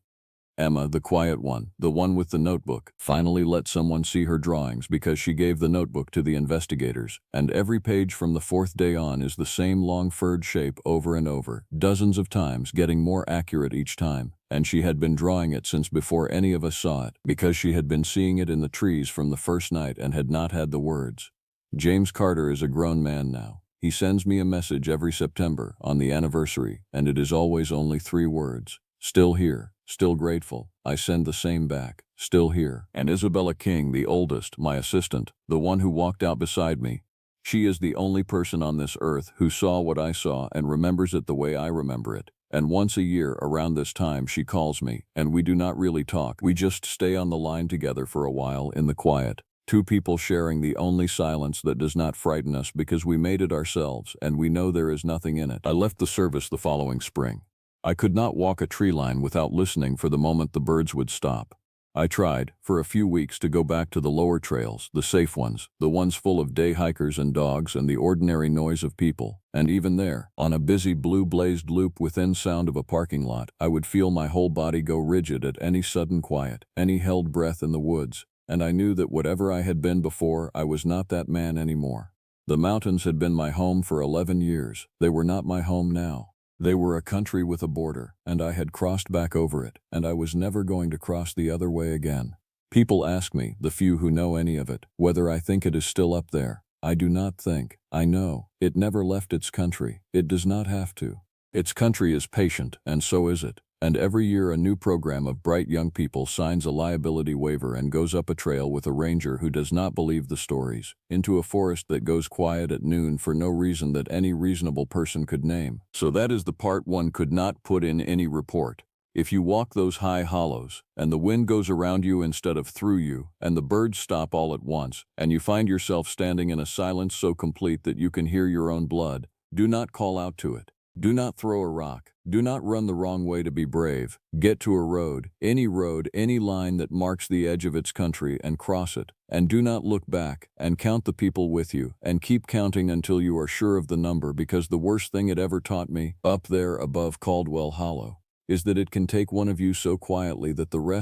Emma, the quiet one, the one with the notebook, finally let someone see her drawings because she gave the notebook to the investigators, and every page from the 4th day on is the same long furred shape over and over, dozens of times, getting more accurate each time, and she had been drawing it since before any of us saw it, because she had been seeing it in the trees from the first night and had not had the words. James Carter is a grown man now. He sends me a message every September, on the anniversary, and it is always only 3 words. Still here, still grateful. I send the same back, still here. And Isabella King, the oldest, my assistant, the one who walked out beside me, she is the only person on this earth who saw what I saw and remembers it the way I remember it. And once a year around this time she calls me, and we do not really talk. We just stay on the line together for a while in the quiet. 2 people sharing the only silence that does not frighten us because we made it ourselves and we know there is nothing in it. I left the service the following spring. I could not walk a tree line without listening for the moment the birds would stop. I tried, for a few weeks, to go back to the lower trails, the safe ones, the ones full of day hikers and dogs and the ordinary noise of people. And even there, on a busy blue-blazed loop within sound of a parking lot, I would feel my whole body go rigid at any sudden quiet, any held breath in the woods, and I knew that whatever I had been before, I was not that man anymore. The mountains had been my home for 11 years. They were not my home now. They were a country with a border, and I had crossed back over it, and I was never going to cross the other way again. People ask me, the few who know any of it, whether I think it is still up there. I do not think. I know. It never left its country. It does not have to. Its country is patient, and so is it. And every year a new program of bright young people signs a liability waiver and goes up a trail with a ranger who does not believe the stories, into a forest that goes quiet at noon for no reason that any reasonable person could name. So that is the part one could not put in any report. If you walk those high hollows, and the wind goes around you instead of through you, and the birds stop all at once, and you find yourself standing in a silence so complete that you can hear your own blood, do not call out to it. Do not throw a rock. Do not run the wrong way to be brave. Get to a road, any line that marks the edge of its country, and cross it. And do not look back, and count the people with you, and keep counting until you are sure of the number, because the worst thing it ever taught me, up there above Caldwell Hollow, is that it can take one of you so quietly that the rest